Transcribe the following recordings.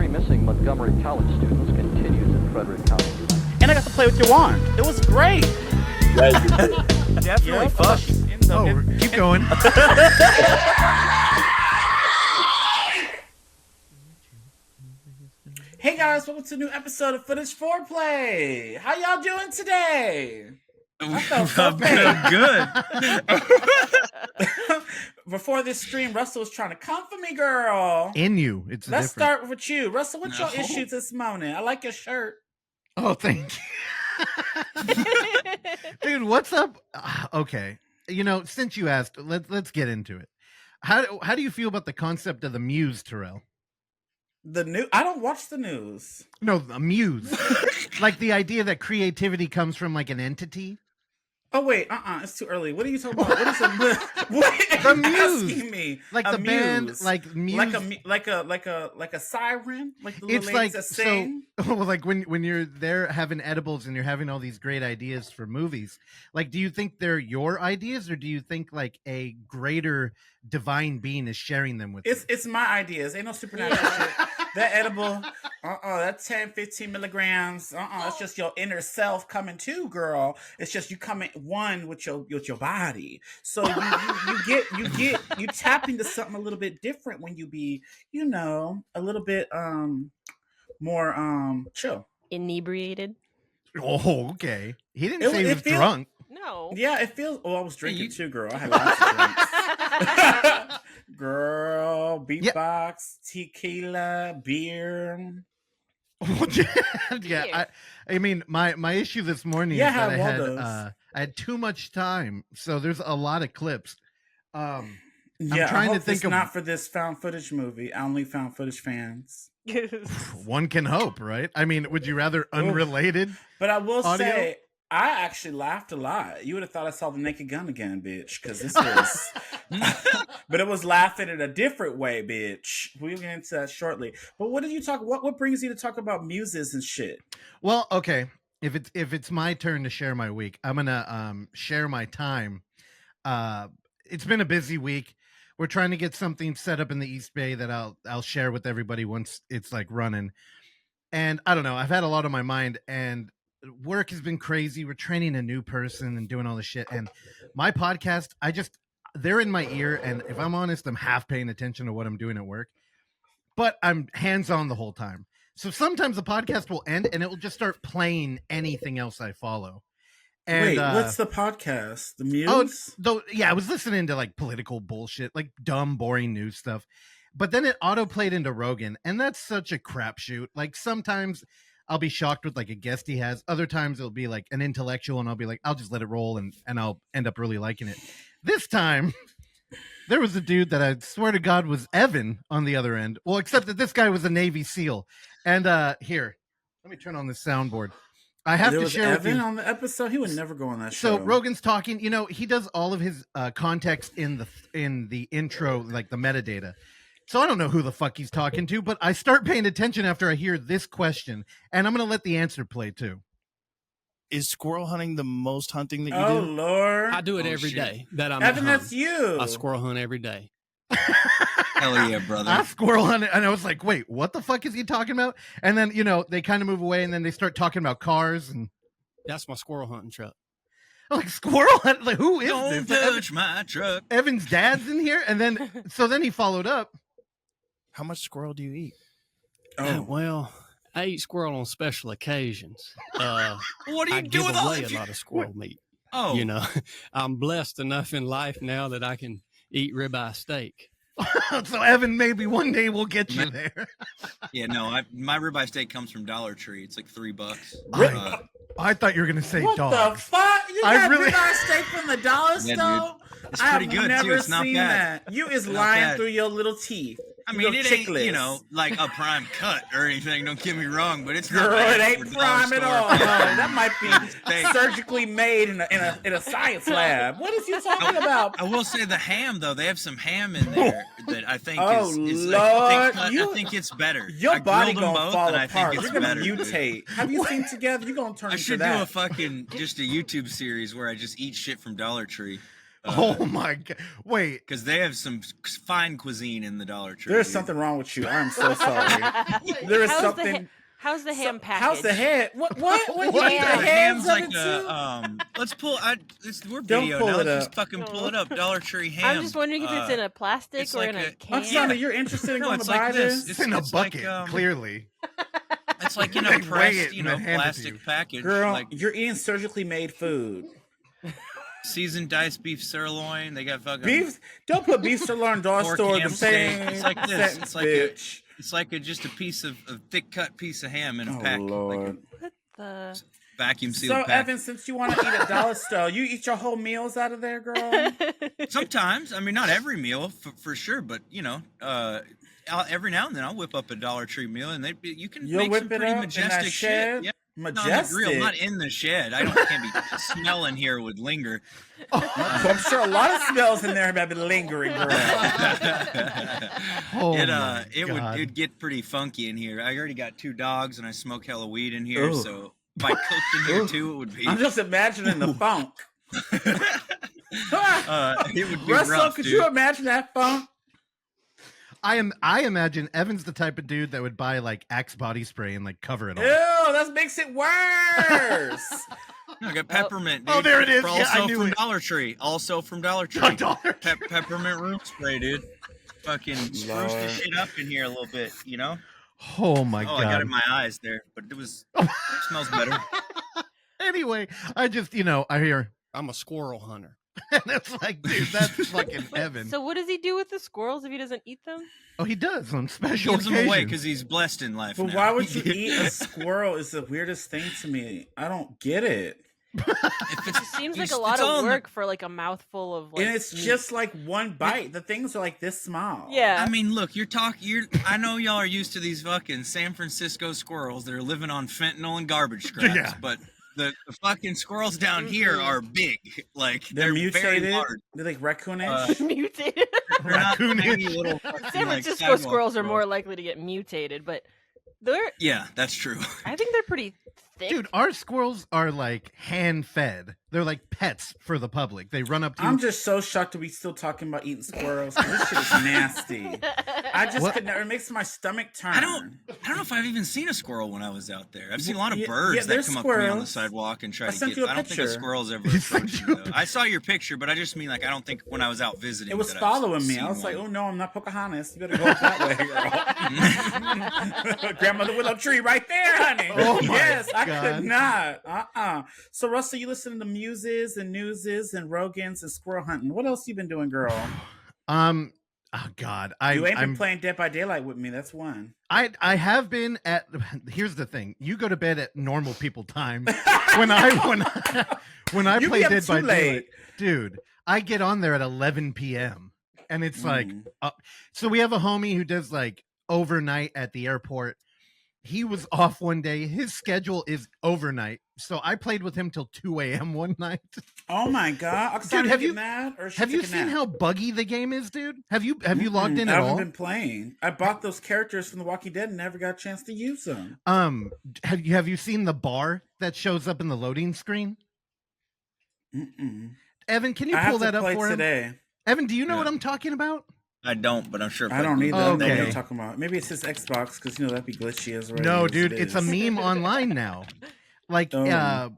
three missing Montgomery College students continues in Frederick County. And I got to play with your wand. It was great. Definitely fun. Keep going. Hey guys, welcome to a new episode of Footage Foreplay. How y'all doing today? I felt so bad. Good. Before this stream, Russell was trying to come for me, girl. In you. Let's start with you. Russell, what's your issues this morning? I like your shirt. Oh, thank you. Dude, what's up? Okay. You know, since you asked, let's get into it. How do you feel about the concept of the muse, Terrell? I don't watch the news. No, the muse. Like the idea that creativity comes from like an entity. Oh wait, it's too early. What are you talking about? What is what the are muse? you asking me? Like a the muse. band, like muse, like a siren, like the little it's ladies like that sing. so. Well, like when you're there having edibles and you're having all these great ideas for movies. Like, do you think they're your ideas, or do you think like a greater divine being is sharing them with you? It's my ideas. Ain't no supernatural shit. That edible, that's 10, 15 milligrams. That's just your inner self coming too, girl. It's just you coming one with your body. So you tap into something a little bit different when you be, a little bit more chill. Inebriated. Oh, okay. He didn't say he was drunk. drunk. No. Yeah, it feels. Oh, I was drinking too, girl. I had lots of drinks. Girl, beatbox, tequila, beer. Yeah, I mean, my issue this morning is that I had too much time, so there's a lot of clips. I'm trying to think of not for this found footage movie. I only found footage fans. One can hope, right? I mean, would you rather unrelated? But I will audio? say, I actually laughed a lot. You would have thought I saw the Naked Gun again, bitch, because this was. But it was laughing in a different way, bitch. We'll get into that shortly. But what did you talk? What brings you to talk about muses and shit? Well, okay. If it's my turn to share my week, I'm gonna share my time. It's been a busy week. We're trying to get something set up in the East Bay that I'll share with everybody once it's like running. And I don't know. I've had a lot on my mind, and work has been crazy. We're training a new person and doing all this shit. And my podcast, they're in my ear. And if I'm honest, I'm half paying attention to what I'm doing at work, but I'm hands-on the whole time. So sometimes the podcast will end and it will just start playing anything else I follow. And, wait, what's the podcast? The Muse? I was listening to like political bullshit, like dumb, boring news stuff. But then it auto-played into Rogan, and that's such a crapshoot. Like sometimes I'll be shocked with like a guest he has. Other times it'll be like an intellectual, and I'll be like, I'll just let it roll, and I'll end up really liking it. This time, there was a dude that I swear to God was Evan on the other end. Well, except that this guy was a Navy SEAL. And here, let me turn on the soundboard. I have to share Evan with you on the episode. He would never go on that show. So Rogan's talking. You know, he does all of his context in the intro, like the metadata. So I don't know who the fuck he's talking to, but I start paying attention after I hear this question, and I'm going to let the answer play too. Is squirrel hunting the most hunting that you do? Oh, Lord. I do it every day that I'm Evan, at home. that's you. I squirrel hunt every day. Hell yeah, brother. I squirrel hunt, and I was like, wait, what the fuck is he talking about? And then, they kind of move away, and then they start talking about cars. And that's my squirrel hunting truck. I'm like, squirrel hunt? Like, who is Don't this? touch my truck. Evan's dad's in here? And then, then he followed up. How much squirrel do you eat? Oh, well, I eat squirrel on special occasions. What do you do with all a lot of squirrel meat. Oh, I'm blessed enough in life now that I can eat ribeye steak. So Evan, maybe one day we'll get you there. Yeah, no, my ribeye steak comes from Dollar Tree. It's like $3. I thought you were gonna say what dog. What the fuck? You got ribeye steak from the dollar store? Dude. It's pretty good too. It's not bad. That. You is lying through your little teeth. I mean, it ain't, like a prime cut or anything. Don't get me wrong, but it's Girl, not bad. It ain't prime at all. That might be surgically made in a science lab. What is you talking about? I will say the ham though. They have some ham in there that I think is Lord. I think it's better. Your body gonna fall apart. I think it's You're gonna better, mutate. Dude. Have you seen Together? You're gonna turn I into should that. do just a YouTube series where I just eat shit from Dollar Tree. Oh my god! Wait, Because they have some fine cuisine in the Dollar Tree. There's dude. something wrong with you. I'm so sorry. There is How's something. How's the ham package? How's the head? What? You What? eat the Ham. hands Ham's of like it too? let's pull. We're Don't video pull now. it Let's up. just fucking pull it up. Dollar Tree ham. I'm just wondering if it's in a plastic it's or like in a a- can. Oksana, you're interested in No, going it's to buy like this. this? it's in a it's like, bucket. Clearly, It's like in They a weigh pressed, it and then hand it to you. plastic package. Girl, like you're eating surgically made food. seasoned diced beef sirloin. They got fucking Beef. Don't put beef sirloin dollar Pork store in the ham steak. same It's like this. sentence, It's like bitch. It's like just a piece of a thick cut piece of ham in a Oh pack, Lord. like What the? a vacuum So sealed pack. Evan, since you want to eat at Dollar Store, you eat your whole meals out of there, girl. Sometimes, I mean, not every meal for sure, but every now and then I'll whip up a Dollar Tree meal, and you can You'll make whip some it pretty up in majestic that shit. shed? Yeah. Majestic. Not on the grill, not in the shed. Can't be smelling here would linger. I'm sure a lot of smells in there have been lingering, girl. oh my It'd get pretty funky in here. I already got 2 dogs, and I smoke hella weed in here, Ooh. so if I cooked in here too, it would be. I'm just imagining the funk. It would be Russell, rough, could dude. you imagine that funk? I imagine Evan's the type of dude that would buy like Axe body spray and like cover it all. Ew, that makes it worse. No, I got peppermint. Dude. Oh, there it is. Also Yeah, I knew from it. Dollar Tree. Also from Dollar Tree. Dollar Tree. Peppermint room spray, dude. Fucking spruce the Lord. shit up in here a little bit, you know? Oh my I got it god! in my eyes there, but it smells better. Anyway, I just I hear, I'm a squirrel hunter. and it's like, dude, that's fucking Evan. So what does he do with the squirrels if he doesn't eat them? Oh, he does on He special gives them away occasions. because he's blessed in life. But now. why would you eat a squirrel? Is the weirdest thing to me. I don't get it. If It seems like a lot it's all of in the- work for like a mouthful of like. And it's meat. just like one bite. The things are like this small. Yeah. I mean, look, I know y'all are used to these fucking San Francisco squirrels that are living on fentanyl and garbage scraps, Yeah. but the fucking squirrels down here are big. Like They're very mutated. large. They're like raccoonish. mutated. They're not Raccoonish. tiny little fucking, San like, Francisco sidewalk squirrels are squirrels. more likely to get mutated, but they're. Yeah, that's true. I think they're pretty thick. Dude, our squirrels are like hand fed. They're like pets for the public. They run up to I'm you. just so shocked that we still talking about eating squirrels. 'Cause this shit is nasty. I just What? could never. It makes my stomach turn. I don't know if I've even seen a squirrel when I was out there. I've seen a lot of Yeah, birds yeah, that there's come up to me on the squirrels. sidewalk and try I to sent get. you a I don't think a picture. squirrel's ever He sent approached you me a though. I saw your picture, but I just mean like I don't think when I was out visiting. It was that I've following me. seen I was like, one. oh no, I'm not Pocahontas. You better go up that way, girl. Grandmother Willow Tree right there, honey. Oh my yes, I God. could not. So Russell, you listen to Muses and Newses and Rogans and squirrel hunting. What else you been doing, girl? Oh God, You ain't been I'm playing Dead by Daylight with me. That's one. I have been at. Here's the thing: you go to bed at normal people time. when I You play be up Dead too by late. Daylight, dude, I get on there at 11 p.m. and it's like, so we have a homie who does like overnight at the airport. He was off one day. His schedule is overnight, so I played with him till 2 a.m. one night. Oh my God, Dude, have you- mad or Have you seen how buggy the game is, dude? Have you logged in I at haven't all? been playing. I bought those characters from The Walking Dead and never got a chance to use them. Have you seen the bar that shows up in the loading screen? Mm-mm. Evan, can you I pull have that to up play for him? today. Evan, do you know Yeah. what I'm talking about? I don't, but I'm sure. If I don't need that. Oh, I know what okay. you're talking about. Maybe it's his Xbox because that'd be glitchy as well. No, dude, it's a meme online now. Like, Oh.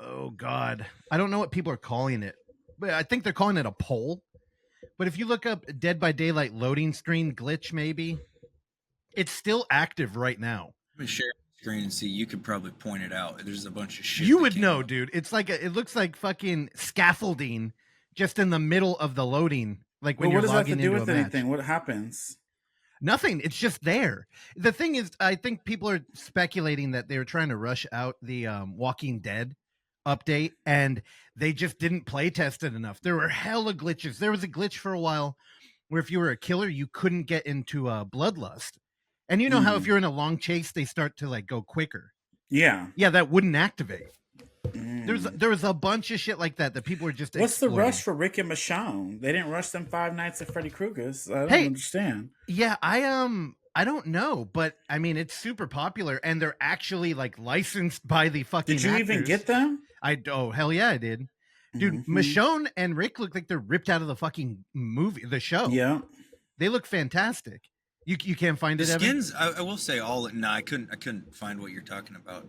oh God, I don't know what people are calling it, but I think they're calling it a poll. But if you look up Dead by Daylight loading screen glitch, maybe it's still active right now. Let me share the screen and see. You could probably point it out. There's a bunch of shit. You that would came know, up. dude. It's like it looks like fucking scaffolding just in the middle of the loading. Like when Well, you're what does that have logging to do into with a match. anything? What happens? Nothing. It's just there. The thing is, I think people are speculating that they were trying to rush out the Walking Dead update, and they just didn't play test it enough. There were hella glitches. There was a glitch for a while where if you were a killer, you couldn't get into Bloodlust. And you know how if you're in a long chase, they start to like go quicker. Yeah. Yeah, that wouldn't activate. Mm. There was a bunch of shit like that that people were just. What's the exploiting. rush for Rick and Michonne? They didn't rush them 5 Nights at Freddy Krueger's. I don't Hey. understand. Yeah, I don't know, but I mean it's super popular, and they're actually like licensed by the fucking. Did you even actors. get them? Oh hell yeah, I did. Dude, Michonne and Rick look like they're ripped out of the fucking movie, the show. Yeah. They look fantastic. You can't find The it, Evan? skins, I will say I couldn't find what you're talking about.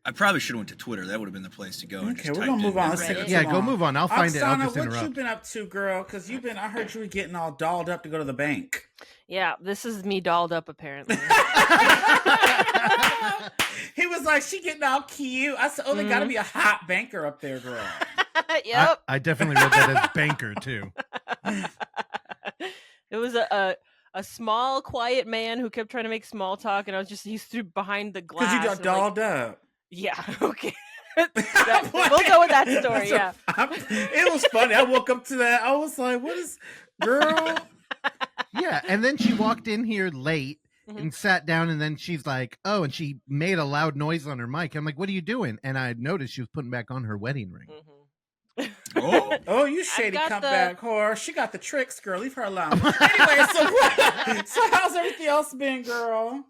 I probably should have went to Twitter. That would have been the place to go. And Okay, just we're typed gonna move in on. Reddit. Let's take it Yeah, too go long. move on. I'll find it. I'll Oksana, just what interrupt. you been up to, girl? Because I heard you were getting all dolled up to go to the bank. Yeah, this is me dolled up apparently. He was like, she getting all cute. I said, oh, they got to be a hot banker up there, girl. Yep. I definitely read that as banker too. It was a small, quiet man who kept trying to make small talk, and he's through behind the glass. Because you got and, like, dolled up. yeah, okay. We'll go with that story, yeah. It was funny. I woke up to that. I was like, what is, girl? Yeah, and then she walked in here late and sat down, and then she's like, oh, and she made a loud noise on her mic. I'm like, what are you doing? And I noticed she was putting back on her wedding ring. Oh, you shady got comeback whore. She got the tricks, girl. Leave her alone. Anyway, so how's everything else been, girl?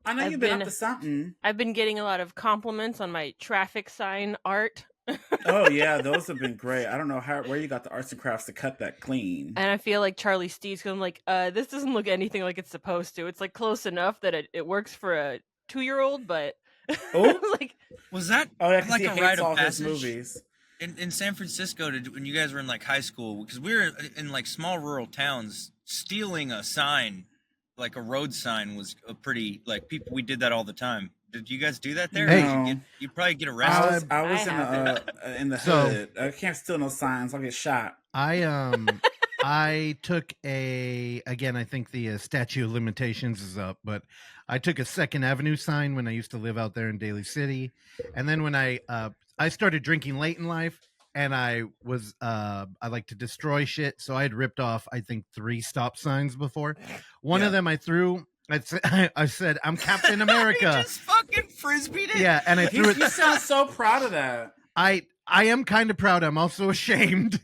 I know you've been up to something. I've been getting a lot of compliments on my traffic sign art. Oh yeah, those have been great. I don't know where you got the arts and crafts to cut that clean. And I feel like Charlie Steve's going like, this doesn't look anything like it's supposed to. It's like close enough that it works for a 2-year-old, but like, Was that Oh yeah, 'cause like he a hates rite all of his passage movies. in San Francisco when you guys were in like high school? Because we were in like small rural towns. Stealing a sign, like a road sign, was a pretty like people. We did that all the time. Did you guys do that there? Hey. You'd probably get arrested. I was I in the So- hood. I can't steal no signs. I'll get shot. I took again, I think the statute of limitations is up, but I took a 2nd Avenue sign when I used to live out there in Daly City. And then when I started drinking late in life, and I like to destroy shit. So I had ripped off, I think, 3 stop signs before. One of them I threw. I said, I'm Captain America. You just fucking frisbeed it. Yeah, and I threw it. You sound so proud of that. I am kind of proud. I'm also ashamed,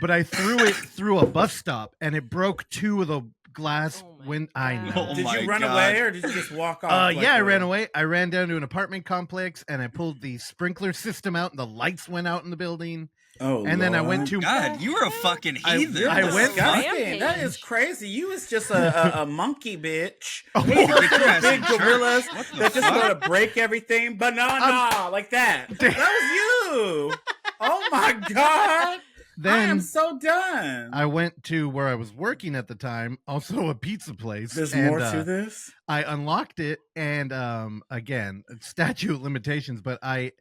but I threw it through a bus stop, and it broke 2 of the glass. Oh my When I God. know. Oh Did my you run God. away or did you just walk off? Yeah, I ran away. I ran down to an apartment complex, and I pulled the sprinkler system out, and the lights went out in the building. Oh, And then I Lord. went to. God, you were a fucking heathen. You're I went- disgusting. That Rampage. is crazy. You was just a monkey bitch. Oh, One of those Get your little ass in big church. gorillas What the that just fuck? want to break everything. Banana, like that. That was you. Oh my God. I Then am so done. I went to where I was working at the time, also a pizza place. There's and, more to this. I unlocked it, and again, statute of limitations, but I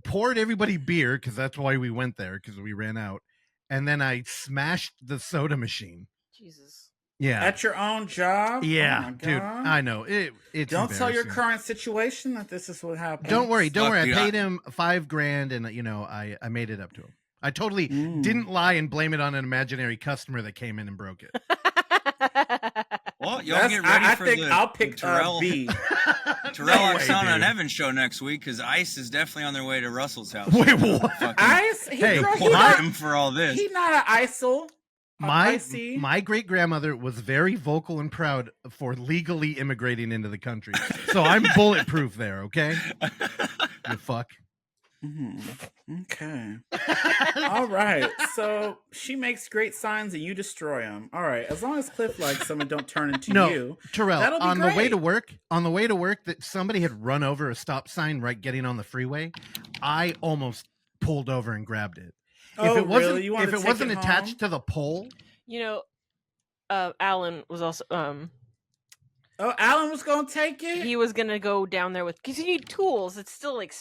poured everybody beer because that's why we went there, because we ran out, and then I smashed the soda machine. Jesus. Yeah, At your own job? yeah, Oh my dude. God. I know it's. Don't tell your embarrassing. current situation that this is what happened. Don't worry, don't Fuck, worry. I dude, paid him $5,000, and I made it up to him. I totally didn't lie and blame it on an imaginary customer that came in and broke it. Well, y'all get ready I for think the I'll pick Terrell, B. Terrell, No way, Oksana, and dude. Evan show next week because ICE is definitely on their way to Russell's house. Wait, what? Fucking Ice? Hey, Girl, he report not, him for all this. he not an ISIL. My great grandmother was very vocal and proud for legally immigrating into the country, so I'm bulletproof there. Okay, you fuck. Okay. All right. So she makes great signs and you destroy them. All right. As long as Cliff likes them and don't turn into No, you. Terrell, That'll be on the way to great. work, that somebody had run over a stop sign right getting on the freeway. I almost pulled over and grabbed it. Oh, if it wasn't, really? You wanted if to it take wasn't it attached home? to the pole, Alan was also Oh, Alan was going to take it? he was gonna go down there with, because you need tools. It's still like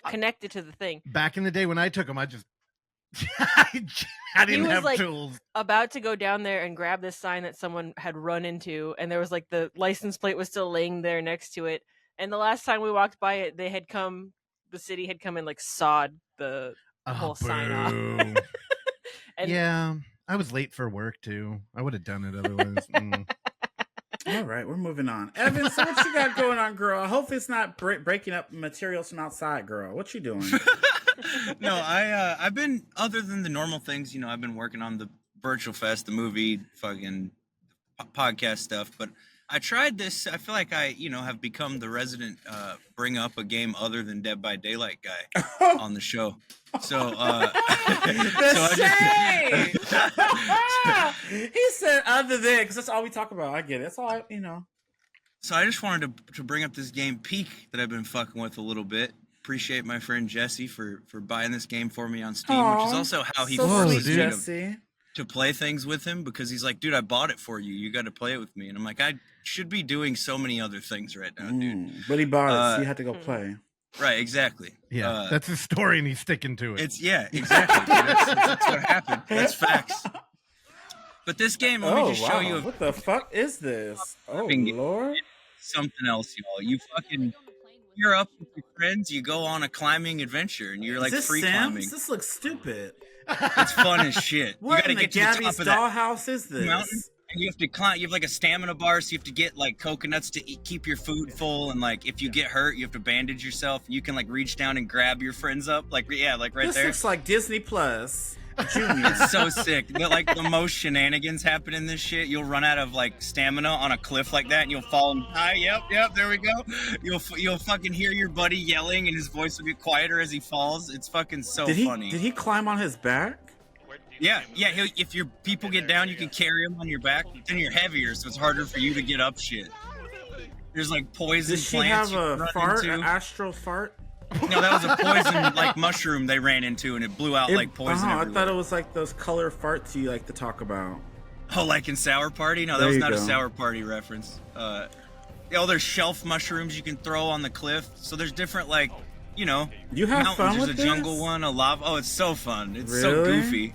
connected to the thing. back in the day when I took them, I just I didn't was have like- tools. About to go down there and grab this sign that someone had run into, and there was like the license plate was still laying there next to it. And the last time we walked by it, the city had come and like sawed the whole sign off. boo. And Yeah, I was late for work too. I would have done it otherwise. All right. We're moving on. Evan, so what you got going on, girl? I hope it's not breaking up materials from outside, girl. What you doing? No, I've been, other than the normal things, I've been working on the Virtual Fest, the movie, fucking podcast stuff, but I tried this. I feel like I, have become the resident bring up a game other than Dead by Daylight guy on the show. So, He said other than, because that's all we talk about. I get it. That's all So I just wanted to bring up this game Peak that I've been fucking with a little bit. Appreciate my friend Jesse for buying this game for me on Steam, which is also how he forces me to play things with him, because he's like, dude, I bought it for you. You got to play it with me. And I'm like, I should be doing so many other things right now, dude. But he bought it, so you had to go play. Right, exactly. Yeah, that's his story, and he's sticking to it. Exactly. That's what happened. That's facts. But this game, let me just show you. What the fuck is this? Oh, Lord. Something else, y'all. You're up with your friends, you go on a climbing adventure, and you're like free climbing. This looks stupid. It's fun as shit. What you gotta in get the to the Gabby's top of that dollhouse is this? mountain, and you have to climb. You have like a stamina bar, so you have to get like coconuts to keep your food full, and like if you get hurt, you have to bandage yourself. You can like reach down and grab your friends up, like right there. This looks like Disney Plus. It's so sick. Like the most shenanigans happen in this shit. You'll run out of like stamina on a cliff like that, and you'll fall and die. Yep. There we go. You'll fucking hear your buddy yelling, and his voice will get quieter as he falls. It's fucking so funny. Did he climb on his back? Yeah. If your people get down, you can carry them on your back. Then you're heavier, so it's harder for you to get up shit. There's like poison plants. Did she have a fart, an astral fart? No, that was a poison like mushroom they ran into, and it blew out like poison. I thought it was like those color farts you like to talk about. Oh, like in Sour Party? No, that was not a Sour Party reference. There's shelf mushrooms you can throw on the cliff. So there's different you have mountains. Fun with There's a jungle one, a lava. Oh, it's so fun. It's really? So goofy.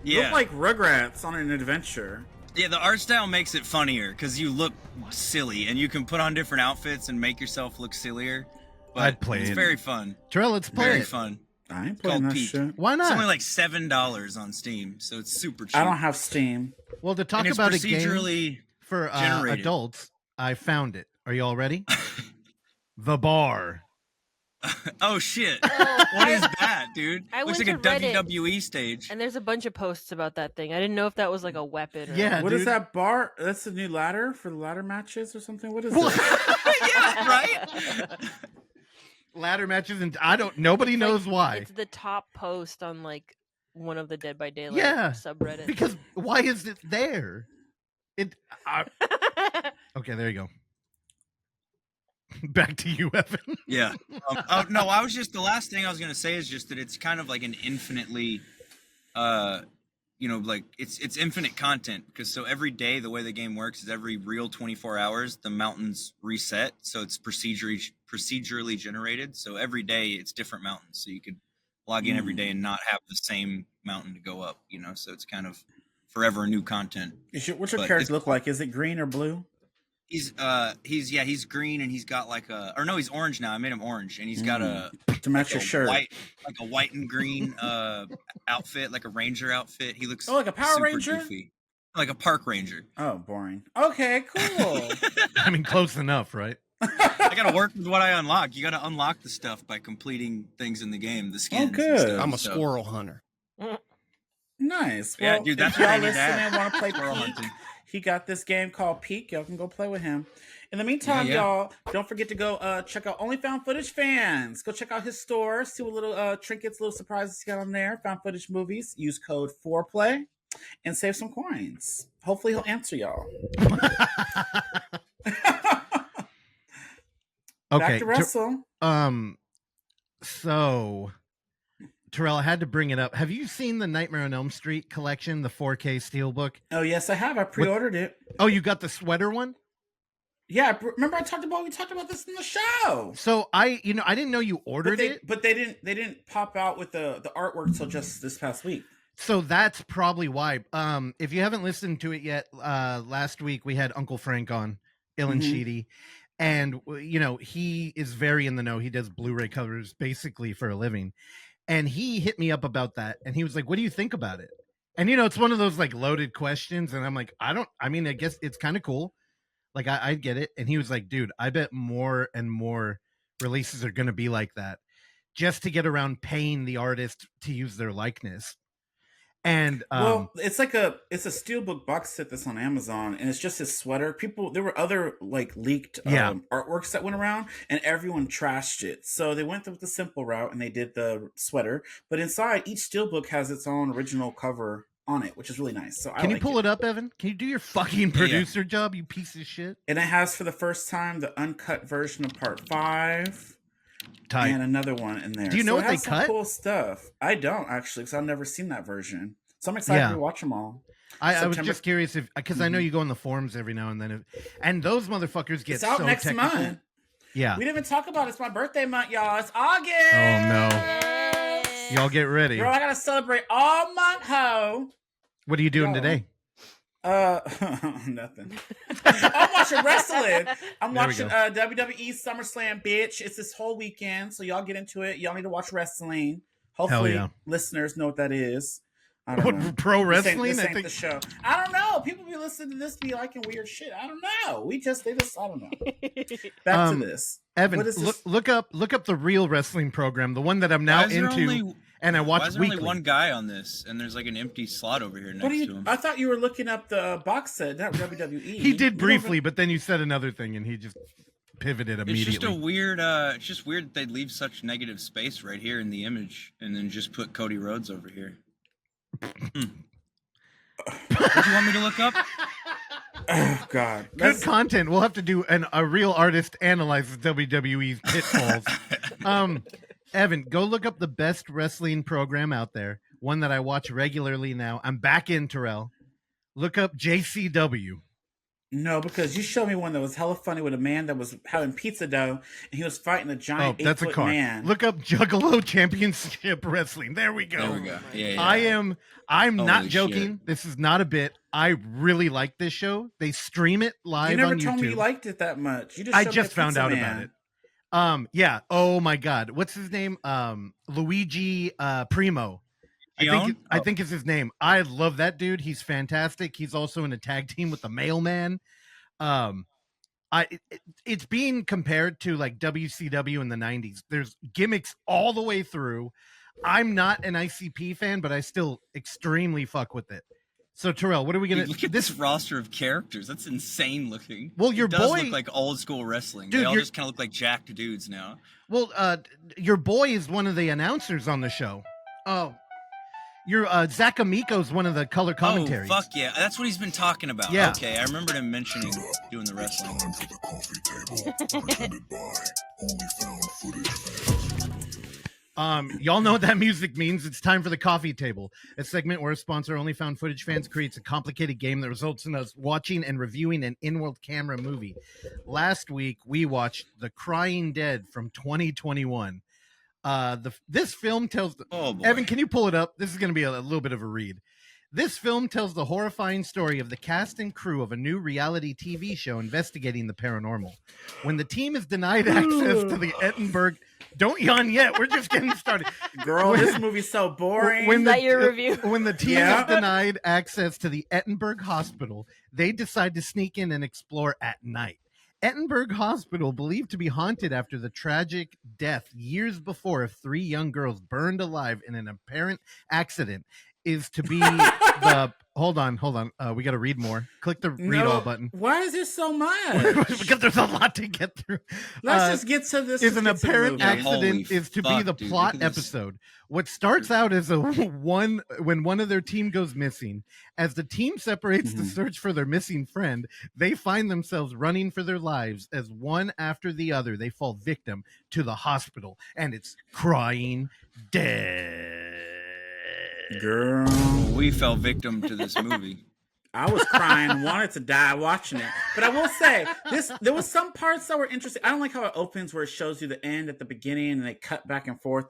You look like Rugrats on an adventure. Yeah, the art style makes it funnier because you look silly, and you can put on different outfits and make yourself look sillier. But I'd play it. It's very fun. Terrell, let's play very it. Fun. I ain't playing that shit. Why not? It's only like $7 on Steam, so it's super cheap. I don't have Steam. Well, to talk about a game for generated. Adults, I found it. Are you all ready? The Bar. Oh shit! What is that, dude? Looks like a Reddit, WWE stage. and there's a bunch of posts about that thing. I didn't know if that was like a weapon. Or What is that bar? That's the new ladder for the ladder matches or something. What is it? Yeah, right. Ladder matches, and nobody knows why. It's the top post on like one of the Dead by Daylight subreddits. Because why is it there? Okay, there you go. Back to you, Evan. Yeah. The last thing I was going to say is just that it's kind of like an infinitely, it's infinite content, because so every day the way the game works is every real 24 hours, the mountains reset. So it's procedurally generated. So every day it's different mountains. So you could log in every day and not have the same mountain to go up, so it's kind of forever new content. What's your character look like? Is it green or blue? He's green, and he's got he's orange now. I made him orange, and he's got to match your shirt, like a white and green outfit, like a ranger outfit. He looks like a Power Ranger, goofy. Like a park ranger. Oh, boring. Okay, cool. I mean, close enough, right? I gotta work with what I unlock. You gotta unlock the stuff by completing things in the game. The skins. Oh, good. I'm a squirrel hunter. Nice. Well, yeah, dude, that's if y'all what I need listening to and want to play Peak, he got this game called Peak. Y'all can go play with him. In the meantime, y'all, don't forget to go check out Only Found Footage Fans. Go check out his store. See what little trinkets, little surprises he got on there. Found Footage Movies. Use code Foreplay and save some coins. Hopefully he'll answer y'all. Okay. Back to Russell. So Terrell, I had to bring it up. Have you seen the Nightmare on Elm Street collection, the 4K Steelbook? Oh, yes, I have. I pre-ordered it. Oh, you got the sweater one? Yeah, remember we talked about this in the show. So I didn't know you ordered it. But they didn't pop out with the artwork till just this past week. So that's probably why. If you haven't listened to it yet, last week we had Uncle Frank on, Ilan Sheedy. And, he is very in the know. He does Blu-ray covers basically for a living. And he hit me up about that. And he was like, what do you think about it? And, it's one of those like loaded questions. And I'm like, I guess it's kind of cool. Like, I get it. And he was like, dude, I bet more and more releases are going to be like that just to get around paying the artist to use their likeness. And Well, it's a steelbook box set that's on Amazon, and it's just his sweater. There were other like leaked artworks that went around, and everyone trashed it. So they went with the simple route, and they did the sweater. But inside, each steelbook has its own original cover on it, which is really nice. So can you pull it up, Evan? Can you do your fucking producer job, you piece of shit? And it has for the first time the uncut version of Part 5. Tight. And another one in there. Do you know what they some cut? Cool stuff. I don't actually, because I've never seen that version. So I'm excited to watch them all. I was just curious because I know you go on the forums every now and then, and those motherfuckers get it's out so next technical. month. Yeah, we didn't even talk about it. It's my birthday month, y'all. It's August. Oh no, y'all get ready. Girl, I gotta celebrate all month, ho. What are you doing today? Nothing. I'm watching wrestling. I'm watching WWE SummerSlam, bitch. It's this whole weekend, so y'all get into it. Y'all need to watch wrestling. Hopefully, listeners know what that is. I don't know. Pro wrestling? This ain't the show. I don't know. People be listening to this, be liking weird shit. I don't know. They just, I don't know. Back to this. Evan, look up the real wrestling program, the one that I'm now into. And I watch weekly. Why is there only one guy on this, and there's like an empty slot over here next to him? I thought you were looking up the box set, not WWE. He did briefly, but then you said another thing, and he just pivoted immediately. It's just a weird. It's just weird that they'd leave such negative space right here in the image, and then just put Cody Rhodes over here. What do you want me to look up? Oh God, good content. We'll have to do a real artist analyzes WWE's pitfalls. Evan, go look up the best wrestling program out there. One that I watch regularly now. I'm back in, Terrell. Look up JCW. No, because you showed me one that was hella funny with a man that was having pizza dough and he was fighting a giant 8-foot man. Look up Juggalo Championship Wrestling. There we go. There we go. Yeah. I'm not joking. Shit. This is not a bit. I really like this show. They stream it live on YouTube. You never told me you liked it that much. I just found out about it. Yeah. Oh my God. What's his name? Luigi Primo. I think is his name. I love that dude. He's fantastic. He's also in a tag team with the Mailman. It's being compared to like WCW in the 90s. There's gimmicks all the way through. I'm not an ICP fan, but I still extremely fuck with it. So Terrell, what are we gonna look at this roster of characters? That's insane looking. Well, your boy look like old school wrestling. Dude, they all just kind of look like jacked dudes now. Well, your boy is one of the announcers on the show. Oh, your Zach Amico's one of the color commentaries. Oh, fuck yeah, that's what he's been talking about. Yeah. Okay, I remembered him mentioning doing the wrestling. Time for the coffee table, presented by Only Found Footage. Y'all know what that music means. It's time for the coffee table, a segment where a sponsor, Only Found Footage Fans, creates a complicated game that results in us watching and reviewing an in-world camera movie. Last week, we watched The Crying Dead from 2021. This film tells... Evan, can you pull it up? This is going to be a little bit of a read. This film tells the horrifying story of the cast and crew of a new reality TV show investigating the paranormal. When the team is denied access to the Edinburgh... Don't yawn yet. We're just getting started. Girl, this movie's so boring. Is that your review? When the team is denied access to the Edinburgh Hospital, they decide to sneak in and explore at night. Edinburgh Hospital, believed to be haunted after the tragic death years before of 3 young girls burned alive in an apparent accident, is to be the... Hold on. We got to read more. Click the read all button. Why is there so much? Because there's a lot to get through. Let's just get to this. Is an apparent accident is to be the plot episode. What starts out as when one of their team goes missing. As the team separates to search for their missing friend, they find themselves running for their lives as one after the other they fall victim to the hospital, and it's Crying Dead. Girl, we fell victim to this movie. I was crying, wanted to die watching it. But I will say, there was some parts that were interesting. I don't like how it opens where it shows you the end at the beginning and they cut back and forth.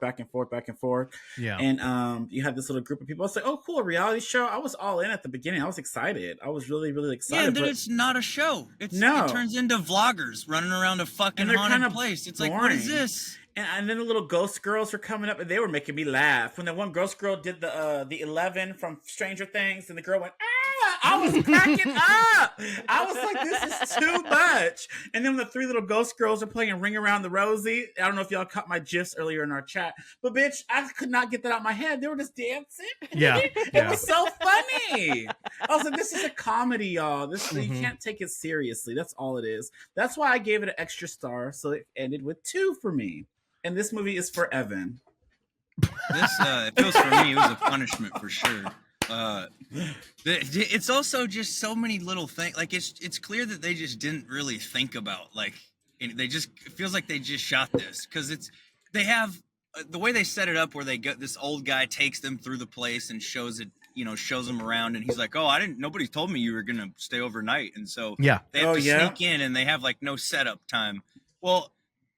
Yeah. And you have this little group of people. I was like, oh, cool, a reality show. I was all in at the beginning. I was excited. I was really, really excited. Yeah, and then it's not a show. It turns into vloggers running around a fucking haunted place. It's boring. Like, what is this? And then the little ghost girls were coming up, and they were making me laugh. When the one ghost girl did the 11 from Stranger Things, and the girl went, ah, I was cracking up. I was like, this is too much. And then when the three little ghost girls are playing Ring Around the Rosie, I don't know if y'all caught my gifs earlier in our chat, but bitch, I could not get that out of my head. They were just dancing. Yeah, It was so funny. I was like, this is a comedy, y'all. This you can't take it seriously. That's all it is. That's why I gave it an extra star. So it ended with 2 for me. And this movie is for Evan. This it feels for me. It was a punishment for sure. It's also just so many little things. Like it's clear that they just didn't really think about it feels like they just shot this because they have the way they set it up where they got this old guy takes them through the place and shows them around and he's like, oh, nobody told me you were gonna stay overnight, and so they have to sneak in and they have like no setup time. Well,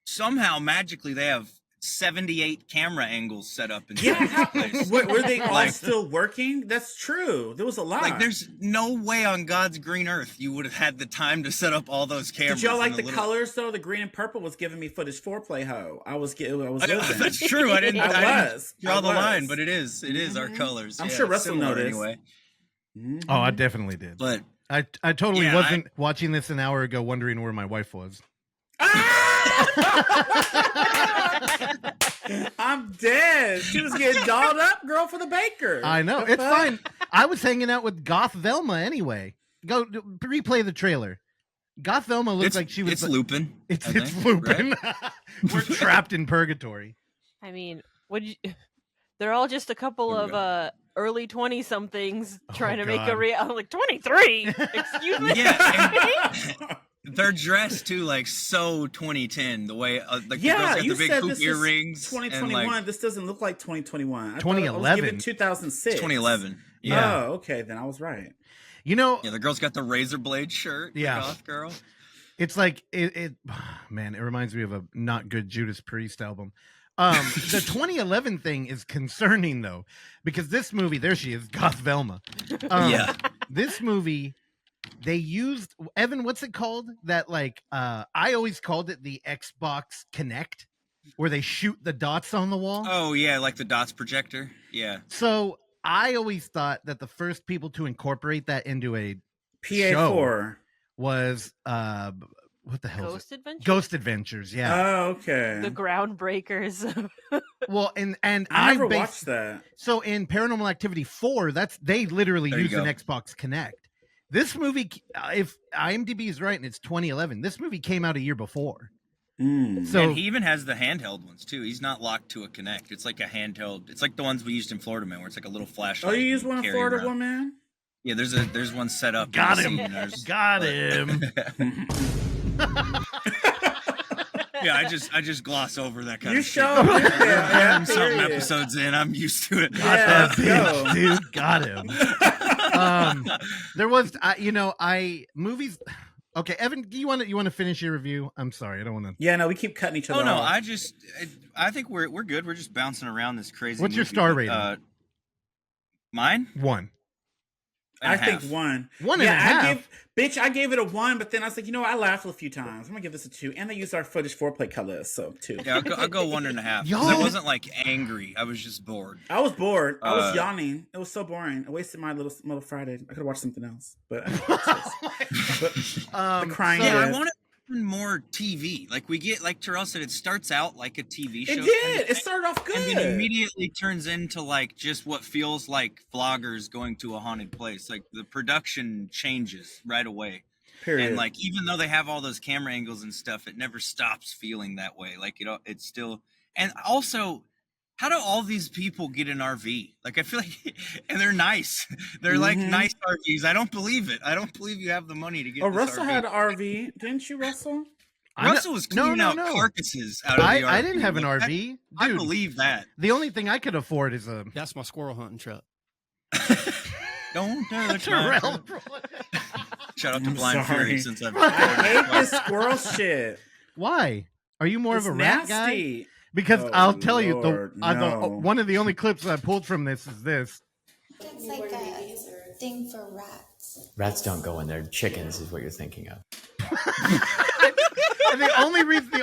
somehow magically they have 78 camera angles set up in this place. Were they all still working? That's true. There was a lot. Like, there's no way on God's green earth you would have had the time to set up all those cameras. Did y'all like the colors though? The green and purple was giving me footage foreplay hoe. I was that's true. I didn't draw the line, but it is our colors. I'm sure Russell noticed. Anyway. Oh, I definitely did. But I totally wasn't watching this an hour ago wondering where my wife was. I'm dead. She was getting dolled up, girl, for the baker. I know. It's fine. I was hanging out with Goth Velma anyway. Go replay the trailer. Goth Velma looks like she was. It's Lupin. It's Lupin. Right? We're trapped in purgatory. I mean, they're all just a couple of early 20-somethings trying to make a I'm like 23. Excuse me. Yeah. They're dressed too, like so 2010. The way, the girls got the big hoop earrings. 2021. This doesn't look like 2021. 2011. 2006. 2011. Yeah. Oh, okay. Then I was right. Yeah, the girl's got the razor blade shirt. Yeah. The goth girl. It's like man, it reminds me of a not good Judas Priest album. The 2011 thing is concerning though, because this movie, there she is, Goth Velma. This movie, they used, Evan, what's it called? That I always called it the Xbox Kinect, where they shoot the dots on the wall. Oh yeah, like the dots projector. Yeah. So I always thought that the first people to incorporate that into a PA4 was what the hell? Ghost Adventures? Ghost Adventures, yeah. Oh, okay. The Groundbreakers. Well, and I never watched that. So in Paranormal Activity 4, they literally use an Xbox Kinect. This movie, if IMDb is right and it's 2011, this movie came out a year before. So, and he even has the handheld ones too. He's not locked to a Kinect. It's like a handheld. It's like the ones we used in Florida Man, where it's like a little flashlight. Oh, you use one in Florida Man? Yeah, there's one set up. Got him. Got him. Yeah, I just gloss over that kind of shit. I'm some episodes in. I'm used to it. Yeah, dude, got him. There was, movies. Okay, Evan, do you want to finish your review? I'm sorry, I don't want to. Yeah, no, we keep cutting each other off. No, I think we're good. We're just bouncing around this crazy. What's your star rating? Mine? 1. I think 1. 1.5. I gave it a 1, but then I was like, I laughed a few times. I'm gonna give this a 2. And they used our footage foreplay colors, so 2. Yeah, I'll go 1.5. I wasn't angry. I was just bored. I was bored. I was yawning. It was so boring. I wasted my little Friday. I could have watched something else, but the crying. Yeah, I wanted more TV. We get, like Terrell said, it starts out like a TV show. It did. It started off good, and then immediately turns into just what feels like vloggers going to a haunted place. The production changes right away. Period. And even though they have all those camera angles and stuff, it never stops feeling that way. It's still. And also, how do all these people get an RV? I feel like, and they're nice. They're nice RVs. I don't believe it. I don't believe you have the money to get. Oh, this Russell RV. had an RV, didn't you, Russell? Russell was cleaning out carcasses out of the RV. I didn't have an RV. Dude, I believe that. The only thing I could afford is That's my squirrel hunting truck. Don't touch Terrell. Shout out to Blind Fury since I've. I hate this squirrel shit. Why? Are you more of a rat nasty guy? Because I'll tell you, no. one of the only clips I pulled from this is this. It's like a thing for rats. Rats don't go in there. Chickens is what you're thinking of. And the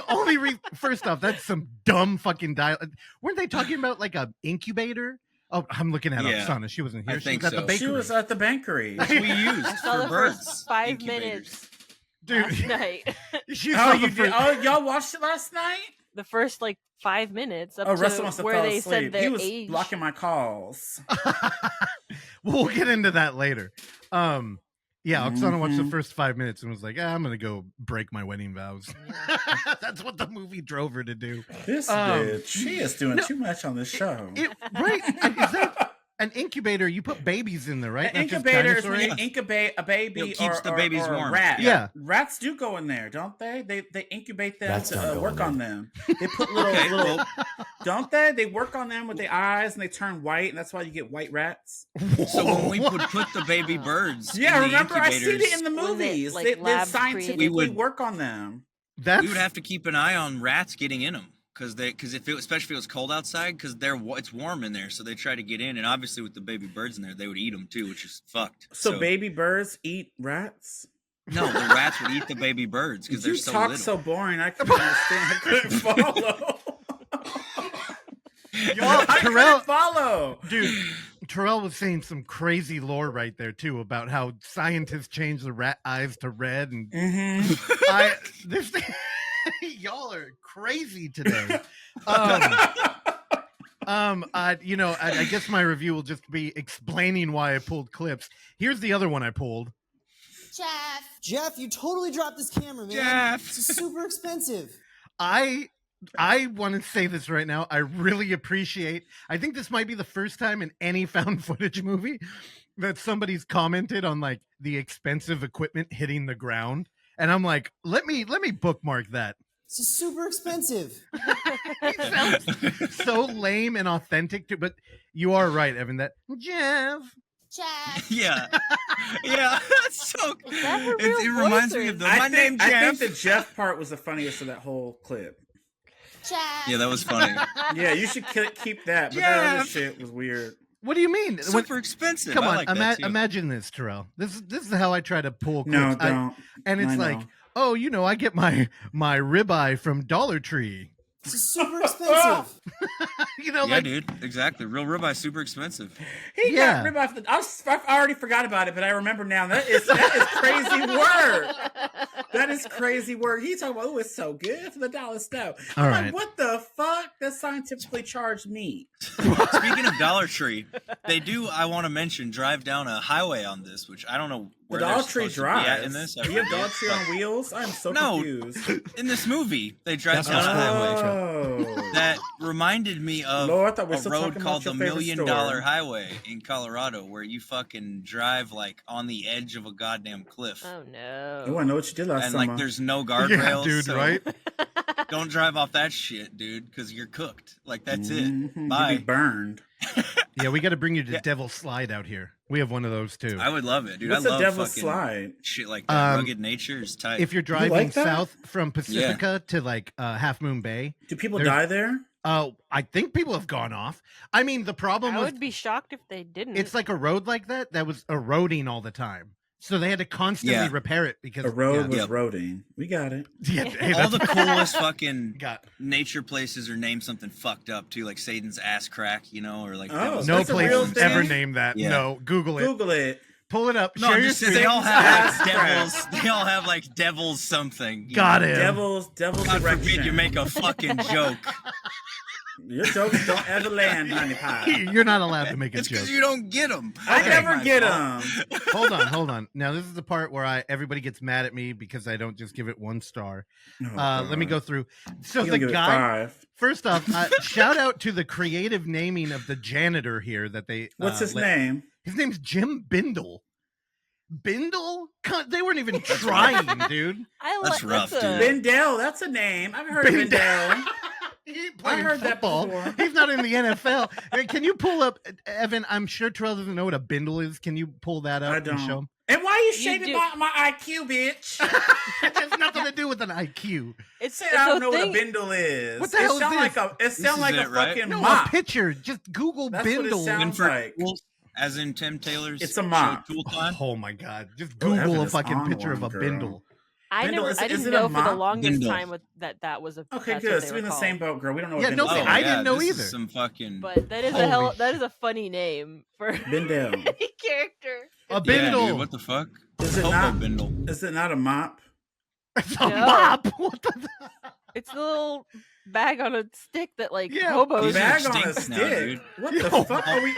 only reason, first off, that's some dumb fucking dialogue. Weren't they talking about a incubator? Oh, I'm looking at Yeah. Oksana. She wasn't here. I She think was at the so. bakery. She was at the bakery. Which we used I saw for the birds. first 5 incubators. minutes Dude, last night. she Oh, saw you the did? first. Oh, y'all watched it last night? The first like 5 minutes up Oh, to Russell must have where fell they asleep. said their He was age. blocking my calls. We'll get into that later. Yeah, Oksana watched the Mhm. first 5 minutes and was like, I'm gonna go break my wedding vows. That's what the movie drove her to do. This bitch, she is doing too much on this show. Right? And is that an incubator? You put babies in there, right? An Not just incubator is dinosaur when you eggs? incubate a baby It keeps or, the babies or a warm. rat. Yeah. Rats do go in there, don't they? They incubate them Rats don't to go work in on them. They put little, Okay, little well, don't they? They work on them with their eyes and they turn white, and that's why you get white rats. so when we would put the baby birds, Yeah, in the remember I seen it incubators, in the When they, movies. like, They lab scientifically created- work on them. That's we would have to keep an eye on rats getting in them because if it, especially if it was cold outside, because it's warm in there, so they try to get in, and obviously with the baby birds in there, they would eat them too, which is fucked. So baby birds eat rats? No, the rats would eat the baby birds because they're You so talk little. so boring. I couldn't understand. I couldn't follow. Y'all, I Terrell, couldn't follow. dude. Terrell was saying some crazy lore right there too about how scientists change the rat eyes to red, and this thing, y'all are crazy today. I guess my review will just be explaining why I pulled clips. Here's the other one I pulled. Jeff, you totally dropped this camera, man. Jeff. It's super expensive. I want to say this right now. I really appreciate. I think this might be the first time in any found footage movie that somebody's commented on like the expensive equipment hitting the ground, and I'm like, let me bookmark that. It's super expensive. He sounds so lame and authentic too, but you are right, Evan. That Jeff. Yeah, that's so. Is that her real It reminds voice, me or- of the I my name think Jeff. the Jeff part was the funniest of that whole clip. Yeah, that was funny. Yeah, you should keep that. But that other Jeff. shit was weird. What do you mean? Super expensive. Come I on, like that too. imagine this, Terrell. This is how I try to pull clips. No, don't. And it's I like, know. oh, I get my ribeye from Dollar Tree. It's super expensive. Yeah, like, dude, exactly. Real ribeye, super expensive. He got ribeye. I already forgot about it, but I remember now. That is crazy work. That is crazy work. He talking about, oh, it's so good for the dollar store. All I'm right. like, what the fuck? That scientifically charged me. Speaking of Dollar Tree, they do. I want to mention drive down a highway on this, which I don't know The where Dollar they're Tree supposed to be at drives. in this. Do you have Dollar Tree on wheels? I'm so No. confused. In this movie, they drive That's down a what's highway Oh. that reminded me of Lord, I thought we were a still road talking called about the your favorite $1 Million store. Highway in Colorado, where you fucking drive like on the edge of a goddamn cliff. Oh no. Oh, I know what you did last And summer. like, there's no guardrails. dude, so right? Don't drive off that shit, dude, because you're cooked. Like, that's Mhm. it. You'd Bye. be burned. Yeah, we got to bring you to Yeah. Devil's Slide out here. We have one of those too. I would love it, dude. What's I a love Devil's fucking Slide? shit like that. Um, Rugged nature is tight. If you're driving like that? south from Pacifica to like Half Moon Bay, Do people There's- die there? I think people have gone off. I mean, the problem I was would be shocked if they didn't. it's like a road like that was eroding all the time, so they had to constantly Yeah. repair it because The road was Yep. roading. We got it. Yeah, hey, all that's- the coolest fucking got nature places are named something fucked up too, like Satan's ass crack, or like Oh, Devil's no that's a place real has thing? ever named that. Yeah. No, Google it. Google it. Pull it up. No, share I'm your just saying they all screen. have Satan's like ass devils. They all have like devils something. Got it. Devil's God erection. forbid you make a fucking joke. Your jokes don't ever land, honey pie. You're not allowed to make a It's joke. because you don't get them. I never get them. Hold on. Now this is the part where everybody gets mad at me because I don't just give it 1 star. Let me go through. So the guy. First off, shout out to the creative naming of the janitor here that they. What's his name? His name's Jim Bindle. Bindle? They weren't even trying, dude. That's rough, dude. Bindell. That's a name. I've heard of Bindell. He ain't I playing heard that football. before. He's not in the NFL. Hey, can you pull up, Evan? I'm sure Terrell doesn't know what a bindle is. Can you pull that up I and don't. show him? And why are you You shaving do. my IQ, bitch? It has nothing to do with an IQ. It's I don't know thing. what a bindle is. What the hell is sound this? Like it sounds like is a it, right? fucking No, mop. a picture. Just Google That's what it bindle. sounds And for like. tools, as in Tim Taylor's It's a show mop. Tool Time. Oh my god! Just Oh, Evan Google a is fucking on picture of a one, girl. bindle. I Bindle, never. is I it- is didn't it a know for the mop? longest Bindle. time that was a. Okay, that's good. What So they we're in were the called. same boat, girl. We don't know what Yeah, Bindle no, is. I didn't know this either. Is some fucking. But that is Holy that is a funny name for Bindle. any character. A Yeah, bindle. dude, what the fuck? Is it Hobo not? bindle. Is it not a mop? It's a No. mop. What the? It's the little bag on a stick that like Yeah, hobos. These are Bag on a stinks now, stick. dude. What the Yo. fuck are we?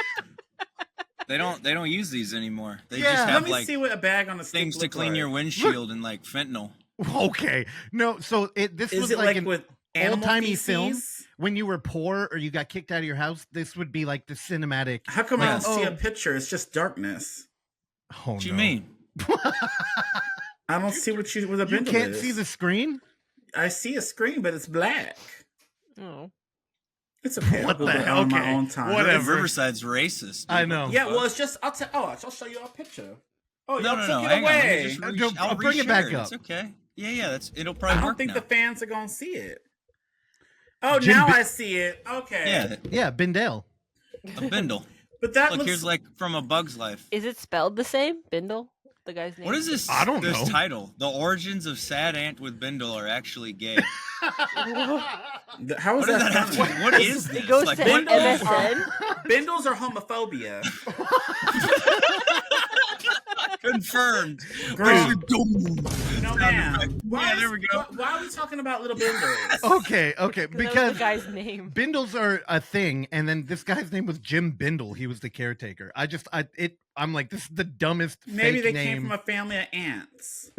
They don't use these anymore. They Yeah. just Let have me like see what a bag on a stick things to look clean like. your windshield and like fentanyl. Okay, no. So this Is was it like like an with animal old-timey film. feces? When you were poor or you got kicked out of your house. This would be like the cinematic. How come I Yeah. don't see a Oh. picture? It's just darkness. Oh, What you no. mean? I don't see what a You bindle can't is. see the screen. I see a screen, but it's black. Oh. It's okay. What I'll the Google it hell? on my Okay. own time. Whatever. Riverside's racist. Dude. I What know. the Yeah, fuck? well, it's just I'll show you a picture. Oh, No, y'all no, took no. it Hang on. Let me away. just I'll I'll bring it reshare back up. It's okay. Yeah. It'll I probably don't work think now. the fans are gonna see it. Oh, Jim now Bi- I see it. Okay. Yeah, Yeah, Bindale. a bindle. But that Look, looks here's like from A Bug's Life. Is it spelled the same? Bindle, the guy's name. What is this? I don't this know. title. The origins of Sad Ant with Bindle are actually gay. how is What does that? that have to? funny? What is this? It goes Like, to what- MSN. Bindles are homophobia. Confirmed. Girl. Girl. No, man. Yeah, there we go. Why are we talking about little bindles? Okay, That was because the guy's name. Bindles are a thing, and then this guy's name was Jim Bindle. He was the caretaker. I'm like, this is the dumbest. Maybe fake they name. came from a family of ants.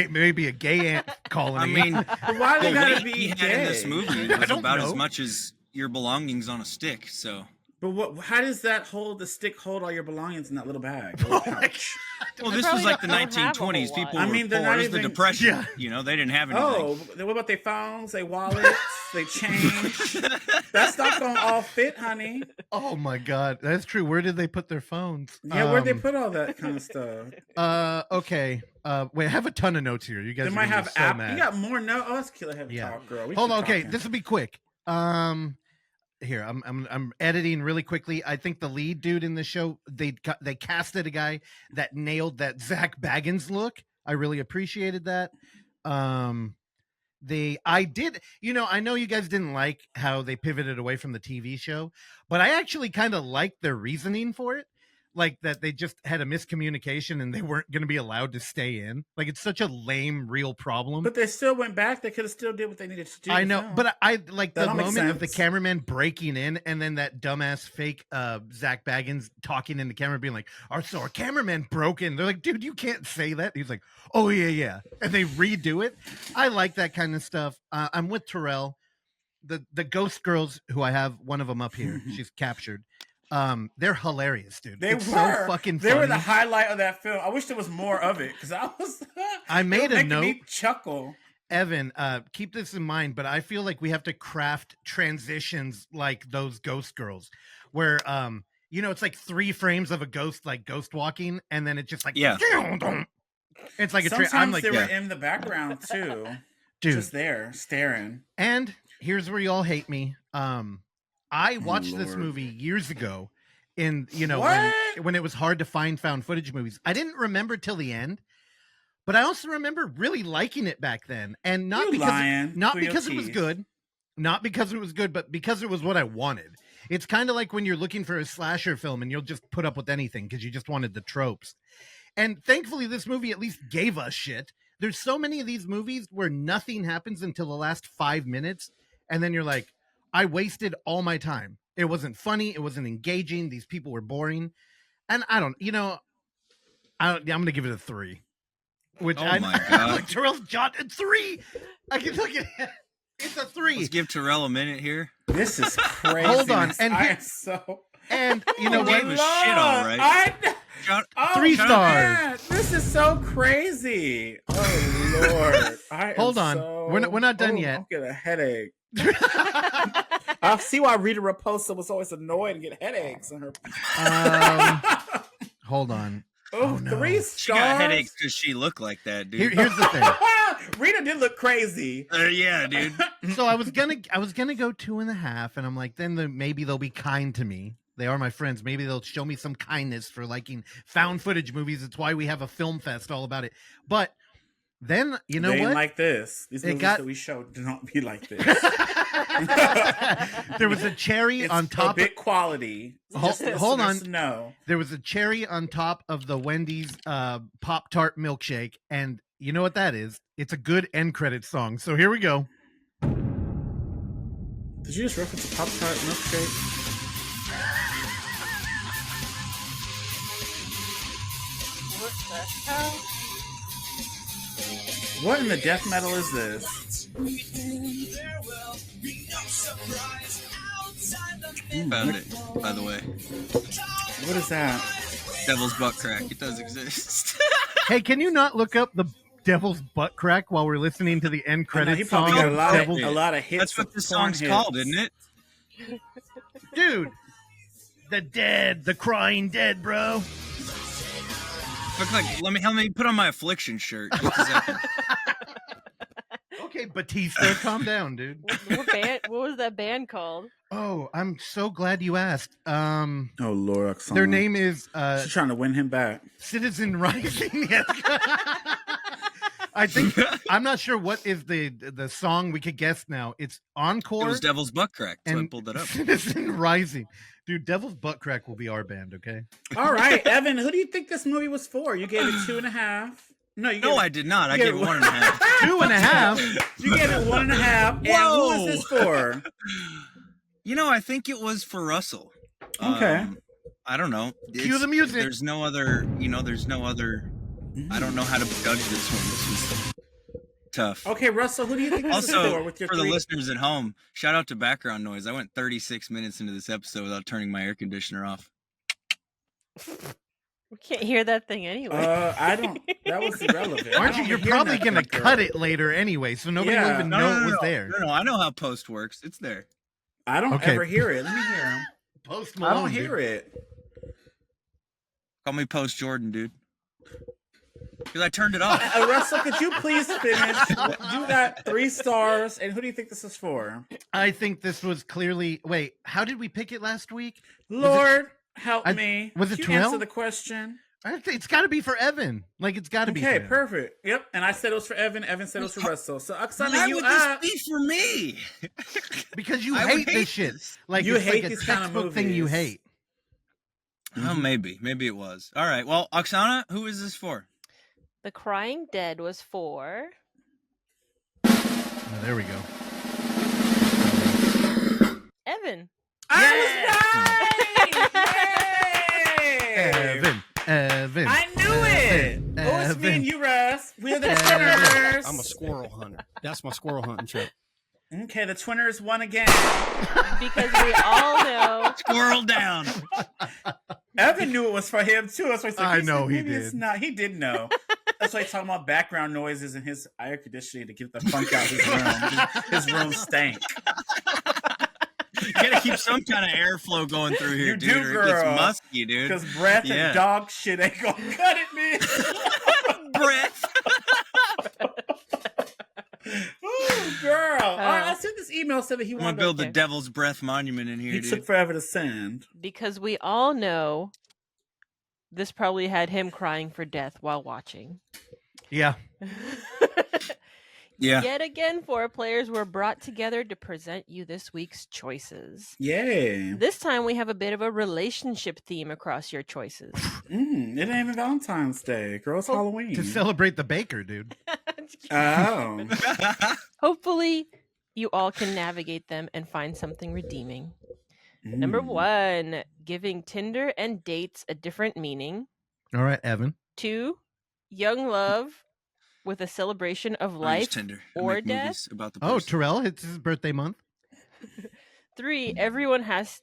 Maybe a gay ant colony. I mean, But why do the they gotta weight be he had gay? in this movie I was don't about know. as much as your belongings on a stick. So, But what? How does that the stick hold all your belongings in that little bag? Oh Little my pouch? well, They this was probably like the don't have a whole 1920s. lot. People I were mean, they're poor. not It was the even- Depression. Yeah. You know, they didn't have anything. Oh, what about their phones, their wallets, their change? That's not gonna all fit, honey. Oh my god, that's true. Where did they put their phones? Yeah, where'd they put all that kind of stuff? Okay. Wait, I have a ton of notes here. You guys They are might gonna have be so app. mad. You got more notes. Oh, that's killer heavy Yeah. talk, girl. We Hold keep on. Okay, talking. this will be quick. Here, I'm editing really quickly. I think the lead dude in the show, they casted a guy that nailed that Zach Baggins look. I really appreciated that. I did, I know you guys didn't like how they pivoted away from the TV show, but I actually kind of liked their reasoning for it. Like that they just had a miscommunication and they weren't going to be allowed to stay in. Like it's such a lame, real problem. But they still went back. They could have still did what they needed to do. I to know, film. but I like That the don't make moment of the sense. cameraman breaking in and then that dumbass fake Zach Baggins talking in the camera being like, our cameraman broke in. They're like, dude, you can't say that. He's like, oh yeah. And they redo it. I like that kind of stuff. I'm with Terrell. The ghost girls who I have one of them up here. She's captured. They're hilarious, dude. They It's were so fucking They funny. were the highlight of that film. I wish there was more of it because I made a making note. me chuckle. Evan, keep this in mind, but I feel like we have to craft transitions like those ghost girls where it's like 3 frames of a ghost like ghost walking and then it's just like Yeah. it's like Sometimes I'm like they were in the background too, dude. just there staring. And here's where y'all hate me. I watched this Lord. movie years ago in What? when it was hard to find found footage movies. I didn't remember till the end. But I also remember really liking it back then, and not You because lying not through your because it was teeth. good, not because it was good, but because it was what I wanted. It's kind of like when you're looking for a slasher film and you'll just put up with anything because you just wanted the tropes. And thankfully, this movie at least gave us shit. There's so many of these movies where nothing happens until the last 5 minutes, and then you're like, I wasted all my time. It wasn't funny. It wasn't engaging. These people were boring, and I'm gonna give it a 3. Which Oh my God. like Terrell's jot at 3. I can look at it. It's a 3. Let's give Terrell a minute here. This is crazy. Hold on, and I here- am so. And you know Oh, what? gave a shit, all right. Shout- Oh, 3 shut up. stars. man, this is so crazy. Oh Lord! Hold on. We're not done yet. I'm getting a headache. I see why Rita Raposa was always annoyed and get headaches in her. Hold on. Oh, no. 3 stars. She got headaches because she looked like that, dude. Here's the thing. Rita did look crazy. Yeah, dude. So I was gonna go 2.5, and I'm like, then maybe they'll be kind to me. They are my friends. Maybe they'll show me some kindness for liking found footage movies. It's why we have a film fest all about it. But Then you know they ain't what? like this. These movies that we showed do not be like this. There was a cherry on top. A bit quality. Hold on. No. There was a cherry on top of the Wendy's Pop-Tart milkshake, and you know what that is? It's a good end credit song. So here we go. Did you just reference a Pop-Tart milkshake? What the hell? What in the death metal is this? Found it, by the way. What is that? Devil's butt crack. It does exist. Hey, can you not look up the Devil's Butt Crack while we're listening to the end credit he song? probably got of a lot of hits. That's what this song's called, isn't it? Dude, the crying dead, bro. Look like, let me put on my affliction shirt. Just a second. Okay, Batista, calm down, dude. What was that band called? Oh, I'm so glad you asked. Oh Lord, Oksana. Their name is she's trying to win him back. Citizen Rising. Yes. I think I'm not sure what is the song. We could guess now. It's Encore. It was Devil's butt crack, so I pulled it up. Citizen Rising. Dude, Devil's Butt Crack will be our band, okay? All right, Evan, who do you think this movie was for? You gave it 2.5. No, I did not. I gave it 1.5. 2.5. You gave it 1.5. And who is this for? You know, I think it was for Russell. Okay. I don't know. Cue the music. There's no other. I don't know how to judge this one. This was tough. Okay, Russell, who do you think this is Also, for? With your for the listeners at home, shout out to background noise. I went 36 minutes into this episode without turning my air conditioner off. We can't hear that thing anyway. I don't. That was irrelevant. Aren't you? You're probably gonna cut it later anyway, so nobody will even know it was there. No, I know how post works. It's there. I don't ever hear it. Let me hear him. Post Malone, I don't hear it. Call me Post Jordan, dude. Because I turned it off. Russell, could you please finish? You got 3 stars, and who do you think this is for? I think this was clearly. Wait, how did we pick it last week? Lord, help me. Was it Can you Terrell? answer the question? I think it's got to be for Evan. Like it's got to be. Okay, for perfect. Yep, and I said it was for Evan. Evan said it was for Russell. So Oksana, Why you would up? this be for me? Because you I hate would this hate shit. this. Like You it's hate like a these kind of textbook thing you movies. hate. Oh, maybe it was. All right. Well, Oksana, who is this for? The Crying Dead was for. Oh, there we go. Evan. I was right! Yay! Evan. I knew it! Oh, it's me and you, Russ. We're the Twinners. I'm a squirrel hunter. That's my squirrel hunting trip. Okay, the Twinners won again. Because we all know. Squirrel down. Evan knew it was for him, too. That's why he's like, I know he maybe did. It's not. He did know. That's why he's talking about background noises in his air conditioning to get the funk out of his room. His room stank. You gotta keep some kind of airflow going through here, You dude. do, or it gets girl. musky, dude. Because breath Yeah. and dog shit ain't gonna cut it, man. Breath. Ooh, girl. All right, I sent this email said that he I'm gonna wanted build the to... Devil's Breath monument in here, He dude. took forever to send. Because we all know this probably had him crying for death while watching. Yeah. Yeah. Yet again, 4 players were brought together to present you this week's choices. Yay. This time we have a bit of a relationship theme across your choices. It ain't even Valentine's Day. Girl, it's Halloween. To celebrate the baker, dude. Oh. Hopefully, you all can navigate them and find something redeeming. Number 1, giving Tinder and dates a different meaning. All right, Evan. 2, young love with a celebration of I use life Tinder. I or make death. movies about the Oh, person. Terrell, it's his birthday month. 3, everyone has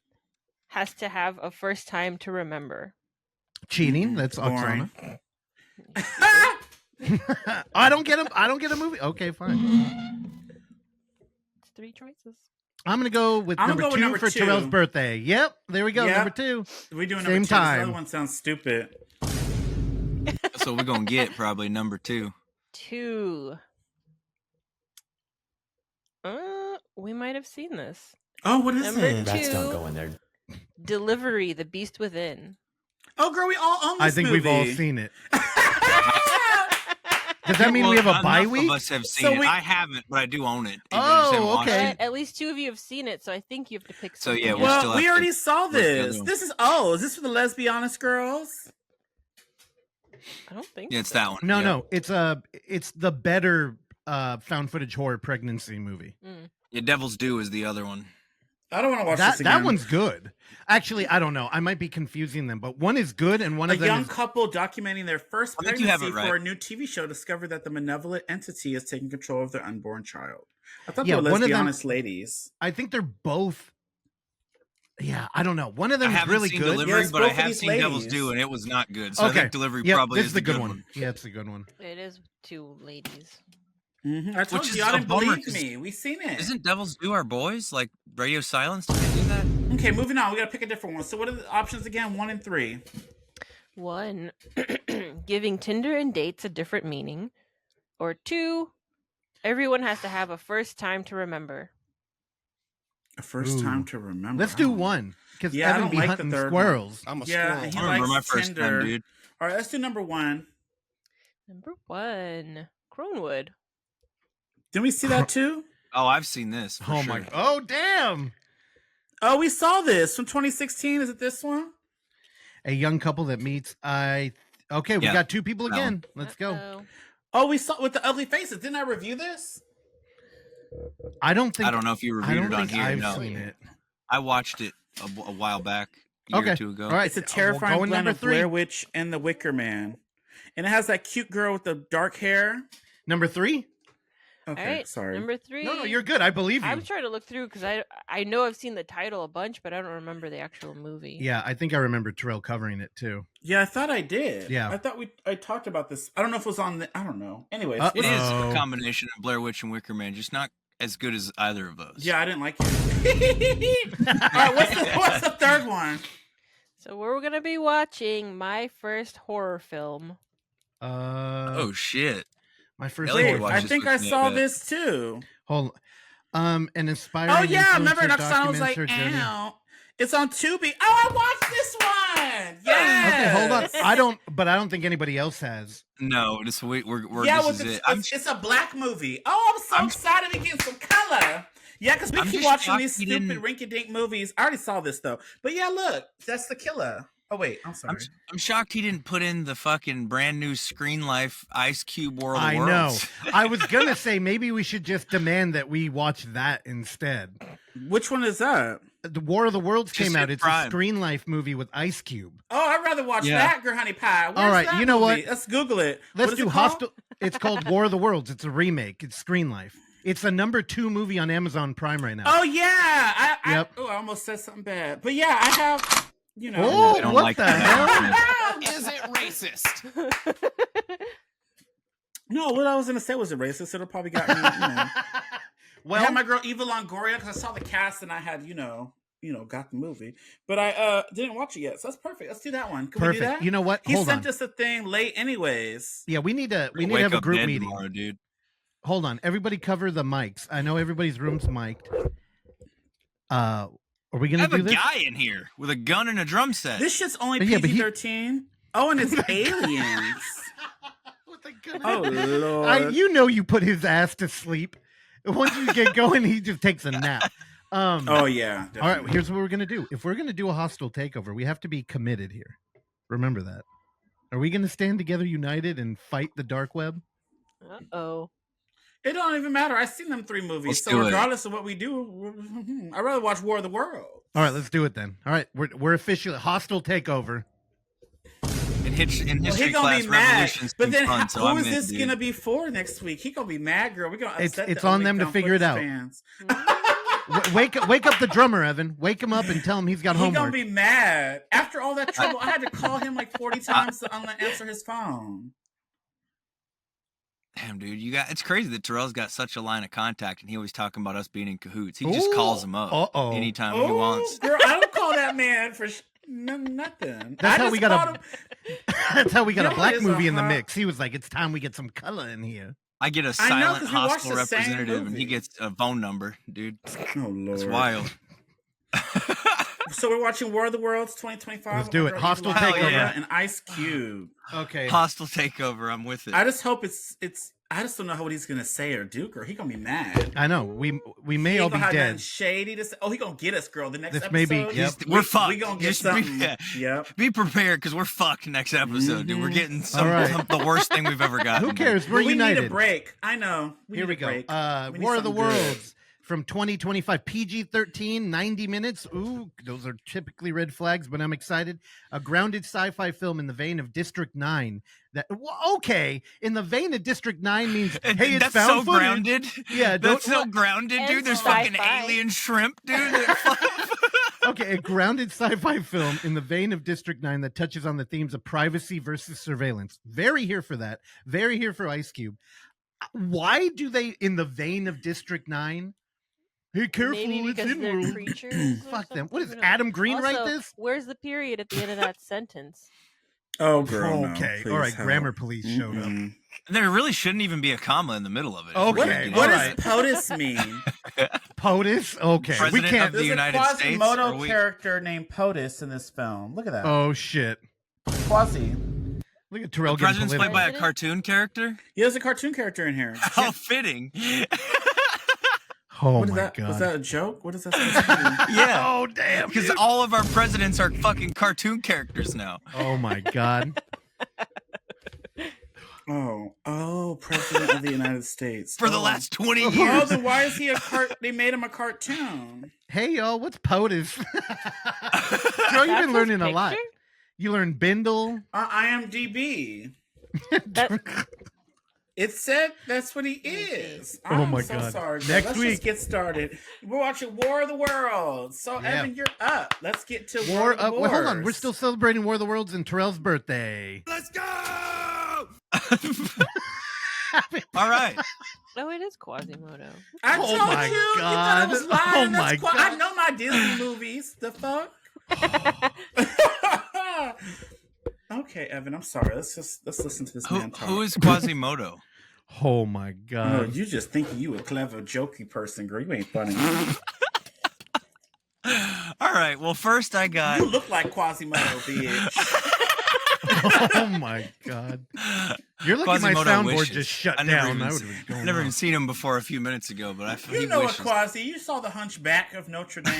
to have a first time to remember. Cheating. That's Boring. Oksana. I don't get a movie. Okay, fine. It's 3 choices. I'm gonna go with I'm number gonna go 2 with number for 2. Terrell's birthday. Yep, there we go. Yep. Number 2. We doing Same number 2. This time. other one sounds stupid. That's what we're gonna get, probably number 2. 2. We might have seen this. Oh, what is Number it? Rats don't 2, go in there. Delivery, The Beast Within. Oh, girl, we all own this I think movie. we've all seen it. Does that mean we have a bye enough week? of us have seen it. I haven't, but I do own it. Oh, okay. At least 2 of you have seen it, so I think you have to pick. So yeah, something we else. still Well, have we to already saw look the this. other one. This is is this for the Lesbianist girls? I don't think. Yeah, it's that one. No, yeah. no, it's the better found footage horror pregnancy movie. Yeah, Devil's Due is the other one. I don't want to watch That this again. that one's good. Actually, I don't know. I might be confusing them, but one is good and one A of them young is couple documenting their first I think you have pregnancy it for right. a new TV show discovered that the malevolent entity is taking control of their unborn child. I thought Yeah, they were one of them- lesbianist ladies. I think they're both. Yeah, I don't know. One of them I is haven't really seen good. Delivery, Yes, but I both of have these seen Devil's ladies. Due, and it was not good. So I Okay, think Delivery yep, probably this is the good one. one. Yeah, it's a good one. It is 2 ladies. I told Which you, is y'all a didn't bummer, believe 'cause me. We seen it. Isn't Devil's Due our boys? Like Radio Silence? Did they do that? Okay, moving on. We gotta pick a different one. So what are the options again? 1 and 3. 1, giving Tinder and dates a different meaning, or 2, everyone has to have a first time to remember. A first Ooh. time to remember. Let's I do don't- one because Yeah, I Evan don't be like the hunting third squirrels. I'm a Yeah, squirrel. he I remember likes my first Tinder. time, dude. All right, let's do number 1. Number 1, Cronewood. Didn't we see that too? Oh, I've seen this. For Oh sure. my! Oh damn! Oh, we saw this from 2016. Is it this one? A young couple that meets. Okay, we Yeah, got 2 people that again. Let's go. Uh-oh. Oh, we saw with the ugly faces. Didn't I review this? I don't think. I don't know if you I reviewed don't it on think here. I've No, seen it. I watched it a while back, a year Okay. or 2 ago. All right. It's a we'll terrifying go in blend number of 3. Blair Witch and The Wicker Man, and it has that cute girl with the dark hair. Number 3. Okay, All right, sorry. number 3. No, you're good. I believe you. I'm trying to look through because I know I've seen the title a bunch, but I don't remember the actual movie. Yeah, I think I remember Terrell covering it too. Yeah, I thought I did. Yeah. I thought I talked about this. I don't know if it was on the. I don't know. Anyways, It is Oh. a combination of Blair Witch and Wicker Man, just not as good as either of those. yeah, I didn't like it. All right, what's the third one? So we're gonna be watching my first horror film. Oh shit. My first. Elliot Wait, watched I this think with I me, I saw bet. this too. Hold. An inspiring. Oh yeah, remember? influencer, Next time I was like, documenter, journey. "Ow." It's on Tubi. Oh, I watched this one. Yeah. Okay, hold on. I don't think anybody else has. No, this we're Yeah, this with is it. it's a black movie. Oh, I'm so I'm- excited to get some color. Yeah, because we I'm keep just watching shocked these he stupid didn't- rinky-dink movies. I already saw this though. But yeah, look, that's the killer. Oh wait, I'm sorry. I'm shocked he didn't put in the fucking brand new Screen Life Ice Cube World of I know. Worlds. I was gonna say maybe we should just demand that we watch that instead. Which one is that? The War of the Worlds Just came out. hit It's Prime. a Screen Life movie with Ice Cube. Oh, I'd rather watch Yeah. that, Girl Honey Pie. Where's All right, that you know movie? what? Let's Google it. Let's What is do it called? Hostel. It's called War of the Worlds. It's a remake. It's Screen Life. It's the number 2 movie on Amazon Prime right now. Oh yeah, Yep. I almost said something bad, but yeah, I have. You know. Oh, I don't what like the that. hell? Is it racist? No, what I was gonna say was a racist. It'll probably got me. You know. I Well, had my girl Eva Longoria because I saw the cast and I had got the movie, but I didn't watch it yet. So that's perfect. Let's do that one. Can we do perfect. that? You know what? He Hold sent on. us a thing late, anyways. Yeah, we need to Wake have a up group dead meeting. tomorrow, dude. Hold on. Everybody cover the mics. I know everybody's room's mic'd. Are we I gonna have do a this? guy in here with a gun and a drum set. This shit's only Yeah, but he- PG-13. Oh, and it's aliens. Oh lord. You know you put his ass to sleep. Once you get going, he just takes a nap. Oh yeah. All right, definitely. here's what we're gonna do. If we're gonna do a hostile takeover, we have to be committed here. Remember that. Are we gonna stand together, united, and fight the dark web? Uh-oh. It don't even matter. I've seen them 3 movies, Let's so do it. regardless of what we do, I'd rather watch War of the Worlds. All right, let's do it then. All right, we're officially hostile takeover. In history He gonna class, be mad. revolutions But seem then, fun, so who I'm is in, this dude. gonna be for next week? He gonna be mad, girl. We're gonna upset It's the on them to OnlyFans figure it out. fans. Wake up the drummer, Evan. Wake him up and tell him he's got He gonna homework. be mad after all that trouble. I had to call him like 40 times to answer his phone. Damn, dude, it's crazy that Terrell's got such a line of contact, and he always talking about us being in cahoots. He just calls him up Uh-oh. anytime he Oh, wants. girl, I don't call that man for nothing. That's how just we got called him- That's how we got You a know black what is a movie in the hot- mix. He was like, "It's time we get some color in here." I get a I know, silent 'cause we watched hospital the same representative, and he movie. gets a phone number, dude. Oh lord, It's wild. So we're watching War of the Worlds 2025. Let's do it. Hostile Hell Takeover. yeah. And Ice Cube. Okay. Hostile Takeover. I'm with it. I just hope it's. I just don't know what he's gonna say or do, girl. He gonna be mad. I know. We may He all ain't be gonna have nothing dead. shady to say. Oh, he gonna get us, girl. The next This episode. may be- yep. We're fucked. We gonna get Just something. Be, Yep. be prepared because we're fucked next episode, dude. We're getting All right. the worst thing we've ever gotten. Who cares? We're Well, we united. need a break. I know. Here we need a go. break. We need War of the something good. Worlds from 2025, PG-13, 90 minutes. Ooh, those are typically red flags, but I'm excited. A grounded sci-fi film in the vein of District 9. Okay, in the vein of District 9 means, hey, it's That's found so footage. grounded. Yeah, That's so don't- grounded, And dude. There's sci-fi. fucking alien shrimp, dude. Okay, a grounded sci-fi film in the vein of District 9 that touches on the themes of privacy versus surveillance. Very here for that. Very here for Ice Cube. Why do they, in the vein of District 9? Hey, careful, Maybe it's because they're in creatures. or Fuck them. What is something? Who knows? Adam Green write Also, this? Where's the period at the end of that sentence? Oh, girl. no, Okay, please all right. help. Grammar police showed up. Mm-mm. There really shouldn't even be a comma in the middle of it. Okay, What, all what right. does POTUS mean? POTUS? Okay, we President can't. of the There's United a States. Quasimodo Are we- character named POTUS in this film. Look at that. Oh shit! Quasi. Look at Terrell The getting president's played political. by a President? cartoon character. Yeah, there's a cartoon character in here. How fitting. Oh What is my that? god! Was that a joke? What is that supposed to be? Yeah. Oh damn! Because dude. all of our presidents are fucking cartoon characters now. Oh my god! Oh, President of the United States. For the Oh. last 20 Oh, years. then why is he they made him a cartoon? Hey y'all, what's POTUS? Girl, you've been learning a lot. Picture? You learned Bindle. IMDb. That, It said that's what he is. Oh I'm my so God. sorry. Next Let's week. just get started. We're watching War of the Worlds. So, Yeah. Evan, you're up. Let's get to War. of the Wait, hold on. We're Wars. still celebrating War of the Worlds and Terrell's birthday. Let's go! All right. oh, it is Quasimodo. I Oh told my you. You thought I God. was lying. Oh That's my I God. know my Disney movies. The fuck? Okay, Evan, I'm sorry. Let's listen to this man talk. Who is Quasimodo? Oh my Oh, god! you just think you a clever, jokey person, girl. You ain't funny. All right. Well, first I got. You look like Quasimodo, bitch. Oh my god! You're lucky my Quasimodo soundboard wishes. just shut I never down. even I would se- have been going never off. even seen him before a few minutes ago, but You he know wishes. a Quasi. You saw the Hunchback of Notre Dame.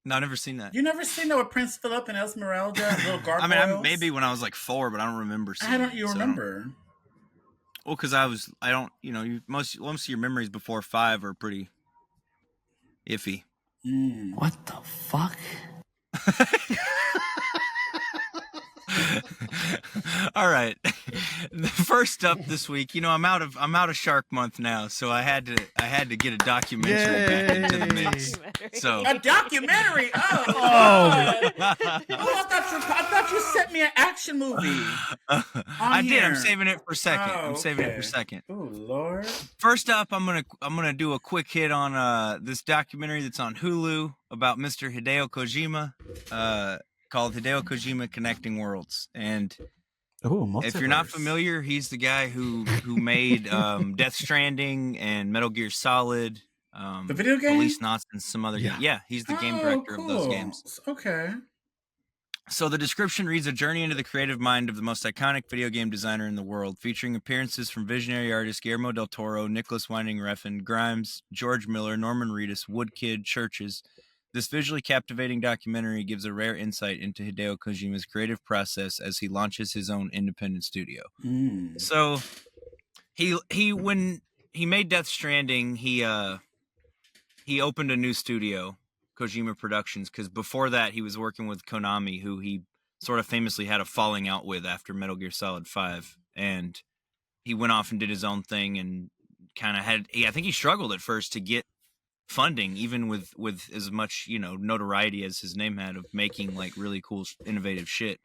No, I've never seen that. You never seen that with Prince Philip and Esmeralda and little I gargoyles? mean, maybe when I was like 4, but I don't remember seeing How don't it, you so I remember? Well, because I don't, most of your memories before 5 are pretty iffy. What the fuck? All right. First up this week, I'm out of Shark Month now, so I had to get a documentary back into the mix. So A documentary? Oh, Oh. God. I thought you sent me an action movie. I did. I'm here. saving it for second. Oh, I'm saving it okay. for second. Oh, Lord. First up, I'm gonna do a quick hit on this documentary that's on Hulu about Mr. Hideo Kojima, called Hideo Kojima Connecting Worlds. And if you're not familiar, he's the guy who made Death Stranding and Metal Gear Solid, The video game? Police Knots, and some other games. Yeah, he's the game director of those games. Okay. So the description reads: a journey into the creative mind of the most iconic video game designer in the world, featuring appearances from visionary artists Guillermo del Toro, Nicholas Winding Refn, Grimes, George Miller, Norman Reedus, Woodkid, Churches. This visually captivating documentary gives a rare insight into Hideo Kojima's creative process as he launches his own independent studio. So he when he made Death Stranding, he opened a new studio, Kojima Productions, because before that he was working with Konami, who he sort of famously had a falling out with after Metal Gear Solid 5, and he went off and did his own thing and kind of I think he struggled at first to get funding, even with as much notoriety as his name had, of making like really cool innovative shit.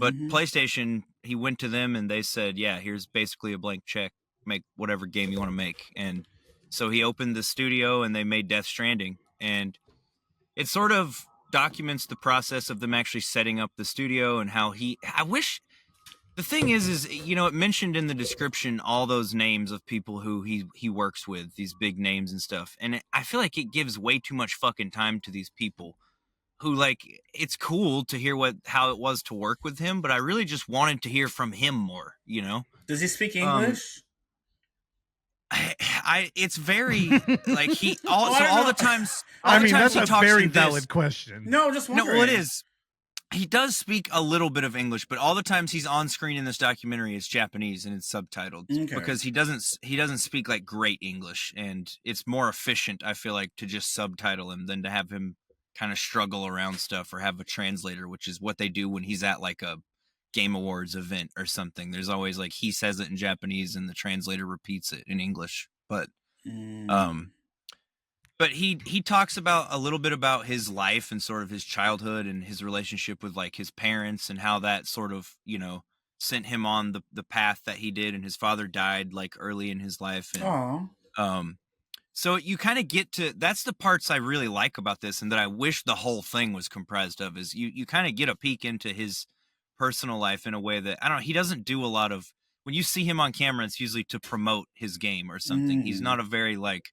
But PlayStation, he went to them and they said, yeah, here's basically a blank check, make whatever game you want to make. And so he opened the studio and they made Death Stranding, and it sort of documents the process of them actually setting up the studio and how the thing is, it mentioned in the description all those names of people who he works with, these big names and stuff. And I feel like it gives way too much fucking time to these people who like it's cool to hear how it was to work with him, but I really just wanted to hear from him more, you know. Does he speak English? It's very like he all the times. I mean, that's a very valid question. No, just wondering. No, well, it is. He does speak a little bit of English, but all the times he's on screen in this documentary, it's Japanese and it's subtitled because he doesn't speak like great English, and it's more efficient, I feel like, to just subtitle him than to have him kind of struggle around stuff or have a translator, which is what they do when he's at like a Game Awards event or something. There's always like he says it in Japanese and the translator repeats it in English. But but he talks about a little bit about his life and sort of his childhood and his relationship with like his parents and how that sort of, you know, sent him on the path that he did. And his father died like early in his life. And, so you kind of get to, that's the parts I really like about this and that I wish the whole thing was comprised of, is you kind of get a peek into his personal life in a way that, I don't know, he doesn't do a lot of, when you see him on camera, it's usually to promote his game or something. He's not a very like,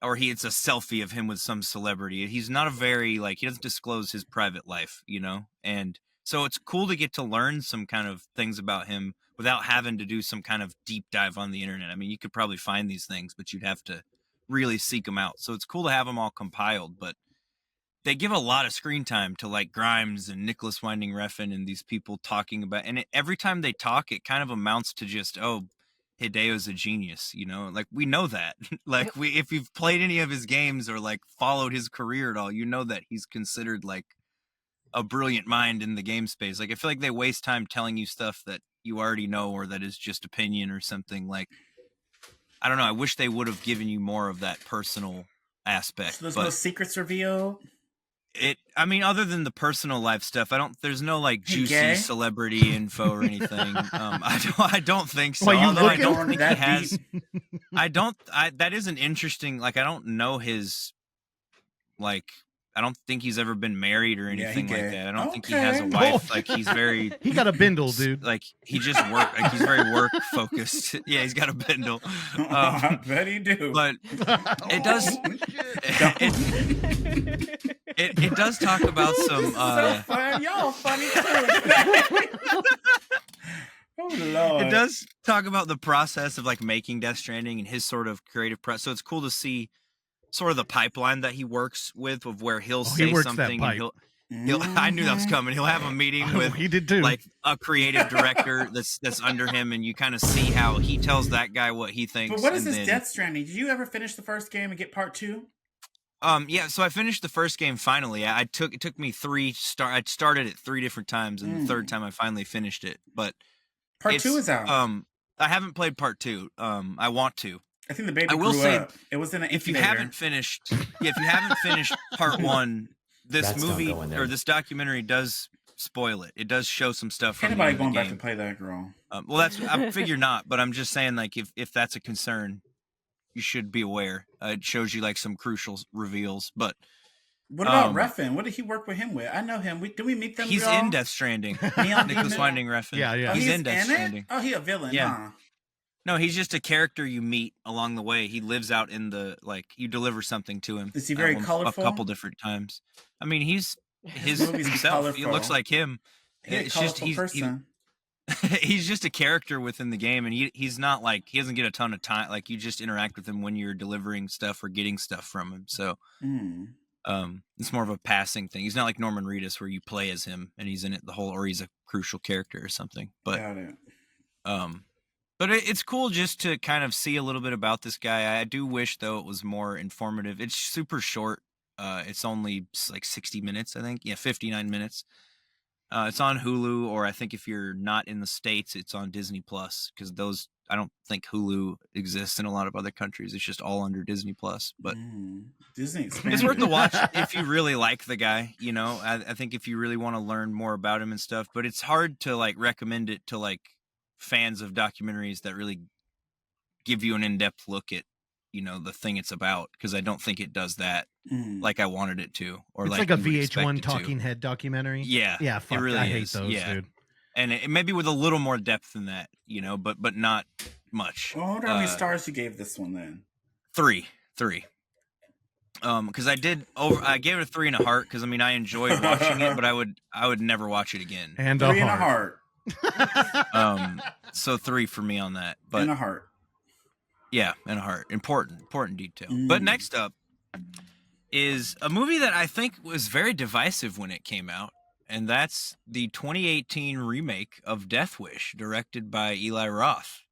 or it's a selfie of him with some celebrity. He's not a very like, he doesn't disclose his private life, you know? And so it's cool to get to learn some kind of things about him without having to do some kind of deep dive on the internet. I mean, you could probably find these things, but you'd have to really seek them out. So it's cool to have them all compiled, but they give a lot of screen time to like Grimes and Nicholas Winding Refn and these people talking about, and every time they talk, it kind of amounts to just, oh, Hideo's a genius, you know, like we know that. Like if you've played any of his games or like followed his career at all, you know that he's considered like a brilliant mind in the game space. Like I feel like they waste time telling you stuff that you already know or that is just opinion or something. Like I don't know, I wish they would have given you more of that personal aspect. So there's no secrets revealed? I mean, other than the personal life stuff, there's no like juicy celebrity info or anything. I don't think so. Although I don't think he has. That is an interesting, like, I don't know his, like, I don't think he's ever been married or anything like that. I don't think he has a wife. Like, he's very. He got a bindle, dude. Like, he just like, he's very work focused. Yeah, he's got a bindle. I bet he do. But it does. It does talk about some. So fun. Y'all funny too. Oh Lord. It does talk about the process of like making Death Stranding and his sort of creative process. So it's cool to see sort of the pipeline that he works with, of where he'll say something and he'll I knew that was coming. He'll have a meeting with he did too. Like a creative director that's under him, and you kind of see how he tells that guy what he thinks. But what is this Death Stranding? Did you ever finish the first game and get part 2? Yeah, so I finished the first game finally. It took me I started it 3 different times, and the third time I finally finished it. But part 2 is out. I haven't played part 2. I want to. I think the baby grew up. It was in an if you haven't finished part 1, this movie or this documentary does spoil it. It does show some stuff from anybody going back to play that, girl. Well, I figure not, but I'm just saying, like, if that's a concern, you should be aware. It shows you like some crucial reveals. But what about Refn? What did he work with him with? I know him. Did we meet them? He's in Death Stranding. Nicholas Winding Refn. Yeah. He's in Death Stranding. Oh, he a villain. Yeah. Huh? No, he's just a character you meet along the way. He lives out in you deliver something to him. Is he very colorful? A couple different times. I mean, he's himself. He looks like him. It's just he's just a character within the game, and he's not like, he doesn't get a ton of time. Like, you just interact with him when you're delivering stuff or getting stuff from him. So it's more of a passing thing. He's not like Norman Reedus where you play as him and he's in it the whole, or he's a crucial character or something. But got it. But it's cool just to kind of see a little bit about this guy. I do wish, though, it was more informative. It's super short. It's only like 60 minutes, I think. Yeah, 59 minutes. It's on Hulu, or I think if you're not in the States, it's on Disney Plus, because I don't think Hulu exists in a lot of other countries. It's just all under Disney Plus. But Disney it's worth the watch if you really like the guy. You know, I think if you really want to learn more about him and stuff. But it's hard to like recommend it to like fans of documentaries that really give you an in-depth look at, you know, the thing it's about, because I don't think it does that like I wanted it to, or it's like a VH1 talking head documentary. Yeah, fuck, it really I is. hate those, dude. And it maybe with a little more depth than that, you know, but not much. Well, I wonder how many stars you gave this one then. 3. Because I gave it a 3 and a heart because I mean I enjoyed watching it, but I would never watch it again. And 3 and a heart. So 3 for me on that. But And a heart. Yeah, and a heart. Important detail. But next up is a movie that I think was very divisive when it came out, and that's the 2018 remake of Death Wish, directed by Eli Roth.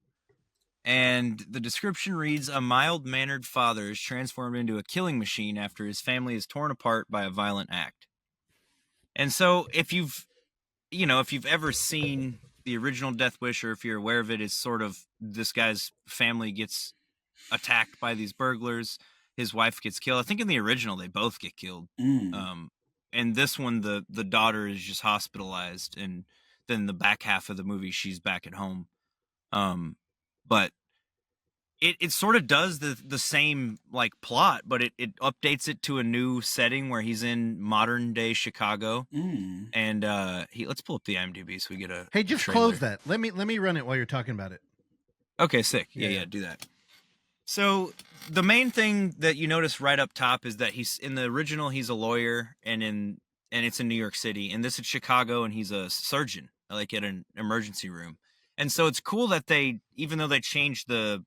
And the description reads, a mild-mannered father is transformed into a killing machine after his family is torn apart by a violent act. And so if you've ever seen the original Death Wish, or if you're aware of it, it's sort of this guy's family gets attacked by these burglars. His wife gets killed. I think in the original, they both get killed. And this one, the daughter is just hospitalized. And then the back half of the movie, she's back at home. But it sort of does the same like plot, but it updates it to a new setting where he's in modern day Chicago. And let's pull up the IMDb so we get a Hey, just trailer. close that. Let me run it while you're talking about it. Okay, sick. Yeah, do that. So the main thing that you notice right up top is that he's in the original, he's a lawyer, and it's in New York City, and this is Chicago, and he's a surgeon, like at an emergency room. And so it's cool that even though they changed the,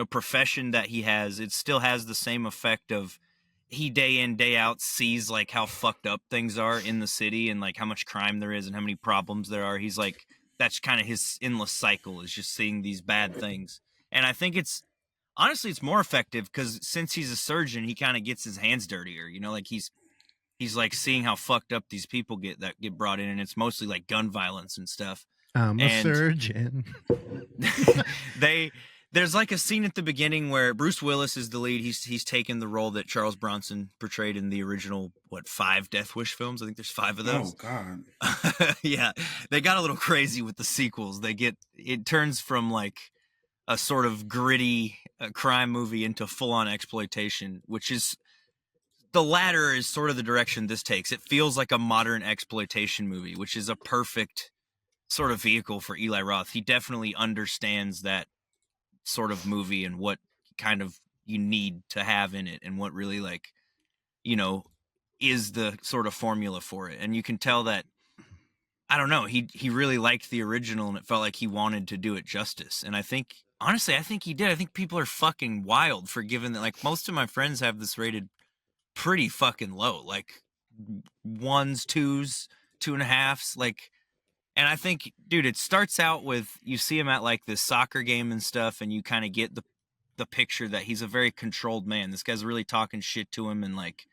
profession that he has, it still has the same effect of he day in, day out sees like how fucked up things are in the city and like how much crime there is and how many problems there are. He's like, that's kind of his endless cycle, is just seeing these bad things. And I think honestly, it's more effective because since he's a surgeon, he kind of gets his hands dirtier. Like he's like seeing how fucked up these people get brought in, and it's mostly like gun violence and stuff. I'm a surgeon. There's like a scene at the beginning where Bruce Willis is the lead. He's taken the role that Charles Bronson portrayed in the original 5 Death Wish films. I think there's 5 of those. Oh God. Yeah, they got a little crazy with the sequels. It turns from like a sort of gritty crime movie into full-on exploitation, which is the latter is sort of the direction this takes. It feels like a modern exploitation movie, which is a perfect sort of vehicle for Eli Roth. He definitely understands that sort of movie and what kind of you need to have in it and what really like, is the sort of formula for it. And you can tell that, I don't know, he really liked the original and it felt like he wanted to do it justice. And honestly, I think he did. I think people are fucking wild for giving that. Like most of my friends have this rated pretty fucking low, like 1s, 2s, 2.5s, like. And I think, dude, it starts out with you see him at like this soccer game and stuff, and you kind of get the picture that he's a very controlled man. This guy's really talking shit to him, and like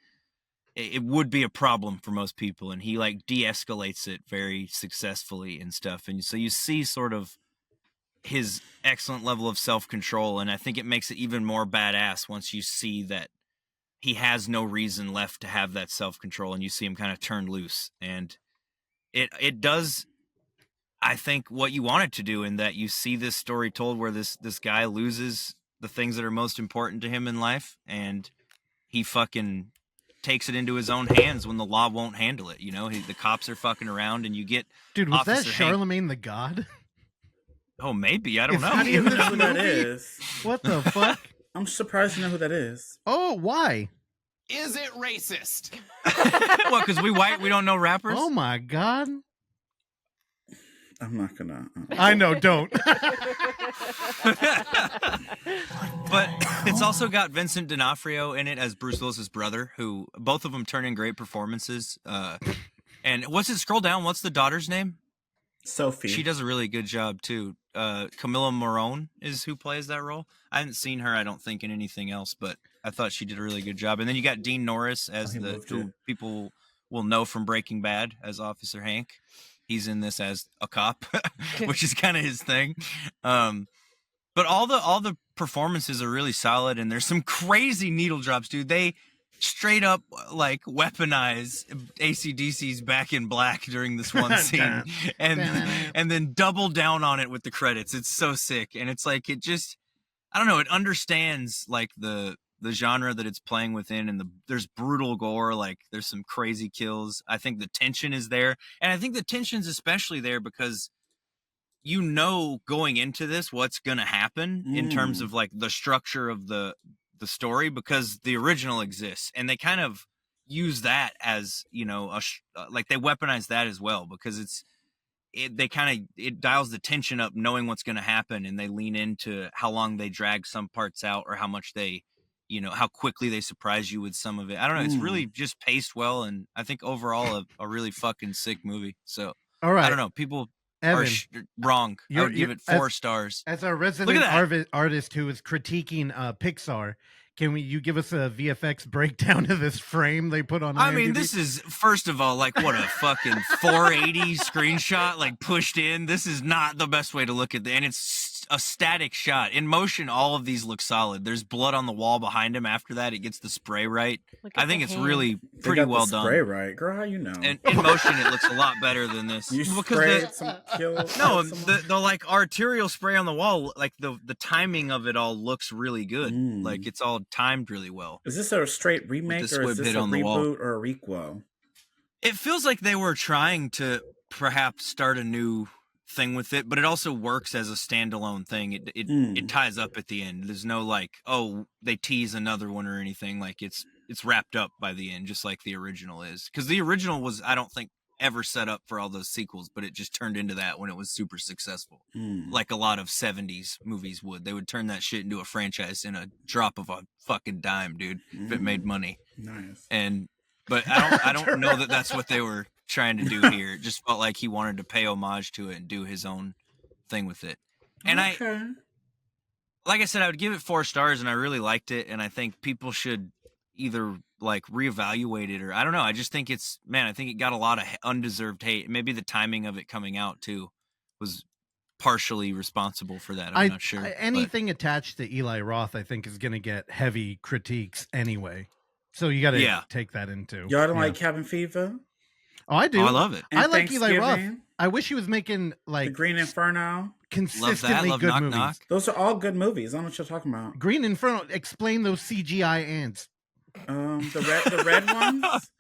it would be a problem for most people, and he like de-escalates it very successfully and stuff. And so you see sort of his excellent level of self-control, and I think it makes it even more badass once you see that he has no reason left to have that self-control, and you see him kind of turn loose. And it does, I think, what you want it to do, in that you see this story told where this guy loses the things that are most important to him in life, and he fucking takes it into his own hands when the law won't handle it. The cops are fucking around, and you get Dude, was Officer that Charlemagne the God? Oh, maybe. I don't know. How do you know who that is? What the fuck? I'm surprised you know who that is. Oh, why? Is it racist? What, because we white, we don't know rappers? Oh my God. I'm not gonna. I know, don't. But it's also got Vincent D'Onofrio in it as Bruce Willis's brother, who both of them turn in great performances. And scroll down, what's the daughter's name? Sophie. She does a really good job too. Camilla Morone is who plays that role. I haven't seen her, I don't think, in anything else, but I thought she did a really good job. And then you got Dean Norris as who people will know from Breaking Bad as Officer Hank. He's in this as a cop, which is kind of his thing. But all the performances are really solid, and there's some crazy needle drops, dude. They straight up like weaponize AC/DC's Back in Black during this one scene and then double down on it with the credits. It's so sick. And it's like, it just, I don't know, it understands like the genre that it's playing within, and there's brutal gore, like there's some crazy kills. I think the tension is there, and I think the tension's especially there because going into this what's gonna happen in terms of like the structure of the the story because the original exists, and they kind of use that as, you know, like they weaponize that as well because it dials the tension up knowing what's going to happen, and they lean into how long they drag some parts out or how much they, you know, how quickly they surprise you with some of it. I don't know. It's really just paced well, and I think overall a really fucking sick movie. So All right. I don't know. People Evan, are wrong. I would give it 4 stars. As our resident artist who is critiquing Pixar, can you give us a VFX breakdown of this frame they put on IMDb? I mean, this is, first of all, like, what a fucking 480 screenshot, like, pushed in. This is not the best way to look at it. And it's a static shot. In motion, all of these look solid. There's blood on the wall behind him. After that, it gets the spray right. I think it's really pretty well done. Spray right. Girl, how you know? And in motion, it looks a lot better than this. You sprayed some kill. No, the like arterial spray on the wall, like the timing of it all looks really good. Like it's all timed really well. Is this a straight remake or is this a reboot or a requel? It feels like they were trying to perhaps start a new thing with it, but it also works as a standalone thing. It ties up at the end. There's no like, oh, they tease another one or anything. Like it's wrapped up by the end, just like the original is. Because the original was, I don't think, ever set up for all those sequels, but it just turned into that when it was super successful. Like a lot of 70s movies would. They would turn that shit into a franchise in a drop of a fucking dime, dude, if it made money. Nice. But I don't know that that's what they were trying to do here. It just felt like he wanted to pay homage to it and do his own thing with it. And like I said, I would give it 4 stars, and I really liked it, and I think people should either like reevaluate it or I don't know. I just think I think it got a lot of undeserved hate. Maybe the timing of it coming out too was partially responsible for that. I'm not sure. Anything attached to Eli Roth, I think, is going to get heavy critiques anyway. So you got to take that into. Y'all don't like Cabin Fever? Oh, I do. Oh, I love it. I like Eli Roth. I wish he was making like The Green Inferno. Consistently love good Knock movies. Knock. Those are all good movies. I don't know what you're talking about. Green Inferno. Explain those CGI ants. The red ones.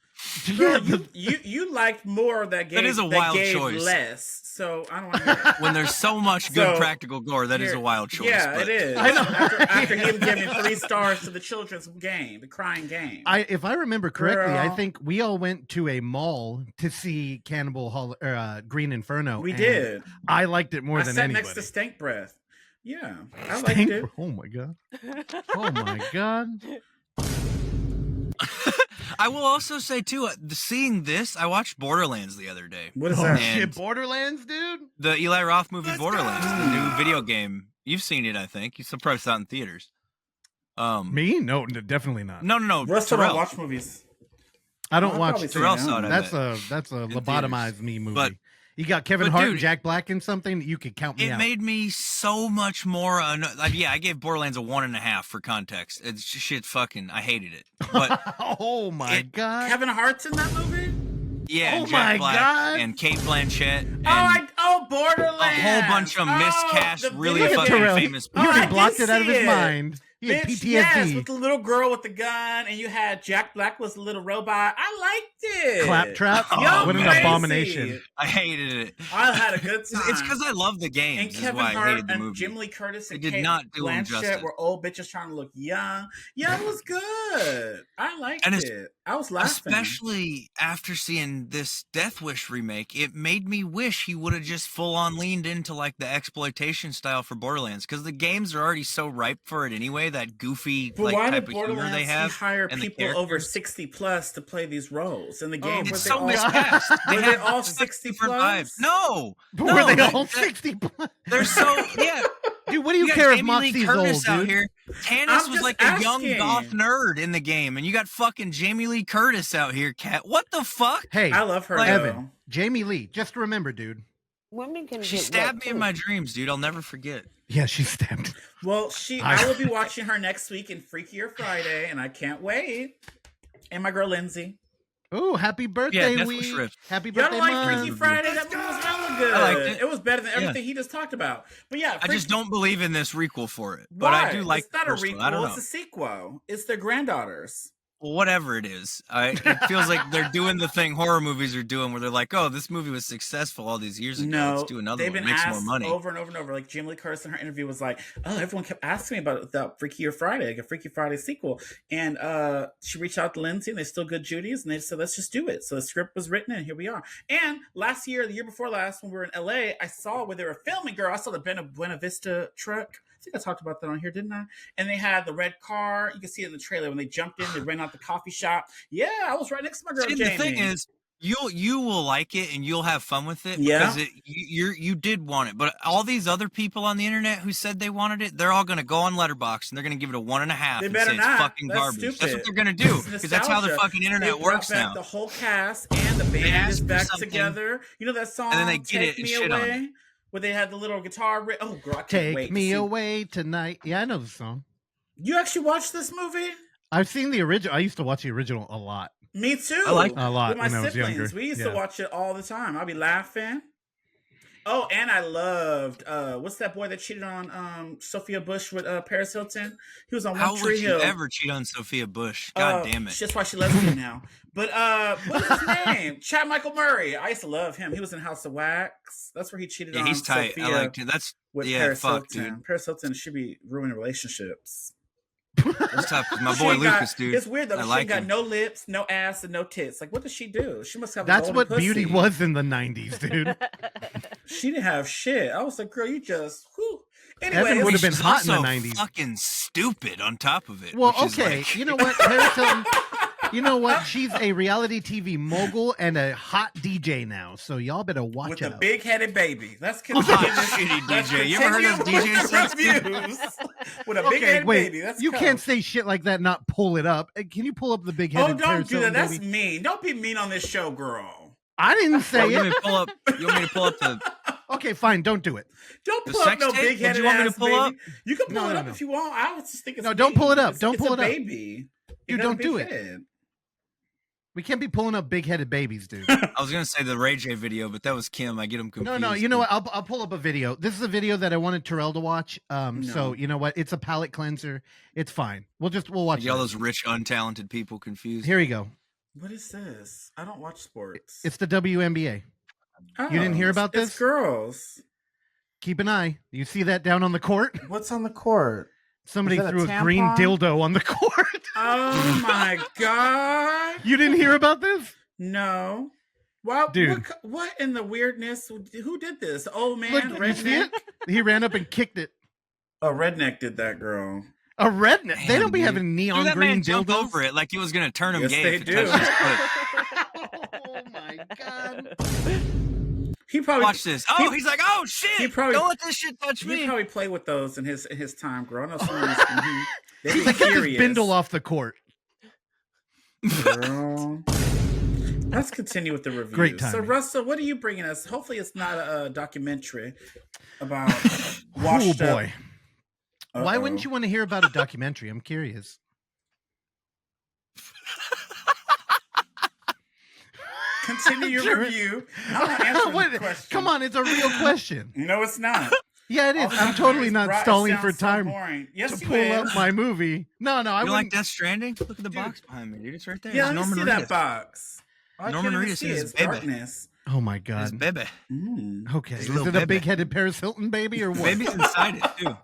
Girl, you liked more that gave. That is a wild choice. Less. So I don't want to hear it. When there's so much good practical gore, that is a wild choice. Yeah, it is. I know. After him giving 3 stars to the children's game, the crying game. If I remember correctly, I think we all went to a mall to see Green Inferno. We did. I liked it more than sat anybody. next to Stank Breath. Yeah, I liked it. Oh my god. Oh my god. I will also say too, seeing this, I watched Borderlands the other day. What is that? Shit, Borderlands, dude? The Eli Roth movie Borderlands, the new video game. You've seen it, I think. You probably saw it in theaters. Me? No, definitely not. No. Russ don't watch movies. I don't watch. Terrell saw it. That's a lobotomized me movie. But you got Kevin Hart and Jack Black in something. You could count me out. It made me so much more. I gave Borderlands a 1.5 for context. It's shit. Fucking, I hated it. But oh my god, Kevin Hart's in that movie. Yeah, oh and Jack my Black god, and Kate Blanchett. And Borderlands. A whole bunch of miscast, really Look at fucking Terrell. famous. He already blocked it out of his mind. He had PTSD. Yes, with the little girl with the gun, and you had Jack Black was a little robot. I liked it. Claptrap? What an abomination. I hated it. I had a good time. It's because I love the game. And Kevin Hart and Jim Lee Curtis and Kate Blanchett were old bitches trying to look young. Yeah, it was good. I liked it. I was laughing. Especially after seeing this Death Wish remake, it made me wish he would have just full on leaned into like the exploitation style for Borderlands, because the games are already so ripe for it anyway. That goofy but why type did of humor they have. Hire people over 60 plus to play these roles in the game? It's so miscast. Were they all 60 plus? No, were they all 60 plus? They're so Dude, what do you care if Moxie's old, out dude? Here. Tannis was like a young goth nerd in the game, and you got fucking Jamie Lee Curtis out here, Cat. What the fuck? Hey, I love her, Evan. Jamie Lee, just remember, dude. Women can. She stabbed me in my dreams, dude. I'll never forget. Yeah, she stabbed. Well, I will be watching her next week in Freakier Friday, and I can't wait. And my girl Lindsay. Oh, happy birthday week! Happy birthday Y'all like month. Freaky Friday? That movie was hella good. I liked it. It was better than everything he just talked about. But yeah, I just don't believe in this requel for it. Why? But I do like it's not the a first requel. one. I don't know. It's a sequel. It's their granddaughters. whatever it is. It feels like they're doing the thing horror movies are doing, where they're like, "Oh, this movie was successful all these years ago. No, Let's do another they've one. been Makes more asked money." over and over and over. Like Jamie Lee Curtis in her interview was like, "Oh, everyone kept asking me about the Freakier Friday, like a Freaky Friday sequel." And she reached out to Lindsay, and they still good Judy's, and they said, "Let's just do it." So the script was written, and here we are. And last year, the year before last, when we were in LA, I saw where they were filming. Girl, I saw the Buena Vista truck. I think I talked about that on here, didn't I? And they had the red car. You can see it in the trailer when they jumped in. They ran out the coffee shop. Yeah, I was right next to my girl. See, Jamie. the thing is, you will like it and you'll have fun with it. Yeah. Because you did want it, but all these other people on the internet who said they wanted it, they're all going to go on Letterboxd and they're going to give it a 1.5. They and better say not. It's fucking That's garbage. stupid. That's what they're going to do because that's how the fucking internet they brought works back now. The whole cast and the band is back together. You know that song? And then they get Take it and Me shit on Away, it. where they had the little guitar. Oh, girl, I can't Take wait. me away tonight. Yeah, I know the song. You actually watched this movie? I've seen the original. I used to watch the original a lot. Me too. I like a lot with my when I was siblings. younger. We used Yeah. to watch it all the time. I'd be laughing. Oh, and I loved what's that boy that cheated on Sophia Bush with Paris Hilton? He was on How One would Tree you Hill. ever cheat on Sophia Bush? God damn it. That's why she loves me now. But what is his name? Chad Michael Murray. I used to love him. He was in House of Wax. That's where he cheated on He's tight. Sophia I liked it. That's with yeah, Paris fuck, Hilton. dude. Paris Hilton should be ruining relationships. It's tough. 'Cause my She boy ain't got- Lucas, dude. It's weird though. I She like ain't got him. no lips, no ass, and no tits. Like, what does she do? She must have. That's a what golden beauty pussy. was in the 90s, dude. She didn't have shit. I was like, girl, you just. Whew. Anyway, Evan would have been She's hot in the also 90s. fucking stupid on top of it. Well, which is okay. like- You know what? Paris Hilton, you know what? She's a reality TV mogul and a hot DJ now. So y'all better watch with out. a big-headed baby. Let's Hot continue. shitty Let's DJ. You ever heard of continue DJ with the sex? reviews. With a Okay, big-headed wait. baby. Let's You go. can't say shit like that. Not pull it up. Can you pull up the big headed? Oh, don't do that. That's baby? mean. Don't be mean on this show, girl. I didn't say you want me it. to pull up? You want me to pull up the? Okay, fine. Don't do it. Don't The pull up sex no tape? Would big-headed you want me to ass pull baby. up? You can pull No, it no, up no. if you want. I was just thinking. No, don't pull it up. Don't it's pull a it up. baby. You got a don't big do it. head. We can't be pulling up big headed babies, dude. I was gonna say the Ray J video, but that was Kim. I get them confused. No. You know what? I'll pull up a video. This is a video that I wanted Terrell to watch. So you know what? It's a palate cleanser. It's fine. We'll watch. I get all it. those rich, untalented people confused. Here we go. What is this? I don't watch sports. It's the WNBA. Oh, You didn't hear about it's this? girls. Keep an eye. You see that down on the court? What's on the court? Somebody Is that a threw a green tampon? dildo on the court. Oh my god! You didn't hear about this? No. Wow, Dude. what in the weirdness? Who did this? Old man, Look, you see redneck. it? He ran up and kicked it. A redneck did that, girl. A redneck. They don't be dude. having neon Dude, that green man jumped dildos. over it like he was gonna turn him Yes, gay they if it do. touched his foot. Oh my god. He probably Watch this. Oh, he's like, oh shit! he probably- Don't let this shit touch he me. probably played with those in his time, girl. I know some of these. They He's be like, get this curious. bindle off the court. Girl. Let's continue with the review. Great So, timing. Russell, what are you bringing us? Hopefully, it's not a documentary about Oh washed up. boy. Why wouldn't you want to hear about a documentary? I'm curious. Continue your Sure. review? I'm not answering What- the question. Come on, it's a real question. No, it's not. Yeah, it is. All the I'm commentary totally is not bright. It stalling sounds for so time boring. Yes, to you pull is. up my movie. No, I You like wouldn't. Death Stranding? Look at the box behind me, dude. It's right there. Yeah, It's let me see Norman that Reedus. box. I Norman can't even Reedus see is it. his It's baby. darkness. Oh my His god. baby. Okay, His is little it a baby. big-headed Paris Hilton baby or what? Baby's inside it too.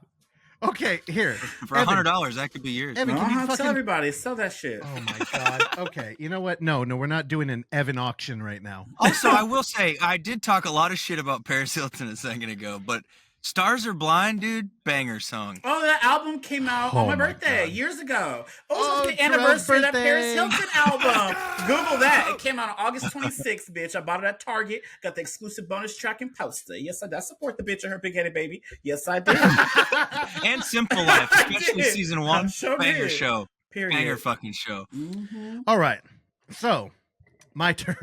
Okay, here. For Evan. $100, that could be yours. Evan, can you Tell fucking? everybody. Sell that shit. Oh my god. Okay, you know what? No, we're not doing an Evan auction right now. Also, I will say I did talk a lot of shit about Paris Hilton a second ago, but Stars Are Blind, dude, banger song. Oh, that album came out Oh on my my birthday God. years ago. Oh, Oh, it's the Terrell's anniversary of that Paris birthday. Hilton album. Google that. It came out on August 26th, bitch. I bought it at Target. Got the exclusive bonus track and poster. Yes, I did. I support the bitch and her big-headed baby. Yes, I did. And Simple Life, especially did. season I 1. sure Banger did. show. Period. Banger fucking show. Mm-hmm. All right. So, my turn.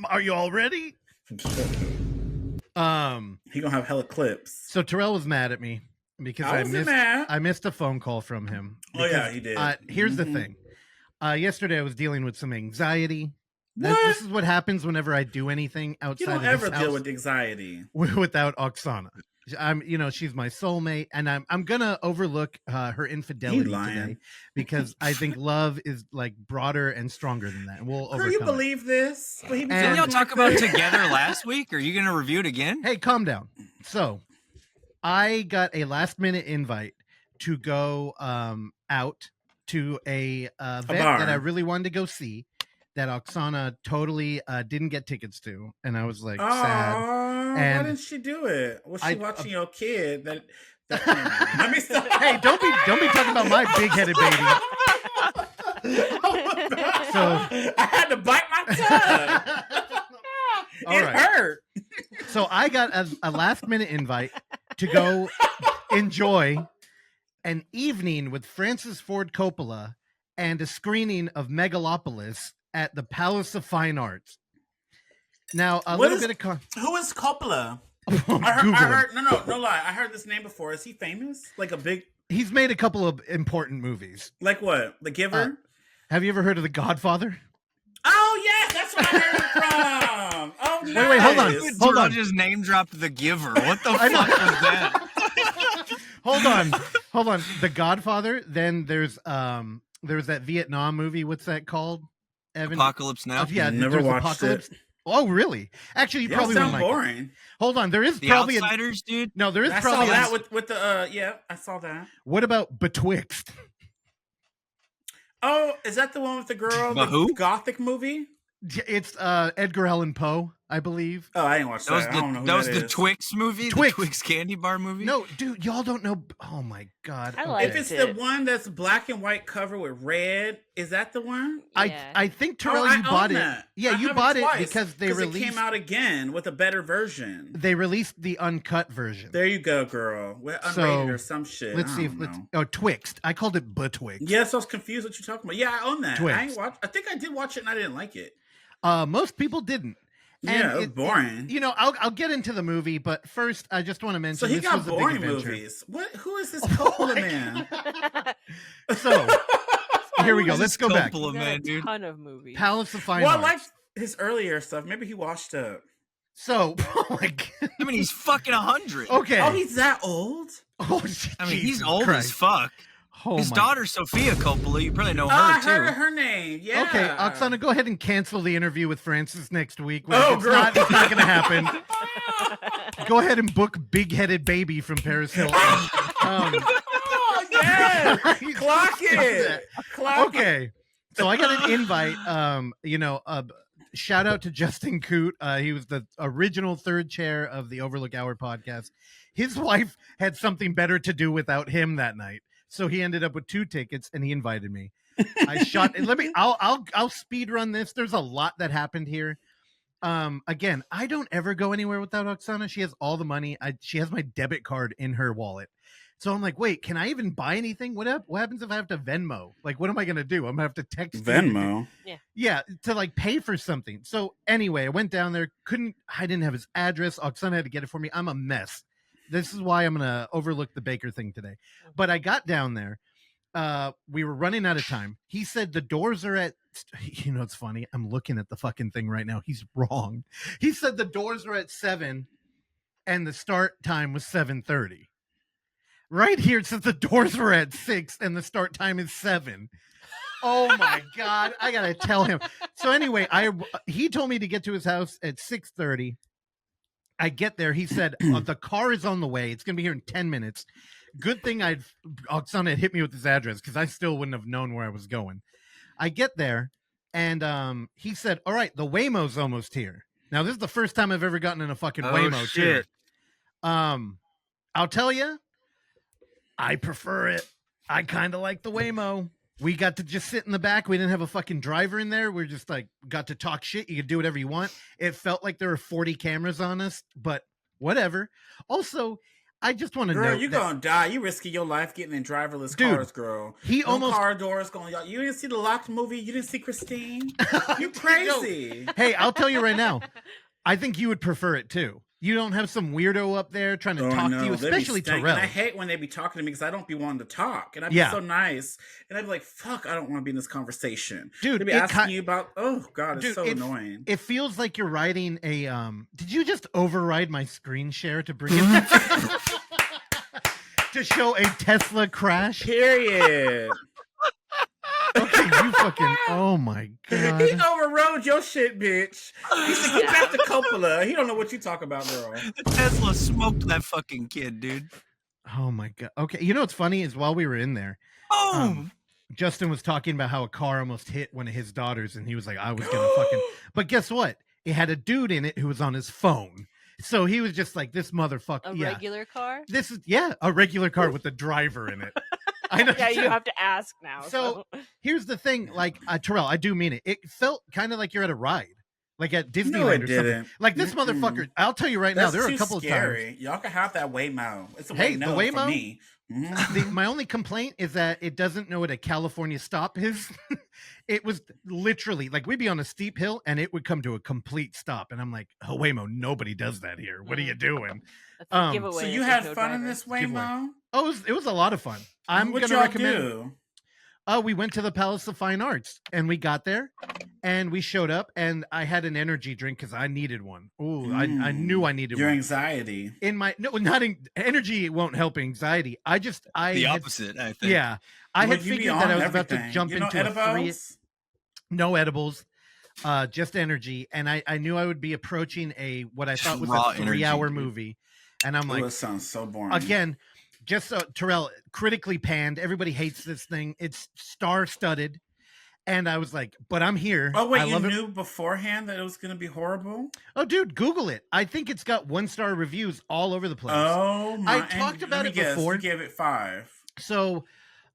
Are you all ready? He gonna have hella clips. So Terrell was mad at me because I wasn't mad. I missed a phone call from him. Oh, yeah, because, he did. Here's the Mhm. thing. Yesterday I was dealing with some anxiety. What? This is what happens whenever I do anything You outside don't of ever this deal house with anxiety. without Oksana. she's my soulmate, and I'm gonna overlook her infidelity today because I think love is like broader and stronger than that. And we'll overcome. Can you believe this? Didn't y'all talk about Together last week? Are you gonna review it again? Hey, calm down. So, I got a last minute invite to go out to a event that I really wanted to go see, that Oksana totally didn't get tickets to, and I was like sad. And why didn't she do it? Was she watching your kid? Let me stop. Hey, don't be talking about my big-headed baby. So I had to bite my tongue. It hurt. So I got a last-minute invite to go enjoy an evening with Francis Ford Coppola and a screening of Megalopolis at the Palace of Fine Arts. Now, who is Coppola? I heard no lie. I heard this name before. Is he famous? Like a big? He's made a couple of important movies. Like what? The Giver? Have you ever heard of The Godfather? Oh yes, that's what I heard it from. Oh nice. Wait, hold on. Just name dropped The Giver. What the fuck was that? Hold on. The Godfather. Then there's that Vietnam movie. What's that called? Evan? Apocalypse Now. Yeah, never watched Apocalypse. it. Oh, really? Actually, you probably wouldn't like boring. it. Hold on, there is The probably Outsiders, dude. No, there is I probably saw that with the I saw that. What about Betwixt? Oh, is that the one with the girl? The who? Gothic movie? It's Edgar Allan Poe, I believe. Oh, I didn't watch that. I don't know who that was the is. Twix movie? Twix. The Twix candy bar movie? No, dude, y'all don't know. Oh my god. I liked If it's it. the one that's black and white cover with red, is that the one? I think Terrell, I you bought own it. that. Yeah, I you have bought it twice, because they released. It came out again with a better version. They released the uncut version. There you go, girl. We're unrated or some shit. Let's see if Twixt. I called it Betwixt. Yes, I was confused what you're talking about. Yeah, I own that. Twixt. I think I did watch it and I didn't like it. Most people didn't. Yeah, it was boring. I'll get into the movie, but first I just want to mention. So he this got was a big boring adventure. movies. What? Who is this Coppola man? So here we go. Let's go back. Coppola man, dude. A ton of movies. Palace of Fine Well, I Arts. like his earlier stuff. Maybe he washed up. So, oh my god. I mean, he's fucking 100. Okay. Oh, he's that old? Oh, I mean, he's Jesus old Christ. as fuck. Oh His my- daughter, Sophia Coppola, you probably know her, I too. heard her name. Yeah. Okay, Oksana, go ahead and cancel the interview with Francis next week. Oh, it's girl. not going to happen. Go ahead and book Big-Headed Baby from Paris Hilton. Oh, yeah. Clock it. Clock it. Okay. So I got an invite. Shout out to Justin Coote. He was the original third chair of the Overlook Hour podcast. His wife had something better to do without him that night, so he ended up with 2 tickets, and he invited me. I'll speed run this. There's a lot that happened here. Again, I don't ever go anywhere without Oksana. She has all the money. She has my debit card in her wallet. So I'm like, wait, can I even buy anything? What happens if I have to Venmo? Like, what am I going to do? I'm going to have to text Venmo? Yeah, to like pay for something. So anyway, I went down there. I didn't have his address. Oksana had to get it for me. I'm a mess. This is why I'm going to overlook the Baker thing today. But I got down there. We were running out of time. He said the doors are at, it's funny. I'm looking at the fucking thing right now. He's wrong. He said the doors are at 7 and the start time was 7:30. Right here it says the doors were at 6 and the start time is 7. Oh my God. I got to tell him. So anyway, he told me to get to his house at 6:30. I get there. He said, the car is on the way. It's going to be here in 10 minutes. Good thing Oksana had hit me with his address because I still wouldn't have known where I was going. I get there and he said, all right, the Waymo's almost here. Now, this is the first time I've ever gotten in a fucking Waymo. Shit. I'll tell you, I prefer it. I kind of like the Waymo. We got to just sit in the back. We didn't have a fucking driver in there. We're just like, got to talk shit. You could do whatever you want. It felt like there were 40 cameras on us, but whatever. Also, I just want to know. Girl, you're going to die. You risking your life getting in driverless cars, girl. Car doors going. You didn't see the Locked movie? You didn't see Christine? You crazy. Hey, I'll tell you right now. I think you would prefer it too. You don't have some weirdo up there trying to talk to you, especially Terrell. And I hate when they be talking to me because I don't be wanting to talk. And I'd be so nice. And I'd be like, fuck, I don't want to be in this conversation. Dude, they'd be asking you about, oh, God, it's so annoying. It feels like you're riding a, did you just override my screen share to bring it to show a Tesla crash? Period. Okay, you fucking, oh my God. He overrode your shit, bitch. He said, get back to Coppola. He don't know what you talk about, girl. The Tesla smoked that fucking kid, dude. Oh my God. Okay, you know what's funny is while we were in there, Justin was talking about how a car almost hit one of his daughters, and he was like, I was gonna fucking, but guess what? It had a dude in it who was on his phone. So he was just like, this motherfucker. A regular car? This is, a regular car with a driver in it. I know. Yeah, you have to ask now. So here's the thing, like Terrell, I do mean it. It felt kind of like you're at a ride, like at Disneyland or something. Like this motherfucker. I'll tell you right now, there are a couple of times. Y'all can have that Waymo. It's a the Waymo for me. My only complaint is that it doesn't know what a California stop is. It was literally like we'd be on a steep hill and it would come to a complete stop, and I'm like, oh, Waymo, nobody does that here. What are you doing? So you had fun in this Waymo? Oh, it was a lot of fun. I'm going to recommend. We went to the Palace of Fine Arts, and we got there, and we showed up, and I had an energy drink because I needed one. Oh, I knew I needed your one. anxiety. Energy won't help anxiety. The opposite, I think. Yeah, I had figured that I was about to jump into edibles? No edibles, just energy, and I knew I would be approaching what I thought was a 3-hour movie, and I'm like, that sounds so boring. Again. Just Terrell, critically panned. Everybody hates this thing. It's star-studded. And I was like, but I'm here. Oh, wait, you knew beforehand that it was going to be horrible? Oh, dude, Google it. I think it's got 1-star reviews all over the place. Oh, my. I talked about it before. You gave it 5. So,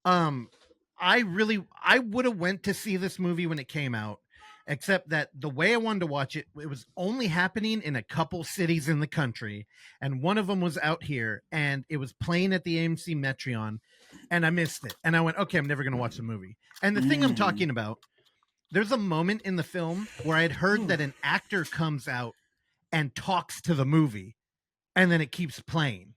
I would have went to see this movie when it came out, except that the way I wanted to watch it, it was only happening in a couple cities in the country, and one of them was out here, and it was playing at the AMC Metreon, and I missed it. And I went, okay, I'm never going to watch the movie. And the thing I'm talking about, there's a moment in the film where I had heard that an actor comes out and talks to the movie, and then it keeps playing.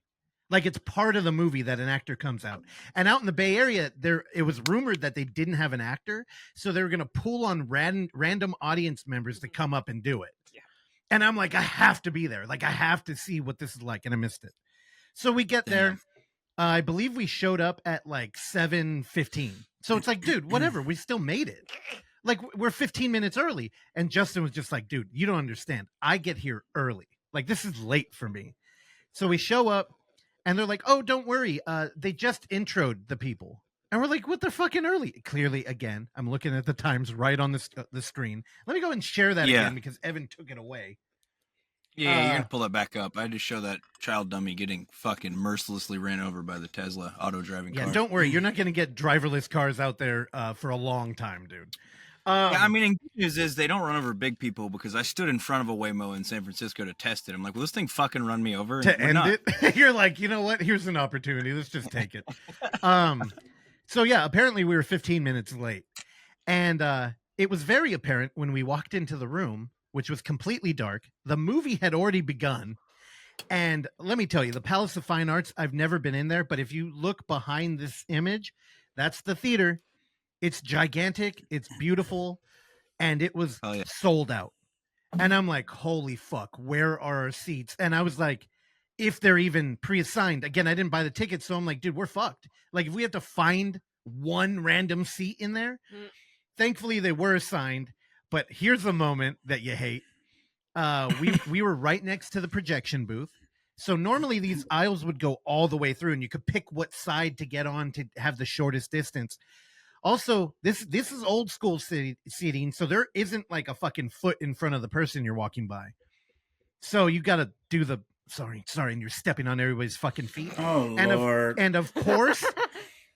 Like it's part of the movie that an actor comes out. And out in the Bay Area, it was rumored that they didn't have an actor, so they were going to pull on random audience members to come up and do it. Yeah. And I'm like, I have to be there. Like I have to see what this is like, and I missed it. So we get there. I believe we showed up at like 7:15. So it's like, dude, whatever. We still made it. Like we're 15 minutes early. And Justin was just like, dude, you don't understand. I get here early. Like this is late for me. So we show up. And they're like, oh, don't worry. They just introed the people. And we're like, what the fucking early? Clearly, again, I'm looking at the times right on the screen. Let me go and share that again because Evan took it away. Yeah, you're going to pull that back up. I had to show that child dummy getting fucking mercilessly ran over by the Tesla auto-driving car. Yeah, don't worry. You're not going to get driverless cars out there for a long time, dude. I mean, and good news is they don't run over big people because I stood in front of a Waymo in San Francisco to test it. I'm like, will this thing fucking run me over? To end it? You're like, you know what? Here's an opportunity. Let's just take it. So, yeah, apparently we were 15 minutes late. And it was very apparent when we walked into the room, which was completely dark. The movie had already begun. And let me tell you, the Palace of Fine Arts, I've never been in there. But if you look behind this image, that's the theater. It's gigantic, it's beautiful, and it was sold out. And I'm like, holy fuck, where are our seats? And I was like, if they're even pre-assigned. Again, I didn't buy the ticket, so I'm like, dude, we're fucked. Like, if we have to find one random seat in there, thankfully they were assigned. But here's the moment that you hate. We were right next to the projection booth. So normally these aisles would go all the way through, and you could pick what side to get on to have the shortest distance. Also, this is old school seating, so there isn't like a fucking foot in front of the person you're walking by. So you got to do the sorry, and you're stepping on everybody's fucking feet. Oh, and Lord. Of course,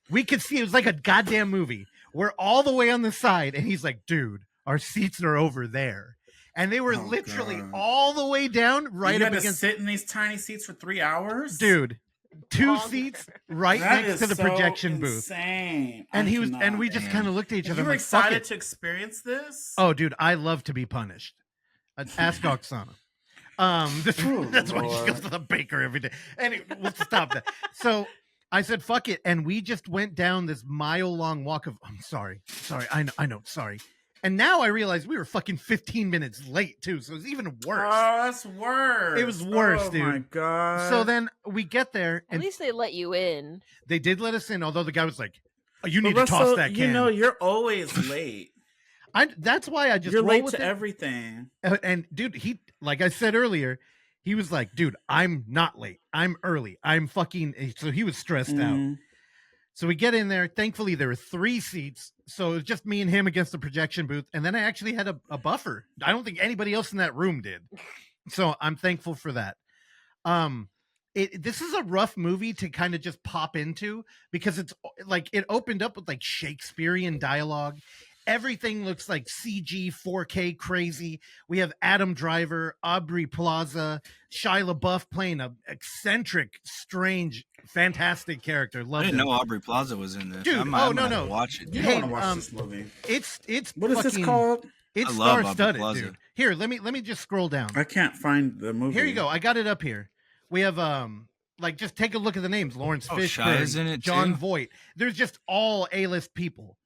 we could see it was like a goddamn movie. We're all the way on the side, and he's like, dude, our seats are over there. And they were literally all the way down right you up had against. To sit in these tiny seats for 3 hours, dude. 2 seats right next to the projection booth. Insane. And and we just kind of looked at each other. You were like, excited to experience this? Oh, dude, I love to be punished. Ask Oksana. That's why she Lord. goes to the baker every day. Anyway, let's stop that. So I said, fuck it. And we just went down this mile-long walk of, I'm sorry. I know, sorry. And now I realize we were fucking 15 minutes late, too. So it's even worse. Oh, that's worse. It was worse, oh, dude. Oh, my God. So then we get there. At least they let you in. They did let us in, although the guy was like, oh, you need But to toss Russell, that can. You know, you're always late. That's why I just you're roll late with to it. everything. And dude, he, like I said earlier, he was like, dude, I'm not late. I'm early. I'm fucking, so he was stressed out. So we get in there. Thankfully, there were 3 seats. So it was just me and him against the projection booth. And then I actually had a buffer. I don't think anybody else in that room did. So I'm thankful for that. This is a rough movie to kind of just pop into because it's like it opened up with like Shakespearean dialogue. Everything looks like CG 4K crazy. We have Adam Driver, Aubrey Plaza, Shia LaBeouf playing a eccentric, strange, fantastic character. Love I didn't him. know Aubrey Plaza was in this. Dude, I might have no. to watch it. You Hey, don't want to watch this movie. It's what is fucking, this called? It's I love Aubrey star-studded, Plaza. dude. Here, let me just scroll down. I can't find the movie. Here you go. I got it up here. We have like just take a look at the names. Lawrence Shia's Fishburne, in it John too? Voight. There's just all A-list people.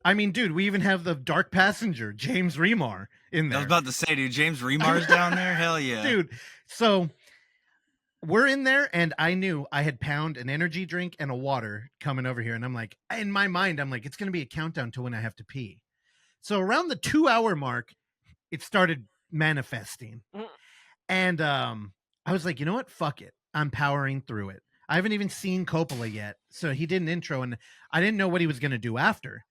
I mean, dude, we even have the Dark Passenger, James Remar, in there. I was about to say, dude, James Remar's down there? Hell yeah. Dude, so we're in there, and I knew I had pound an energy drink and a water coming over here. And I'm like, in my mind, I'm like, it's going to be a countdown to when I have to pee. So around the 2-hour mark, it started manifesting. And I was like, you know what? Fuck it. I'm powering through it. I haven't even seen Coppola yet. So he did an intro, and I didn't know what he was going to do after.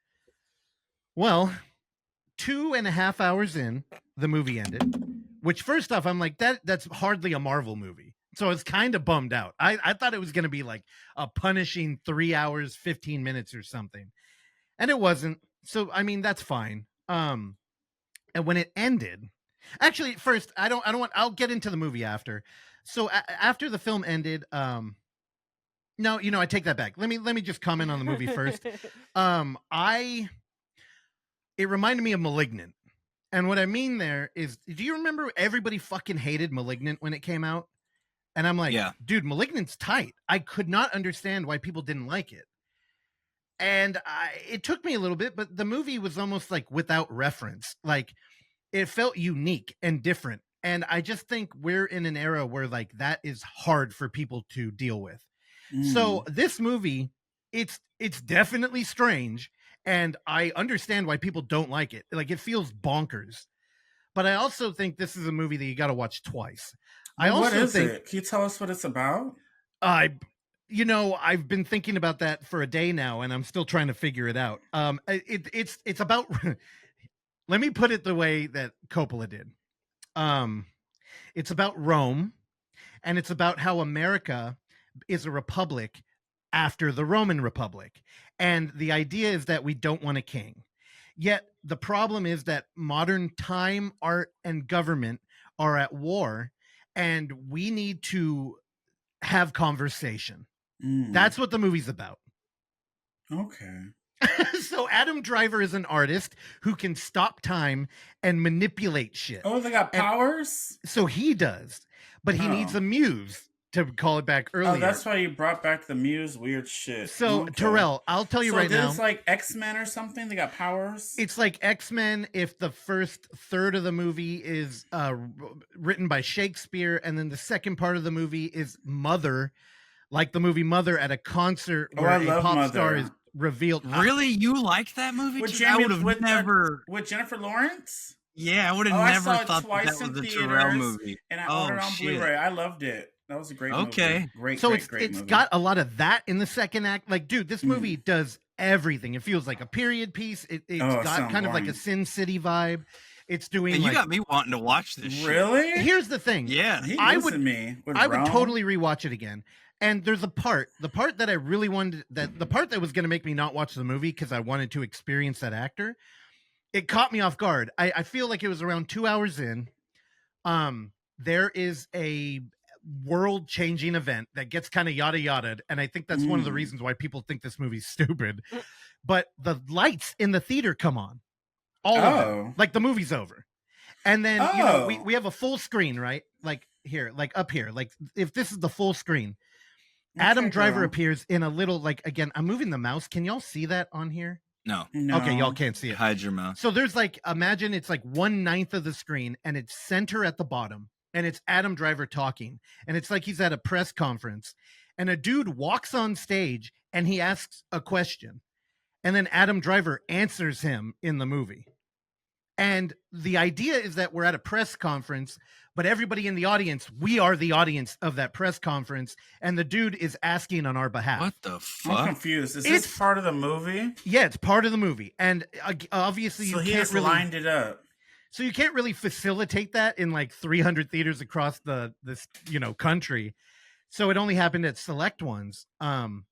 Well, 2.5 hours in, the movie ended. Which, first off, I'm like, that's hardly a Marvel movie. So I was kind of bummed out. I thought it was going to be like a punishing 3 hours, 15 minutes or something. And it wasn't. So, I mean, that's fine. And when it ended, actually, first, I'll get into the movie after. So after the film ended, no, I take that back. Let me just comment on the movie first. It reminded me of Malignant. And what I mean there is, do you remember everybody fucking hated Malignant when it came out? And I'm like, Yeah. Dude, Malignant's tight. I could not understand why people didn't like it. And it took me a little bit, but the movie was almost like without reference. Like it felt unique and different. And I just think we're in an era where like that is hard for people to deal with. So this movie, it's definitely strange. And I understand why people don't like it. Like it feels bonkers. But I also think this is a movie that you got to watch twice. I also what is think it? Can you tell us what it's about? I've been thinking about that for a day now, and I'm still trying to figure it out. It's about. Let me put it the way that Coppola did. It's about Rome, and it's about how America is a republic after the Roman Republic, and the idea is that we don't want a king. Yet the problem is that modern time, art, and government are at war, and we need to have conversation. That's what the movie's about. Okay. So Adam Driver is an artist who can stop time and manipulate shit. Oh, they got powers? So he does, but he needs a muse to call it back earlier. Oh, that's why you brought back the Muse weird shit. So Terrell, I'll tell you right now. It's like X-Men or something? They got powers? It's like X-Men if the first third of the movie is written by Shakespeare, and then the second part of the movie is Mother, like the movie Mother at a concert where a pop star is revealed. Really? You like that movie? With I would have with never. With Jennifer Lawrence? Yeah, I would have I never saw it thought twice that was in a theaters, Terrell movie. And I ordered it on shit. Blu-ray. I loved it. That was a great movie. Great, so great it's movie. got a lot of that in the second act. Like, dude, this movie does everything. It feels like a period piece. It's got kind of like a Sin City vibe. It's doing. And you like, got me wanting to watch this. Shit. Really? Here's the thing. Yeah, I would totally rewatch it again. And there's the part that I really wanted, the part that was going to make me not watch the movie because I wanted to experience that actor. It caught me off guard. I feel like it was around 2 hours in. There is a world-changing event that gets kind of yada yada, and I think that's one of the reasons why people think this movie's stupid. But the lights in the theater come on, all of them, like the movie's over, And then we have a full screen, right? Like here, like up here, like if this is the full screen, Adam Driver appears in a little, like, again, I'm moving the mouse. Can y'all see that on here? No. Okay, y'all can't see it. Hide your mouth. So there's like, imagine it's like 1/9 of the screen, and it's center at the bottom, and it's Adam Driver talking, and it's like he's at a press conference, and a dude walks on stage and he asks a question, and then Adam Driver answers him in the movie. And the idea is that we're at a press conference, but everybody in the audience, we are the audience of that press conference, and the dude is asking on our behalf. What the fuck? I'm confused. Is this part of the movie? Yeah, it's part of the movie, and obviously So you he can't just really lined it up. So you can't really facilitate that in like 300 theaters across this country. So it only happened at select ones. And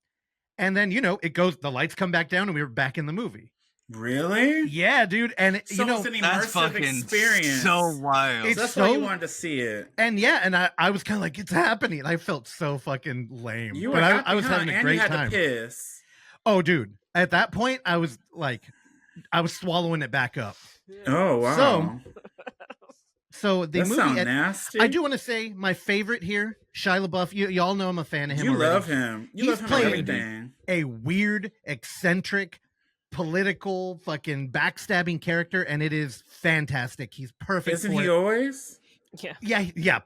then it goes. The lights come back down, and we were back in the movie. Really? Yeah, dude. And it's an immersive experience. So wild. It's that's why you wanted to see it. And yeah, and I was kind of like, it's happening. I felt so fucking lame. You were happy, I was having a great you had time. To piss. Oh, dude. At that point, I was swallowing it back up. Oh wow. So the that movie. Sound nasty. I do want to say my favorite here, Shia LaBeouf. Y'all know I'm a fan of him. You already. love him. He's playing a weird, eccentric, political, fucking backstabbing character, and it is fantastic. He's perfect. Isn't for he it. always? Yeah.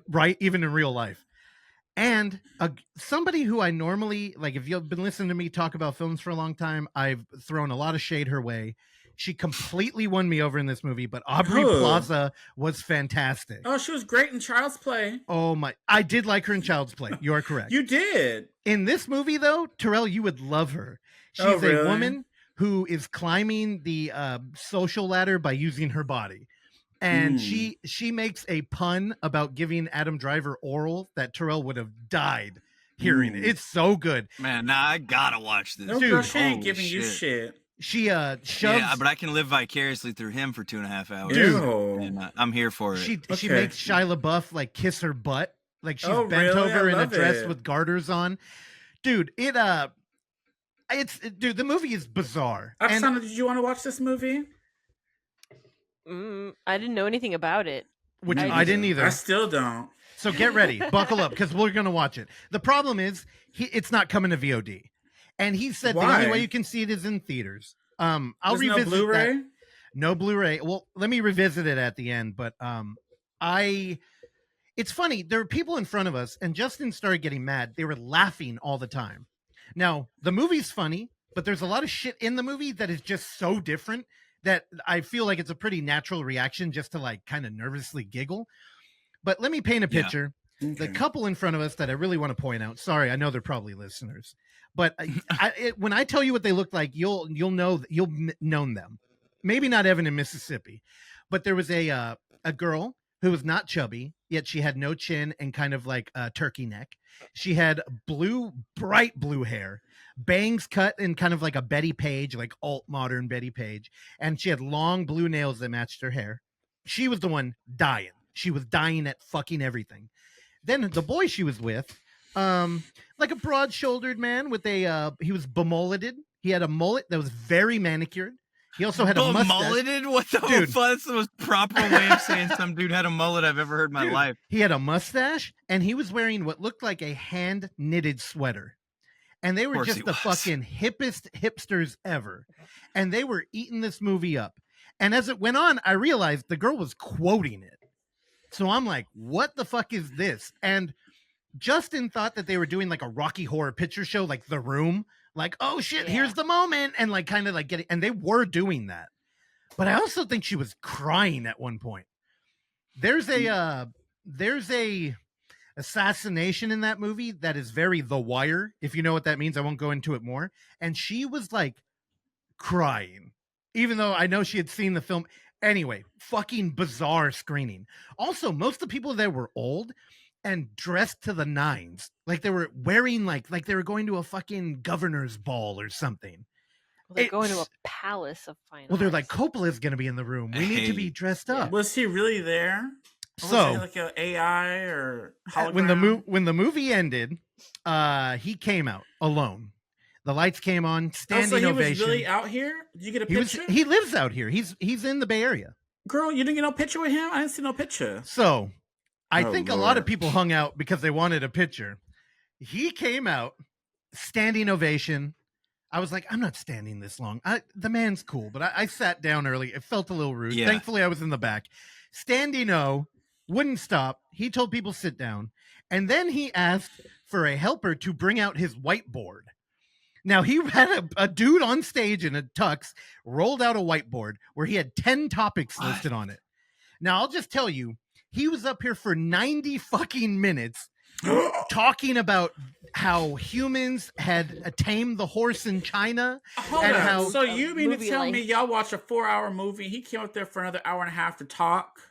Right. Even in real life. And somebody who I normally like, if you've been listening to me talk about films for a long time, I've thrown a lot of shade her way. She completely won me over in this movie, but Aubrey Plaza was fantastic. Oh, she was great in Child's Play. Oh my, I did like her in Child's Play. You are correct. You did. In this movie, though, Terrell, you would love her. She's really? a woman who is climbing the social ladder by using her body. And she makes a pun about giving Adam Driver oral that Terrell would have died hearing it. It's so good. Man, now I gotta watch this. No, Dude, girl, she ain't giving you shit. She shoves. Yeah, but I can live vicariously through him for 2.5 hours. Dude. And I'm here for it. She makes Shia LaBeouf like kiss her butt, like she's bent really? over I in a love dress it. with garters on. Dude, the movie is bizarre. Oksana, did you want to watch this movie? I didn't know anything about it. Which I didn't either. I still don't. So get ready, buckle up, because we're gonna watch it. The problem is it's not coming to VOD, and he said the only way you can see it is in theaters. I'll There's revisit no Blu-ray? that. No Blu-ray. Well, let me revisit it at the end, but it's funny. There were people in front of us, and Justin started getting mad. They were laughing all the time. Now the movie's funny, but there's a lot of shit in the movie that is just so different that I feel like it's a pretty natural reaction just to like kind of nervously giggle. But let me paint a picture. Okay. The couple in front of us that I really want to point out. Sorry, I know they're probably listeners, but when I tell you what they look like, you'll know them. Maybe not Evan in Mississippi, but there was a girl who was not chubby, yet she had no chin and kind of like a turkey neck. She had bright blue hair, bangs cut in kind of like a Betty Page, like alt modern Betty Page, and she had long blue nails that matched her hair. She was the one dying. She was dying at fucking everything. Then the boy she was with, like a broad-shouldered man with he was bemulleted. He had a mullet that was very manicured. He also had a mustache. Mulleted? What the fuck? That's the most proper way of saying some dude had a mullet I've ever heard in my life. He had a mustache, and he was wearing what looked like a hand-knitted sweater. And they were just the fucking hippest hipsters ever. And they were eating this movie up. And as it went on, I realized the girl was quoting it. So I'm like, what the fuck is this? And Justin thought that they were doing like a Rocky Horror Picture Show, like The Room. Like, oh shit, here's the moment. And like kind of like getting, and they were doing that. But I also think she was crying at one point. There's a assassination in that movie that is very The Wire. If you know what that means, I won't go into it more. And she was like crying, even though I know she had seen the film. Anyway, fucking bizarre screening. Also, most of the people there were old and dressed to the nines. Like they were wearing like they were going to a fucking governor's ball or something. Well, they're going to a palace of fine Well, they're arts. like, Coppola's going to be in the room. We need to be dressed up. Was he really there? Or So, was he like an AI or hologram? when the movie ended, he came out alone. The lights came on, standing so he ovation. was really out here? Did you get a picture? He lives out here. He's in the Bay Area. Girl, you didn't get no picture with him? I didn't see no picture. So I Oh, think a lot of Lord. people hung out because they wanted a picture. He came out, standing ovation. I was like, I'm not standing this long. The man's cool, but I sat down early. It felt a little rude. Yeah. Thankfully, I was in the back. Standing O, wouldn't stop. He told people sit down. And then he asked for a helper to bring out his whiteboard. Now, he had a dude on stage in a tux, rolled out a whiteboard where he had 10 topics listed on it. Now, I'll just tell you, he was up here for 90 fucking minutes talking about how humans had tamed the horse in China. Hold and on. how So you mean to movie tell me length. y'all watch a 4-hour movie? He came up there for another hour and a half to talk?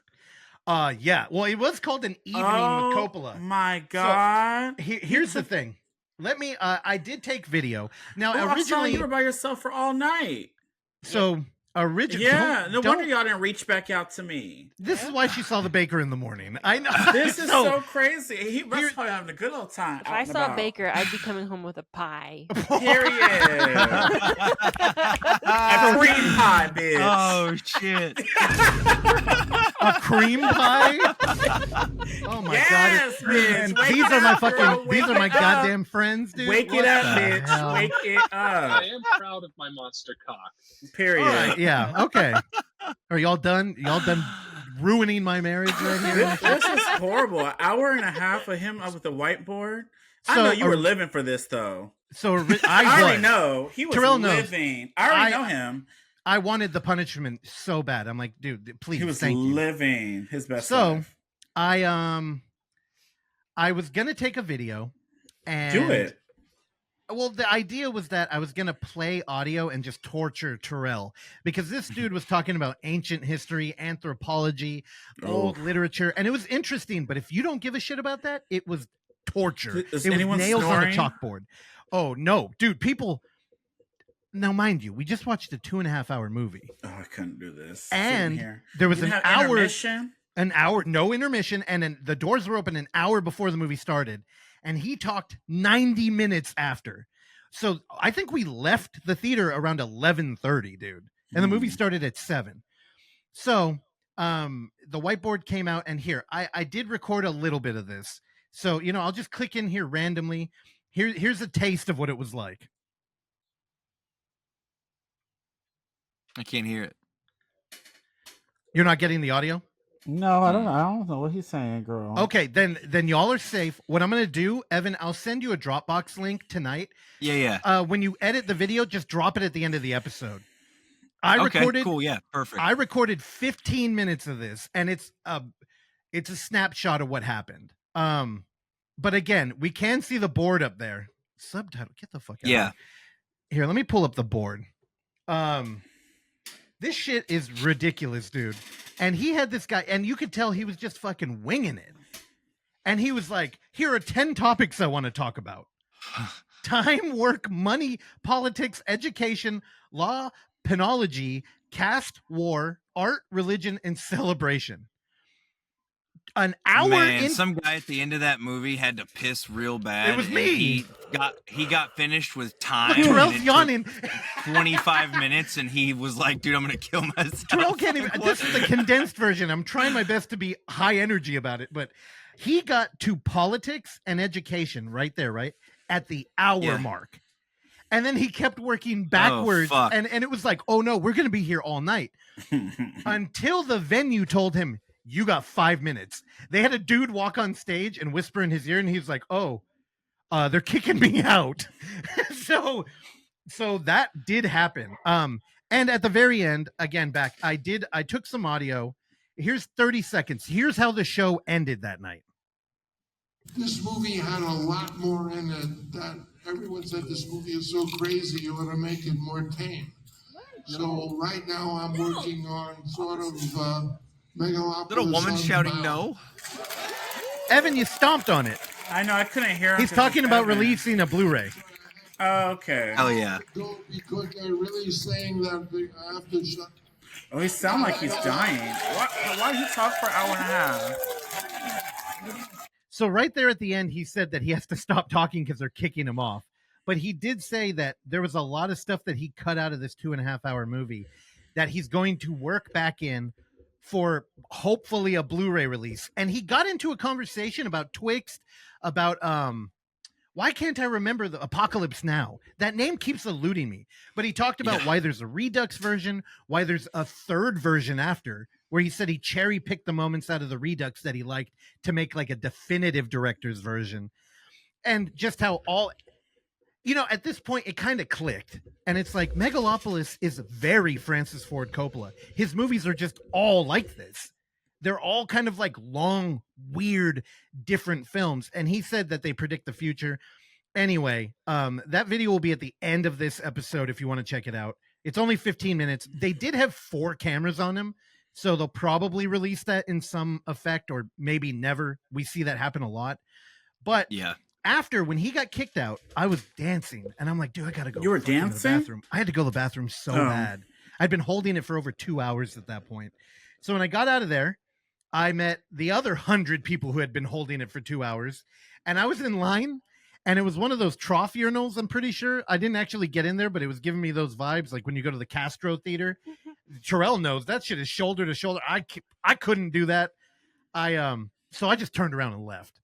yeah. Well, it was called an evening with Coppola. My God. So, here's the thing. Let me I did take video. Now Well, I saw originally you were by yourself for all night. so originally Yeah, no wonder y'all didn't reach back out to me. This is why she saw the baker in the morning. I know. This is so crazy. He was probably having a good old time. If I saw Baker, I'd be coming home with a pie. Period. A cream pie, bitch. Oh shit. A cream pie? Oh my Yes, god. bitch. And Wake these it are my up, fucking girl. these Wake are my it up. goddamn friends, dude. Wake What it up, the bitch. hell? Wake it up. I am proud of my monster cock. Period. All right, yeah, okay. Are y'all done? Y'all done ruining my marriage right here? This is horrible. An hour and a half of him with the whiteboard. I So, know you were living for this, though. So I already know. He was Terrell knows. living. I already know him. I wanted the punishment so bad. I'm like, dude, please. He was thank you. living his best So life. I was gonna take a video and Do it. Well, the idea was that I was gonna play audio and just torture Terrell because this dude was talking about ancient history, anthropology, old literature, and it was interesting. But if you don't give a shit about that, it was torture. Is it was anyone nails snoring? on a chalkboard. Oh no, dude! People. Now, mind you, we just watched a 2.5-hour movie. Oh, I couldn't do this. And Sitting here. there was You an didn't have hour, intermission? no intermission, and then the doors were open an hour before the movie started, and he talked 90 minutes after. So I think we left the theater around 11:30, dude, and the movie started at 7. So the whiteboard came out, and here I did record a little bit of this. So I'll just click in here randomly. Here's a taste of what it was like. I can't hear it. You're not getting the audio? No, I don't know what he's saying, girl. Okay, then y'all are safe. What I'm gonna do, Evan, I'll send you a Dropbox link tonight. Yeah. When you edit the video, just drop it at the end of the episode. I Okay, recorded cool, yeah, perfect. I recorded 15 minutes of this, and it's a snapshot of what happened. But again, we can see the board up there. Subtitle, get the fuck out. Yeah. Here, let me pull up the board. This shit is ridiculous, dude. And he had this guy, and you could tell he was just fucking winging it. And he was like, here are 10 topics I want to talk about. Time, work, money, politics, education, law, penology, caste, war, art, religion, and celebration. An hour Man, in. some guy at the end of that movie had to piss real bad. It was and me. He got finished with time. Terrell's and it yawning. took 25 minutes, and he was like, "Dude, I'm gonna kill myself." Terrell can't even. This is the condensed version. I'm trying my best to be high energy about it, but he got to politics and education right there, right at the hour mark, and then he kept working backwards, fuck. and it was like, oh no, we're gonna be here all night until the venue told him, you got 5 minutes. They had a dude walk on stage and whisper in his ear, and he was like, oh, they're kicking me out. so that did happen. And at the very end, again, I took some audio. Here's 30 seconds. Here's how the show ended that night. This movie had a lot more in it that everyone said this movie is so crazy you ought to make it more tame. So right now I'm working on sort of Megalopolis. Little woman shouting Unbound. no. Evan, you stomped on it. I know, I couldn't hear him. He's talking about releasing a Blu-ray. Oh, okay. Hell yeah. Because they're really saying that I have to shut. Oh, he sounds like he's dying. Why did he talk for an hour and a half? So right there at the end, he said that he has to stop talking because they're kicking him off. But he did say that there was a lot of stuff that he cut out of this 2.5-hour movie that he's going to work back in for hopefully a Blu-ray release. And he got into a conversation about Twixt, about why can't I remember the Apocalypse Now? That name keeps eluding me. But he talked about why there's a Redux version, why there's a third version after, where he said he cherry-picked the moments out of the Redux that he liked to make like a definitive director's version. And just how all, you know, at this point, it kind of clicked. And it's like, Megalopolis is very Francis Ford Coppola. His movies are just all like this. They're all kind of like long, weird, different films. And he said that they predict the future. Anyway, that video will be at the end of this episode if you want to check it out. It's only 15 minutes. They did have 4 cameras on him, so they'll probably release that in some effect, or maybe never. We see that happen a lot. But yeah, after, when he got kicked out, I was dancing, and I'm like, dude, I gotta go. You were fucking to the dancing? bathroom. I had to go to the bathroom so bad. I'd been holding it for over 2 hours at that point. So when I got out of there, I met the other 100 people who had been holding it for 2 hours, and I was in line, and it was one of those trough urinals, I'm pretty sure. I didn't actually get in there, but it was giving me those vibes, like when you go to the Castro Theater. Terrell knows that shit is shoulder to shoulder. I couldn't do that. So I just turned around and left.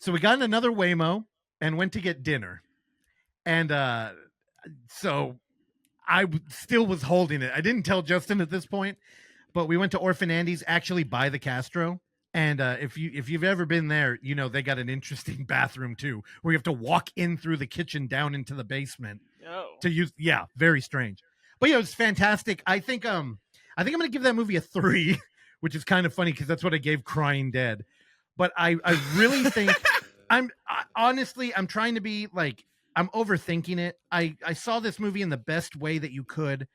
So we got in another Waymo and went to get dinner. And so I still was holding it. I didn't tell Justin at this point, but we went to Orphan Andy's, actually by the Castro. And if you've ever been there, you know they got an interesting bathroom too, where you have to walk in through the kitchen down into the basement to use. Yeah, very strange. But yeah, it was fantastic. I think I'm gonna give that movie a 3, which is kind of funny because that's what I gave Crying Dead. But I really think honestly I'm trying to be like, I'm overthinking it. I saw this movie in the best way that you could,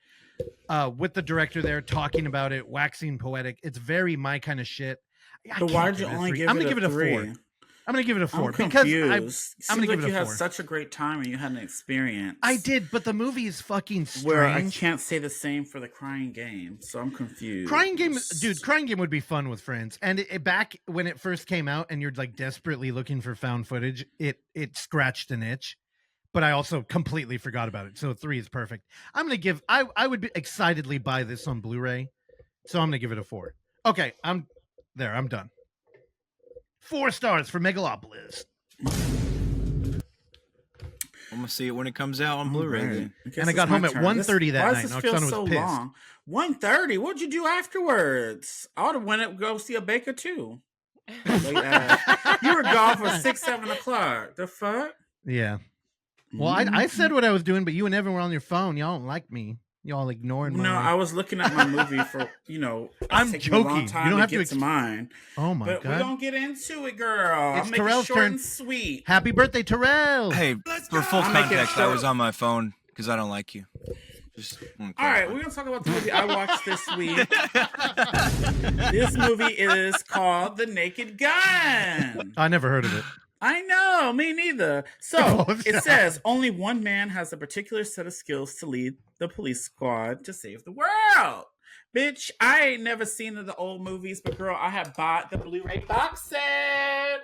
with the director there talking about it, waxing poetic. It's very my kind of shit. But why did you only give it a 3? I'm gonna give it a 4. I'm gonna give it a 4 I'm because confused. I'm gonna give it a 4. You had such a great time and you had an experience. I did, but the movie is fucking strange. Where I can't say the same for the Crying Game, so I'm confused. Crying Game would be fun with friends. And it back when it first came out, and you're like desperately looking for found footage, it scratched an itch. But I also completely forgot about it, so 3 is perfect. I'm gonna give. I would excitedly buy this on Blu-ray, so I'm gonna give it a 4. Okay, I'm done. 4 stars for Megalopolis. I'm gonna see it when it comes out on Blu-ray. And I got home at 1:30 that night. Why does this feel so long? 1:30. What'd you do afterwards? I would have went to go see a baker too. You were gone for 6, 7 o'clock. The fuck? Yeah. Well, I said what I was doing, but you and Evan were on your phone. Y'all don't like me. Y'all ignoring me. No, I was looking at my movie for, I'm joking. You don't have to get to mine. Oh my God. But we don't get into it, girl. It's I'll make Terrell's it short turn. and sweet. Happy birthday, Terrell. Hey, for full context, I was on my phone because I don't like you. All right, we're going to talk about the movie I watched this week. This movie is called The Naked Gun. I never heard of it. I know, me neither. So it says only one man has a particular set of skills to lead the police squad to save the world. Bitch, I ain't never seen the old movies, but girl, I have bought the Blu-ray box set.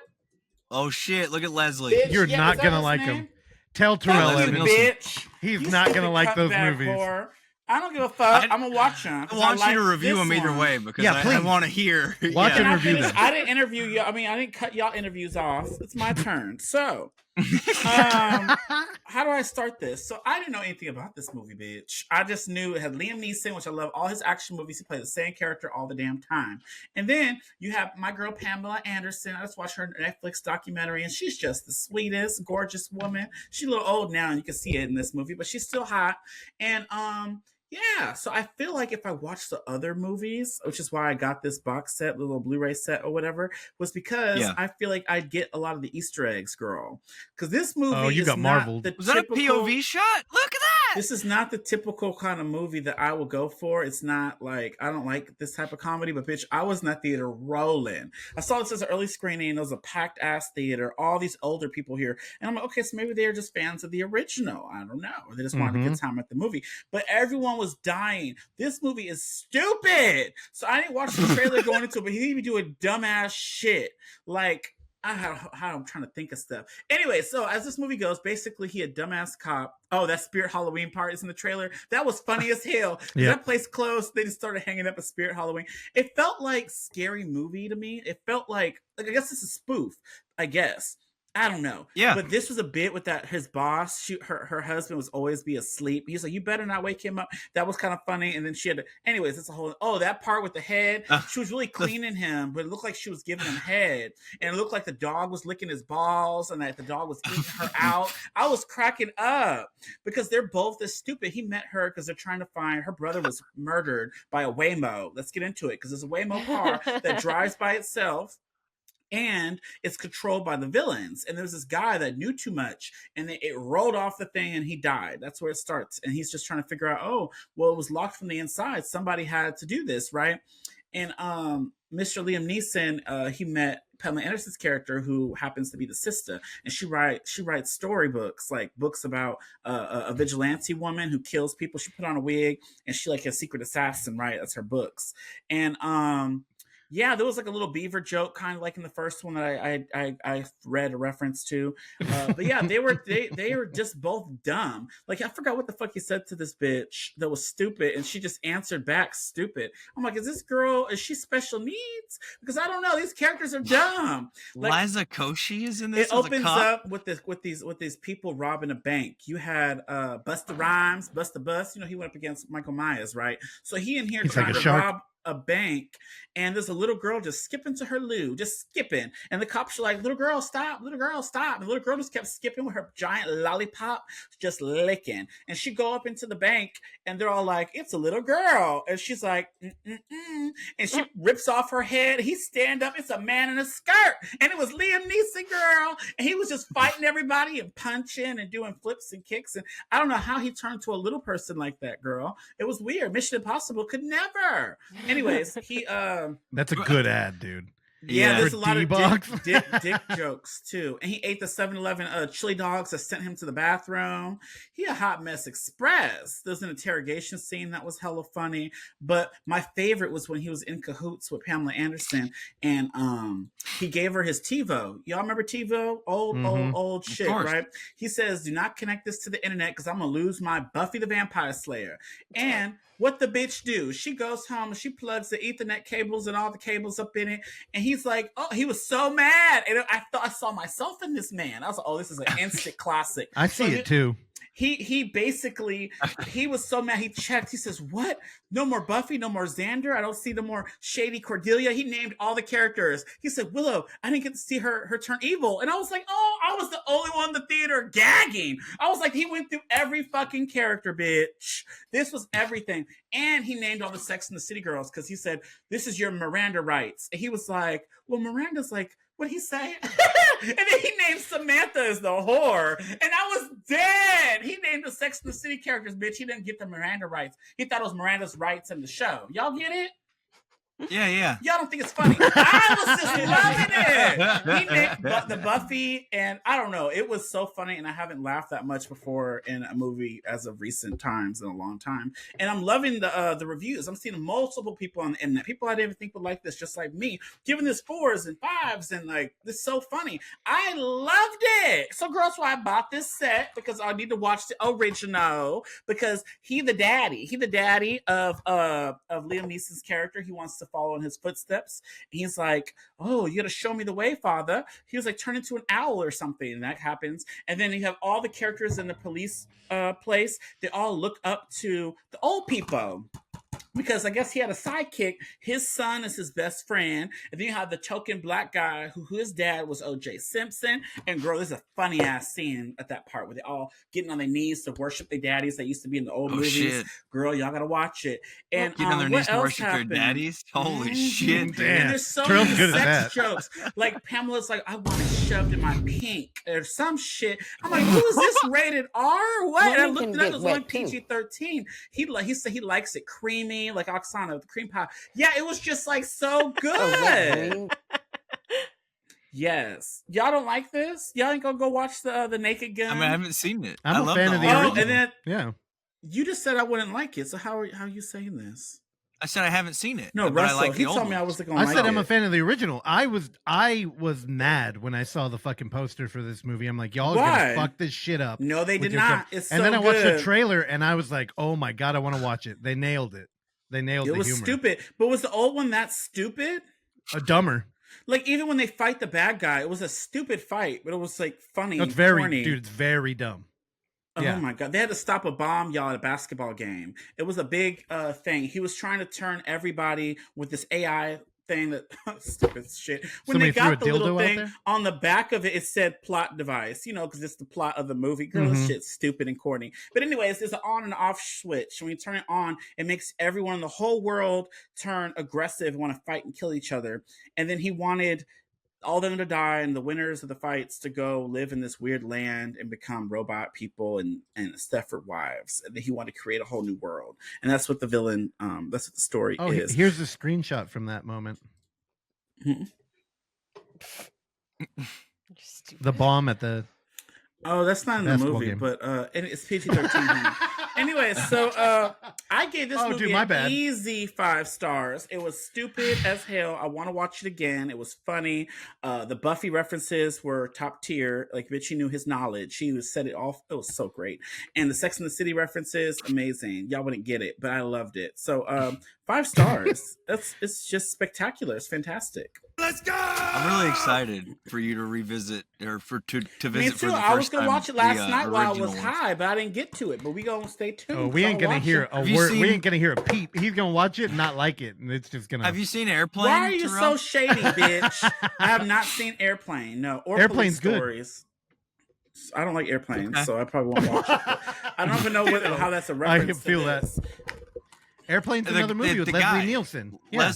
Oh shit, look at Leslie. Bitch, You're not going to like him. Tell Terrell, bitch. He's not going to like those movies. Whore. I don't give a fuck. I'm going to watch them. I want you to review them either way because I want to hear. Watch and review them. I didn't interview y'all. I mean, I didn't cut y'all interviews off. It's my turn. So, how do I start this? So, I didn't know anything about this movie, bitch. I just knew it had Liam Neeson, which I love all his action movies. He plays the same character all the damn time. And then you have my girl, Pamela Anderson. I just watched her Netflix documentary, and she's just the sweetest, gorgeous woman. She's a little old now, and you can see it in this movie, but she's still hot. And, yeah, so I feel like if I watched the other movies, which is why I got this box set, little Blu-ray set or whatever, was because I feel like I'd get a lot of the Easter eggs, girl. Because this movie got marveled. Was that a POV shot? Look at that! This is not the typical kind of movie that I would go for. It's not like, I don't like this type of comedy, but bitch, I was in that theater rolling. I saw this as an early screening. It was a packed-ass theater, all these older people here. And I'm like, okay, so maybe they're just fans of the original. I don't know. Or they just wanted a good time at the movie. But everyone was dying. This movie is stupid. So I didn't watch the trailer going into it, but he even doing dumbass shit. Like, how I'm trying to think of stuff. Anyway, so as this movie goes, basically he a dumbass cop. Oh, that Spirit Halloween part is in the trailer. That was funny as hell. Yeah. That place closed. They just started hanging up a Spirit Halloween. It felt like Scary Movie to me. It felt like I guess this is spoof. I guess. I don't know. Yeah. But this was a bit with that his boss, her husband was always be asleep. He's like, you better not wake him up. That was kind of funny. And then she had to, anyways, it's a whole that part with the head. She was really cleaning him, but it looked like she was giving him head. And it looked like the dog was licking his balls and that the dog was eating her out. I was cracking up because they're both this stupid. He met her because they're trying to find her brother was murdered by a Waymo. Let's get into it because there's a Waymo car that drives by itself. And it's controlled by the villains. And there's this guy that knew too much and it rolled off the thing and he died. That's where it starts. And he's just trying to figure out, oh, well, it was locked from the inside. Somebody had to do this, right? And Mr. Liam Neeson, he met Pamela Anderson's character, who happens to be the sister, and she writes storybooks, like books about a vigilante woman who kills people. She put on a wig and she like a secret assassin, right? That's her books. And yeah, there was like a little beaver joke, kind of like in the first one that I read a reference to. But yeah, they were just both dumb. Like I forgot what the fuck he said to this bitch that was stupid, and she just answered back stupid. I'm like, is she special needs? Because I don't know. These characters are dumb. Like, Liza Koshy is in this. It opens up with these people robbing a bank. You had Busta Rhymes, Busta Bust. You know, he went up against Michael Myers, right? So he in here trying to rob a bank, and there's a little girl just skipping to her loo, just skipping, and the cops are like, little girl stop, and the little girl just kept skipping with her giant lollipop just licking, and she go up into the bank and they're all like, it's a little girl, and she's like and she rips off her head. He stand up, it's a man in a skirt, and it was Liam Neeson, girl, and he was just fighting everybody and punching and doing flips and kicks, and I don't know how he turned to a little person like that, girl. It was weird. Mission Impossible could never. Anyways, he that's a good ad, dude. Yeah, there's a lot of dick jokes too. And he ate the 7-Eleven chili dogs that sent him to the bathroom. He a hot mess express. There's an interrogation scene that was hella funny. But my favorite was when he was in cahoots with Pamela Anderson and he gave her his TiVo. Y'all remember TiVo? Old shit, right? He says, do not connect this to the internet because I'm gonna lose my Buffy the Vampire Slayer. And what the bitch do? She goes home and she plugs the Ethernet cables and all the cables up in it. And he's like, oh, he was so mad. And I thought I saw myself in this man. I was like, oh, this is an instant classic. I see it too. He basically, he was so mad. He checked. He says, what? No more Buffy, no more Xander. I don't see no more Shady Cordelia. He named all the characters. He said, Willow, I didn't get to see her turn evil. And I was like, oh, I was the only one in the theater gagging. I was like, he went through every fucking character, bitch. This was everything. And he named all the Sex and the City girls because he said, this is your Miranda rights. And he was like, well, Miranda's like, what'd he say? And then he named Samantha as the whore. And I was dead. He named the Sex and the City characters, bitch. He didn't get the Miranda rights. He thought it was Miranda's rights in the show. Y'all get it? Yeah. Y'all don't think it's funny. I was just loving it. He named the Buffy, and I don't know. It was so funny, and I haven't laughed that much before in a movie as of recent times in a long time. And I'm loving the reviews. I'm seeing multiple people on the internet, people I didn't even think would like this, just like me, giving this 4s and 5s, and like, this is so funny. I loved it. So, girl, that's why I bought this set, because I need to watch the original, because he the daddy of Liam Neeson's character. He wants to follow in his footsteps. He's like, oh, you gotta show me the way, father. He was like, turn into an owl or something, and that happens. And then you have all the characters in the police place. They all look up to the old people, because I guess he had a sidekick. His son is his best friend. And then you have the token black guy who his dad was O.J. Simpson. And girl, there's a funny ass scene at that part where they all getting on their knees to worship their daddies that used to be in the old movies. Shit. Girl, y'all gotta watch it. And getting on their knees to worship their daddies. Holy shit, damn. And there's so Terrell's many good at sex that. jokes. Like Pamela's like, I want it shoved in my pink or some shit. I'm like, who is this rated R? What? And I looked it up. It was only PG-13. He said he likes it creamy, like Oksana with the cream pie. Yeah, it was just like so good. Yes. Y'all don't like this? Y'all ain't gonna go watch the Naked Gun? I mean, I haven't seen it. I'm a love fan of the Oh, original. and then yeah. you just said I wouldn't like it. So how are you saying this? I said I haven't seen it. No, but Russell. I like He the old told me I ones. wasn't going I to like said I'm it. a fan of the original. I was mad when I saw the fucking poster for this movie. I'm like, y'all are Why? gonna fuck this shit up. No, they with did your not. stuff. It's and so then I watched the good. trailer and I was like, oh my god, I want to watch it. They nailed it. They nailed It the was humor. stupid. But was the old one that stupid? Dumber. Like, even when they fight the bad guy, it was a stupid fight, but it was, like, funny. No, it's very, corny. dude, it's very dumb. Oh Yeah. my god! They had to stop a bomb, y'all, at a basketball game. It was a big thing. He was trying to turn everybody with this AI thing that stupid shit. When Somebody they got the threw a little dildo out thing there? on the back of it, it said plot device. You know, because it's the plot of the movie. Girl, this Mhm. shit's stupid and corny. But anyways, there's an on and off switch. When you turn it on, it makes everyone in the whole world turn aggressive, want to fight and kill each other. And then he wanted all them to die and the winners of the fights to go live in this weird land and become robot people and Stepford wives. And then he wanted to create a whole new world. And that's what the villain, that's what the story Oh, is. here's a screenshot from that moment. The bomb at the Oh, that's not in the basketball movie, game. but and it's PG-13. Anyway, so I gave this Oh, movie dude, my an bad. easy 5 stars. It was stupid as hell. I want to watch it again. It was funny. The Buffy references were top tier. Like, bitch, he knew his knowledge. He was set it off. It was so great. And the Sex and the City references, amazing. Y'all wouldn't get it, but I loved it. So 5 stars. It's just spectacular. It's fantastic. Let's go! I'm really excited for you to revisit or to visit Me for too. the first I was gonna time watch it last the, night while I original was ones. high, but I didn't get to it. But we gonna stay tuned. Oh, we ain't gonna hear a Have you word. seen- We ain't gonna hear a peep. He's gonna watch it and not like it, and it's just gonna. Have you seen Airplane? Why are you Terrell? so shady, bitch? I have not seen Airplane. No, or Airplane's Police good. Stories. I don't like Airplanes, Okay. so I probably won't watch it. But I don't even know how that's a I reference. can feel to that. this. Airplane's The- another movie the with guy, Leslie Nielsen. Yeah.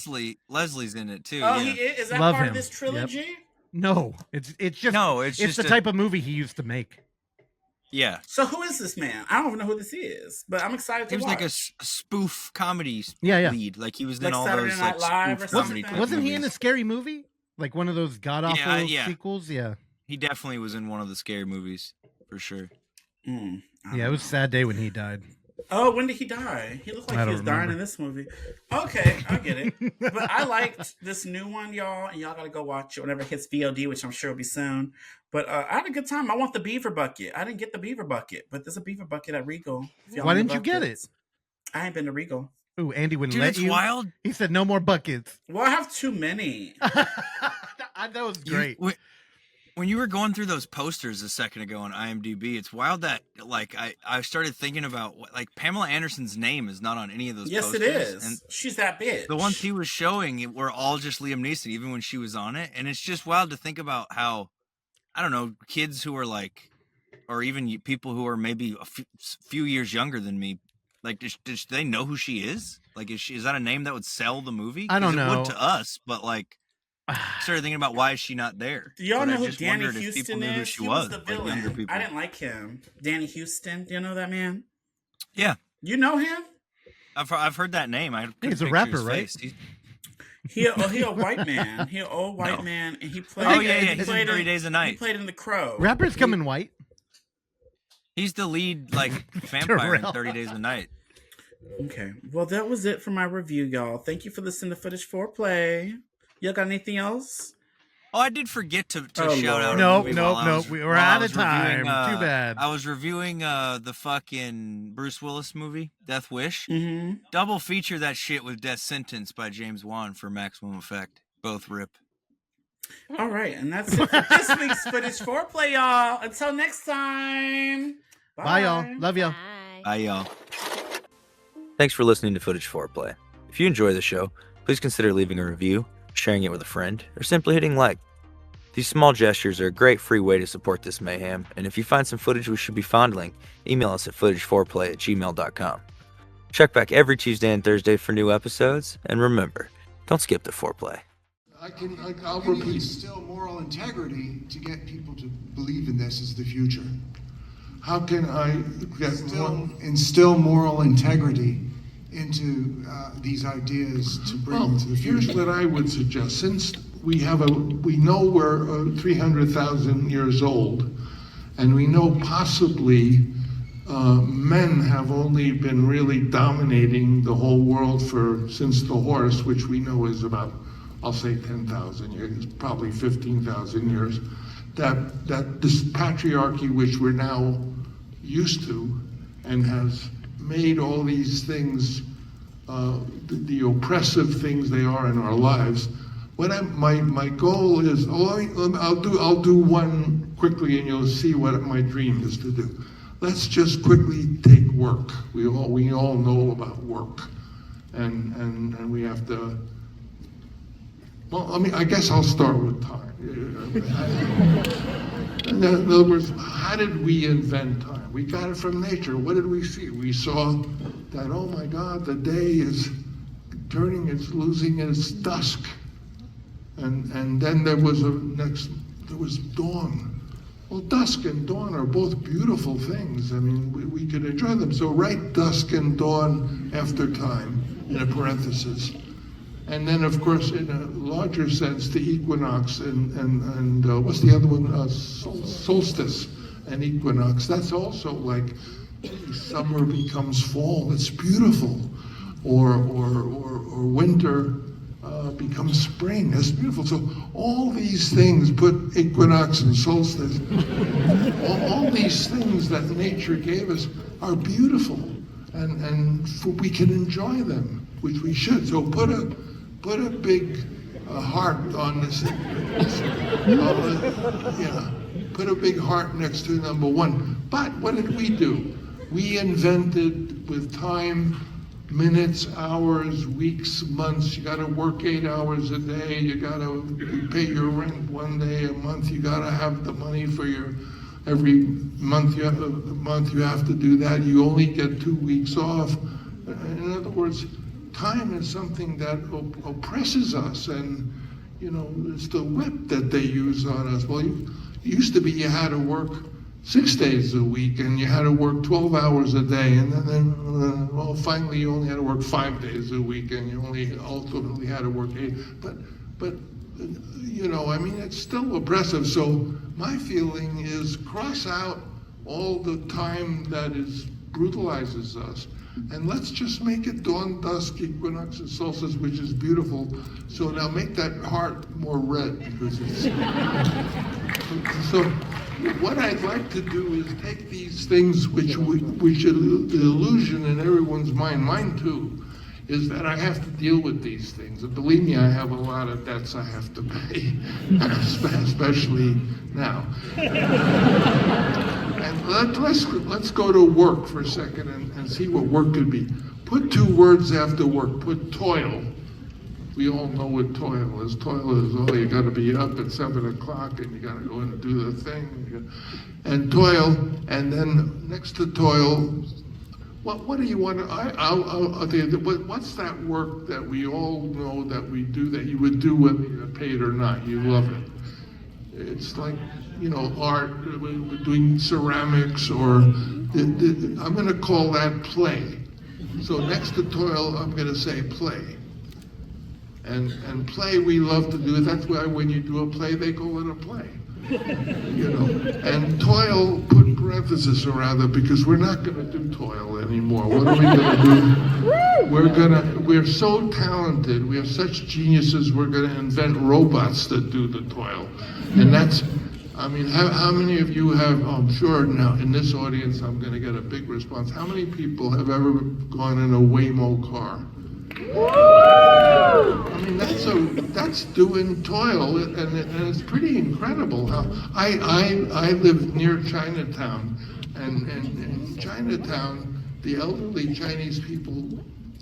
Leslie's in it too. Oh, yeah. he is that Love part him. of this trilogy? No, it's just No, it's just the a- type of movie he used to make. Yeah. So who is this man? I don't even know who this is, but I'm excited to He was watch. like a spoof comedy Yeah. lead. Like he was in Like all Saturday those Night like Live or spoof comedy something? type Wasn't he in a movies. scary movie? Like one of those god awful yeah. sequels? Yeah. He definitely was in one of the scary movies for sure. Yeah, it was a sad day when he died. Oh, when did he die? He looked I like he don't was dying remember. in this movie. Okay, I get it. But I liked this new one, y'all, and y'all gotta go watch it whenever it hits VOD, which I'm sure will be soon. But I had a good time. I want the beaver bucket. I didn't get the beaver bucket, but there's a beaver bucket at Regal. if y'all Why need didn't you get buckets. I ain't been to Regal. Ooh, Andy wouldn't Dude, let it's you. wild. He said no more buckets. Well, I have too many. That was great. When you were going through those posters a second ago on IMDb, it's wild that like I started thinking about like Pamela Anderson's name is not on any of those Yes, posters. it is. And She's that bitch. the ones he was showing were all just Liam Neeson, even when she was on it. And it's just wild to think about how, I don't know, kids who are like, or even people who are maybe a few years younger than me, like, does they know who she is? Like, is that a name that would sell the movie? I don't 'Cause it know. would to us, but like, started thinking about why is she not there? Do y'all But know I who just Danny wondered if people Houston knew who is? she He was was, the like younger villain. people. I didn't like him. Danny Houston. Do you know that man? Yeah, You know him? I've heard that name. I He's couldn't a picture rapper, his right? face. He a white man. He an old white No. man, and he played. Oh yeah, he he's in played 30 Days a Night. He played in The Crow. Rappers come in white. He's the lead like vampire in Terrell. 30 Days a Night. Okay, well that was it for my review, y'all. Thank you for listening to Footage Foreplay. Y'all got anything else? Oh, I did forget to Oh, shout out. Lord. a Nope, movie nope, while I nope. was- We were while I out of was reviewing, time. Too bad. I was reviewing the fucking Bruce Willis movie, Death Wish. Mm-hmm. Double feature that shit with Death Sentence by James Wan for Maximum Effect. Both rip. All right, and that's it for this week's Footage Foreplay, y'all. Until next time. Bye, y'all. Love y'all. Bye, y'all. Thanks for listening to Footage Foreplay. If you enjoy the show, please consider leaving a review, sharing it with a friend, or simply hitting like. These small gestures are a great free way to support this mayhem, and if you find some footage we should be fondling, email us at footageforeplay@gmail.com. Check back every Tuesday and Thursday for new episodes, and remember, don't skip the foreplay. I'll repeat. Instill moral integrity to get people to believe in this as the future. How can I instill moral integrity into these ideas to bring them to the future? Here's what I would suggest. Since we know we're 300,000 years old, and we know possibly men have only been really dominating the whole world since the horse, which we know is about, I'll say 10,000 years, probably 15,000 years. That this patriarchy, which we're now used to, and has made all these things, the oppressive things they are in our lives. My goal is, I'll do one quickly, and you'll see what my dream is to do. Let's just quickly take work. We all know about work, and we have to. Well, I mean, I guess I'll start with time. In other words, how did we invent time? We got it from nature. What did we see? We saw that, oh my God, the day is turning, it's losing its dusk. And then there was dawn. Well, dusk and dawn are both beautiful things. I mean, we could enjoy them. So write dusk and dawn after time in a parenthesis. And then, of course, in a larger sense, the equinox and what's the other one? Solstice and equinox. That's also like summer becomes fall. It's beautiful, or winter becomes spring. That's beautiful. So all these things, put equinox and solstice. all these things that nature gave us are beautiful, and we can enjoy them, which we should. So put a big heart on this. Put a big heart next to number one. But what did we do? We invented with time, minutes, hours, weeks, months. You got to work 8 hours a day. You got to pay your rent one day a month. You got to have the money for every month. You have to do that. You only get 2 weeks off. In other words, time is something that oppresses us, and it's the whip that they use on us. Well, it used to be you had to work 6 days a week, and you had to work 12 hours a day, and then finally you only had to work 5 days a week, and you only ultimately had to work 8. But I mean, it's still oppressive. So my feeling is cross out all the time that brutalizes us. And let's just make it dawn, dusk, equinox, and solstice, which is beautiful. So now make that heart more red, because it's... So what I'd like to do is take these things which the illusion in everyone's mind, mine too, is that I have to deal with these things. And believe me, I have a lot of debts I have to pay, especially now. And let's go to work for a second and see what work could be. Put 2 words after work. Put toil. We all know what toil is. Toil is, you got to be up at 7 o'clock, and you got to go and do the thing. And toil, and then next to toil, what do you want to? I'll tell you. What's that work that we all know that we do that you would do whether you're paid or not? You love it. It's like, art, we're doing ceramics, or I'm going to call that play. So next to toil, I'm going to say play. And play we love to do. That's why when you do a play, they call it a play. And toil, put parenthesis around it, because we're not going to do toil anymore. What are we going to do? We're so talented. We have such geniuses. We're going to invent robots that do the toil. And that's, I mean, how many of you have, I'm sure now in this audience, I'm going to get a big response. How many people have ever gone in a Waymo car? I mean, that's doing toil, and it's pretty incredible how I live near Chinatown, and in Chinatown, the elderly Chinese people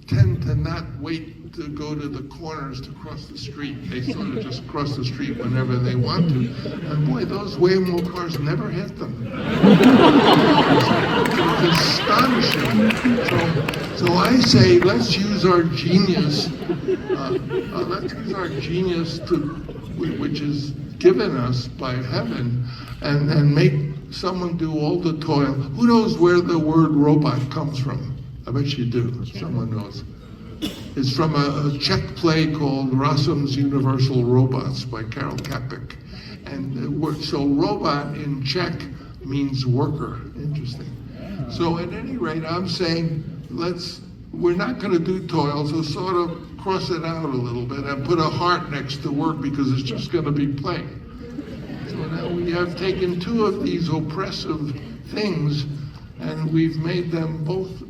tend to not wait to go to the corners to cross the street. They sort of just cross the street whenever they want to. And boy, those Waymo cars never hit them. It's astonishing. So I say, let's use our genius. Let's use our genius which is given us by heaven, and make someone do all the toil. Who knows where the word robot comes from? I bet you do. Someone knows. It's from a Czech play called Rossum's Universal Robots by Karel Čapek. And so robot in Czech means worker. Interesting. So at any rate, I'm saying, we're not gonna do toil, so sort of cross it out a little bit and put a heart next to work because it's just gonna be play. So now we have taken two of these oppressive things and we've made them both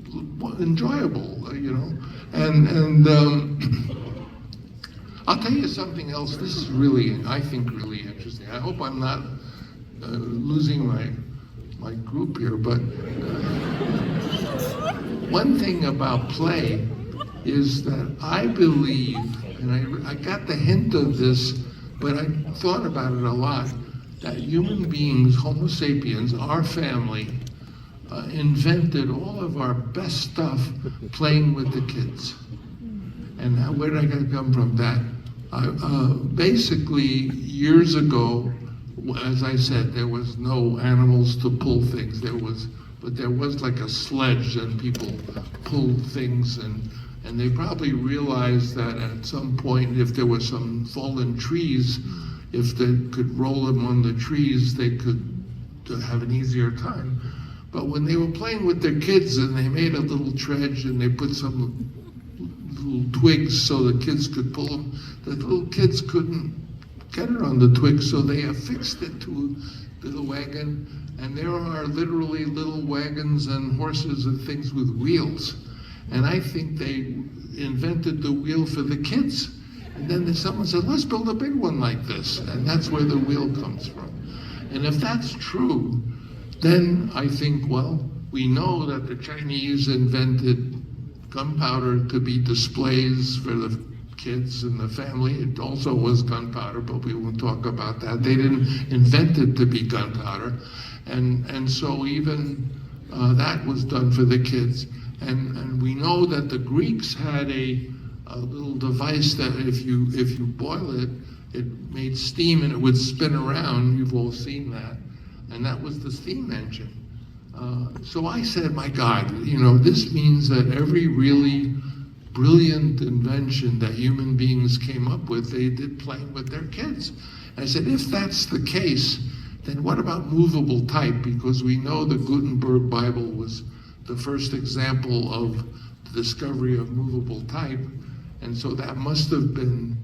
enjoyable, and I'll tell you something else. This is really, I think, really interesting. I hope I'm not losing my group here, but one thing about play is that I believe, and I got the hint of this, but I thought about it a lot, that human beings, Homo sapiens, our family, invented all of our best stuff playing with the kids. And where did I come from that? Basically, years ago, as I said, there was no animals to pull things. But there was like a sledge and people pulled things, and they probably realized that at some point, if there were some fallen trees, if they could roll them on the trees, they could have an easier time. But when they were playing with their kids and they made a little dredge and they put some little twigs so the kids could pull them, the little kids couldn't get it on the twigs, so they affixed it to the wagon. And there are literally little wagons and horses and things with wheels. And I think they invented the wheel for the kids. And then someone said, let's build a big one like this. And that's where the wheel comes from. And if that's true, then I think, well, we know that the Chinese invented gunpowder to be displays for the kids and the family. It also was gunpowder, but we won't talk about that. They didn't invent it to be gunpowder. And so even that was done for the kids. And we know that the Greeks had a little device that if you boil it, it made steam and it would spin around. You've all seen that. And that was the steam engine. So I said, my God, this means that every really brilliant invention that human beings came up with, they did playing with their kids. I said, if that's the case, then what about movable type? Because we know the Gutenberg Bible was the first example of the discovery of movable type. And so that must have been,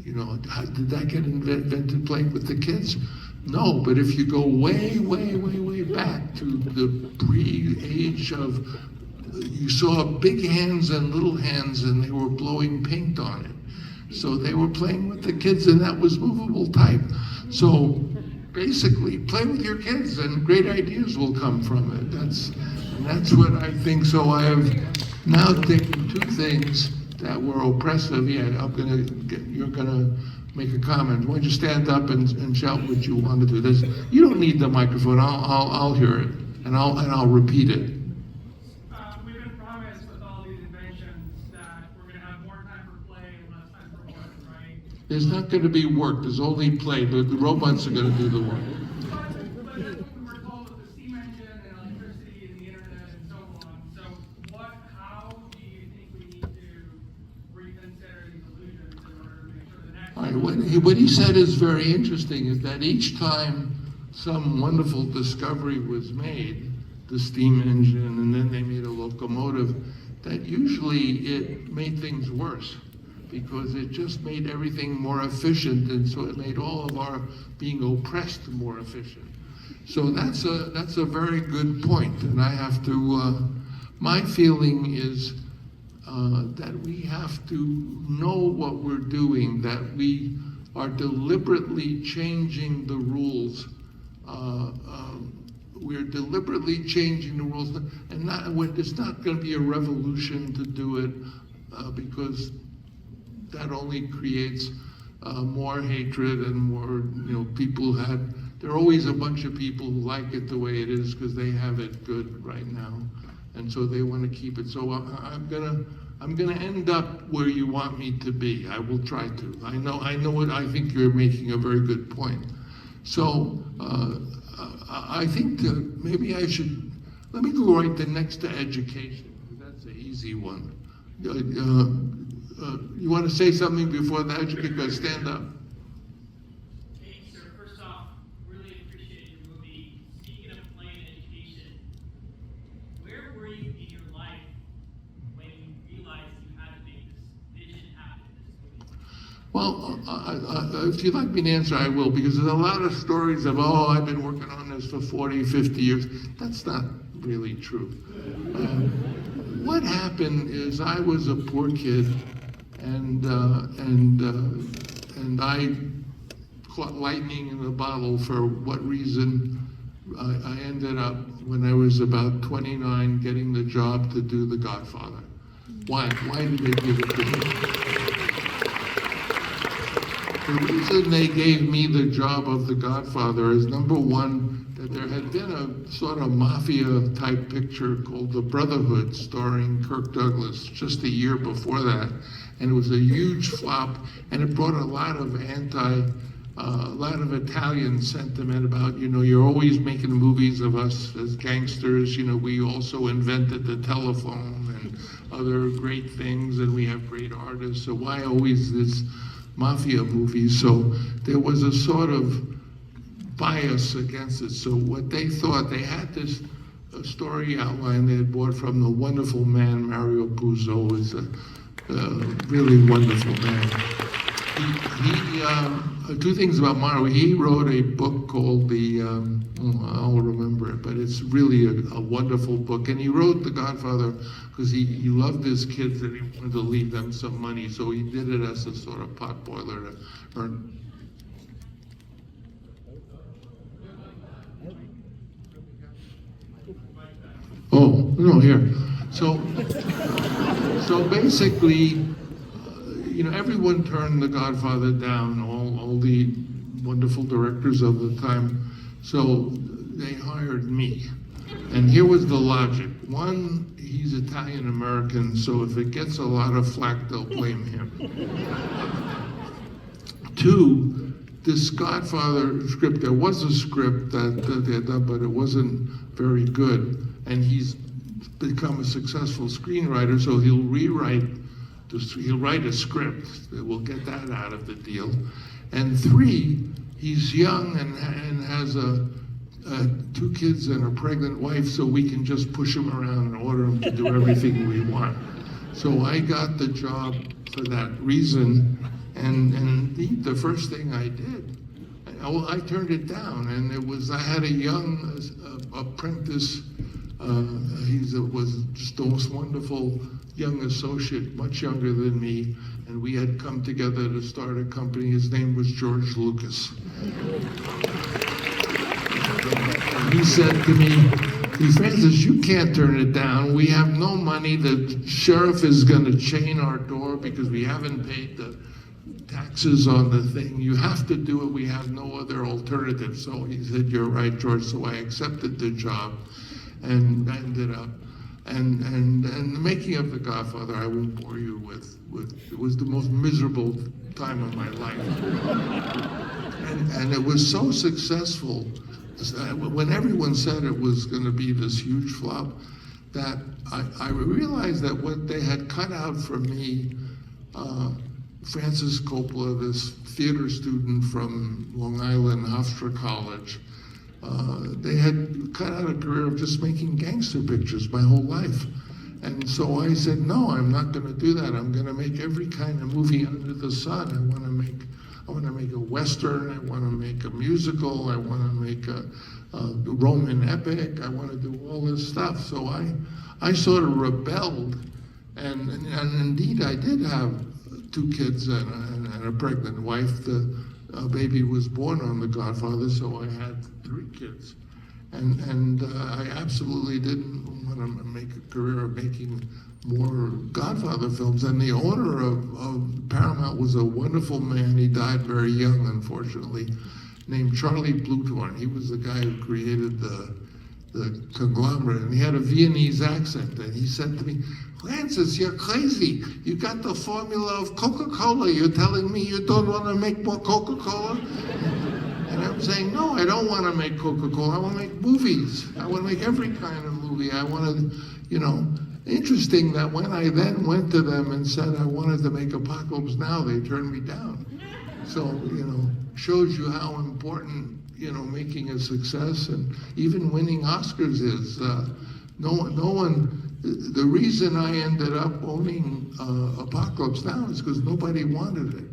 did that get invented playing with the kids? No, but if you go way, way, way, way back to the pre-age of, you saw big hands and little hands and they were blowing paint on it. So they were playing with the kids and that was movable type. So basically, play with your kids and great ideas will come from it. That's what I think. So I have now taken two things that were oppressive. Yeah, you're gonna make a comment. Why don't you stand up and shout what you want to do? You don't need the microphone. I'll hear it and I'll repeat it. We've been promised with all these inventions that we're gonna have more time for play and less time for work, right? There's not going to be work. There's only play. The robots are going to do the work. But we were told with the steam engine and electricity and the internet and so on. So how do you think we need to reconsider these illusions in order to make sure the next... All right, what he said is very interesting, is that each time some wonderful discovery was made, the steam engine, and then they made a locomotive, that usually it made things worse, because it just made everything more efficient, and so it made all of our being oppressed more efficient. So that's a very good point, and I have to, my feeling is that we have to know what we're doing, that we are deliberately changing the rules. We're deliberately changing the rules, and it's not going to be a revolution to do it, because that only creates more hatred and more, people there are always a bunch of people who like it the way it is because they have it good right now. And so they want to keep it. So I'm gonna end up where you want me to be. I will try to. I know it. I think you're making a very good point. So I think maybe I should, let me go right the next to education. That's an easy one. You want to say something before that? You can go stand up. Thanks, sir. First off, really appreciate your movie. Speaking of play and education, Well, if you'd like me to answer, I will, because there's a lot of stories of, oh, I've been working on this for 40, 50 years. That's not really true. What happened is I was a poor kid, and I caught lightning in a bottle. For what reason? I ended up, when I was about 29, getting the job to do The Godfather. Why did they give it to me? The reason they gave me the job of The Godfather is, number one, that there had been a sort of mafia-type picture called The Brotherhood, starring Kirk Douglas, just a year before that. And it was a huge flop, and it brought a lot of Italian sentiment about, you're always making movies of us as gangsters. We also invented the telephone and other great things, and we have great artists. So why always this mafia movies? So there was a sort of bias against it. So what they thought, they had this story outline they had bought from the wonderful man Mario Puzo, is a really wonderful man. Two things about Mario. He wrote a book called I'll remember it, but it's really a wonderful book. And he wrote The Godfather because he loved his kids and he wanted to leave them some money. So he did it as a sort of potboiler to earn. Oh, no, here. So basically, everyone turned The Godfather down, all the wonderful directors of the time. So they hired me. And here was the logic. One, he's Italian American, so if it gets a lot of flack, they'll blame him. Two, this Godfather script, there was a script that they had done, but it wasn't very good. And he's become a successful screenwriter, so he'll write a script. We'll get that out of the deal. And three, he's young and has two kids and a pregnant wife, so we can just push him around and order him to do everything we want. So I got the job for that reason, and indeed, the first thing I did, I turned it down, and I had a young apprentice. He was just the most wonderful young associate, much younger than me, and we had come together to start a company. His name was George Lucas. And he said to me, Francis, you can't turn it down. We have no money. The sheriff is going to chain our door because we haven't paid the taxes on the thing. You have to do it. We have no other alternative. So he said, you're right, George. So I accepted the job and ended up. And the making of The Godfather, I won't bore you with. It was the most miserable time of my life. And it was so successful, when everyone said it was going to be this huge flop, that I realized that what they had cut out for me, Francis Coppola, this theater student from Long Island, Hofstra College, they had cut out a career of just making gangster pictures my whole life. And so I said, no, I'm not going to do that. I'm going to make every kind of movie under the sun. I want to make a Western. I want to make a musical. I want to make a Roman epic. I want to do all this stuff. So I sort of rebelled. And indeed, I did have two kids and a pregnant wife. The baby was born on The Godfather, so I had 3 kids. And I absolutely didn't want to make a career of making more Godfather films. And the owner of Paramount was a wonderful man. He died very young, unfortunately, named Charlie Bluthorn. He was the guy who created the conglomerate, and he had a Viennese accent. And he said to me, Francis, you're crazy. You got the formula of Coca-Cola. You're telling me you don't want to make more Coca-Cola? And I'm saying, no, I don't want to make Coca-Cola. I want to make movies. I want to make every kind of movie. I want to, interesting that when I then went to them and said I wanted to make Apocalypse Now, they turned me down. So, shows you how important, making a success and even winning Oscars is. No one, the reason I ended up owning Apocalypse Now is because nobody wanted it.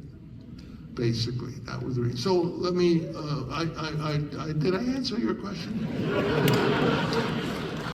basically. That was the reason. So let me, did I answer your question?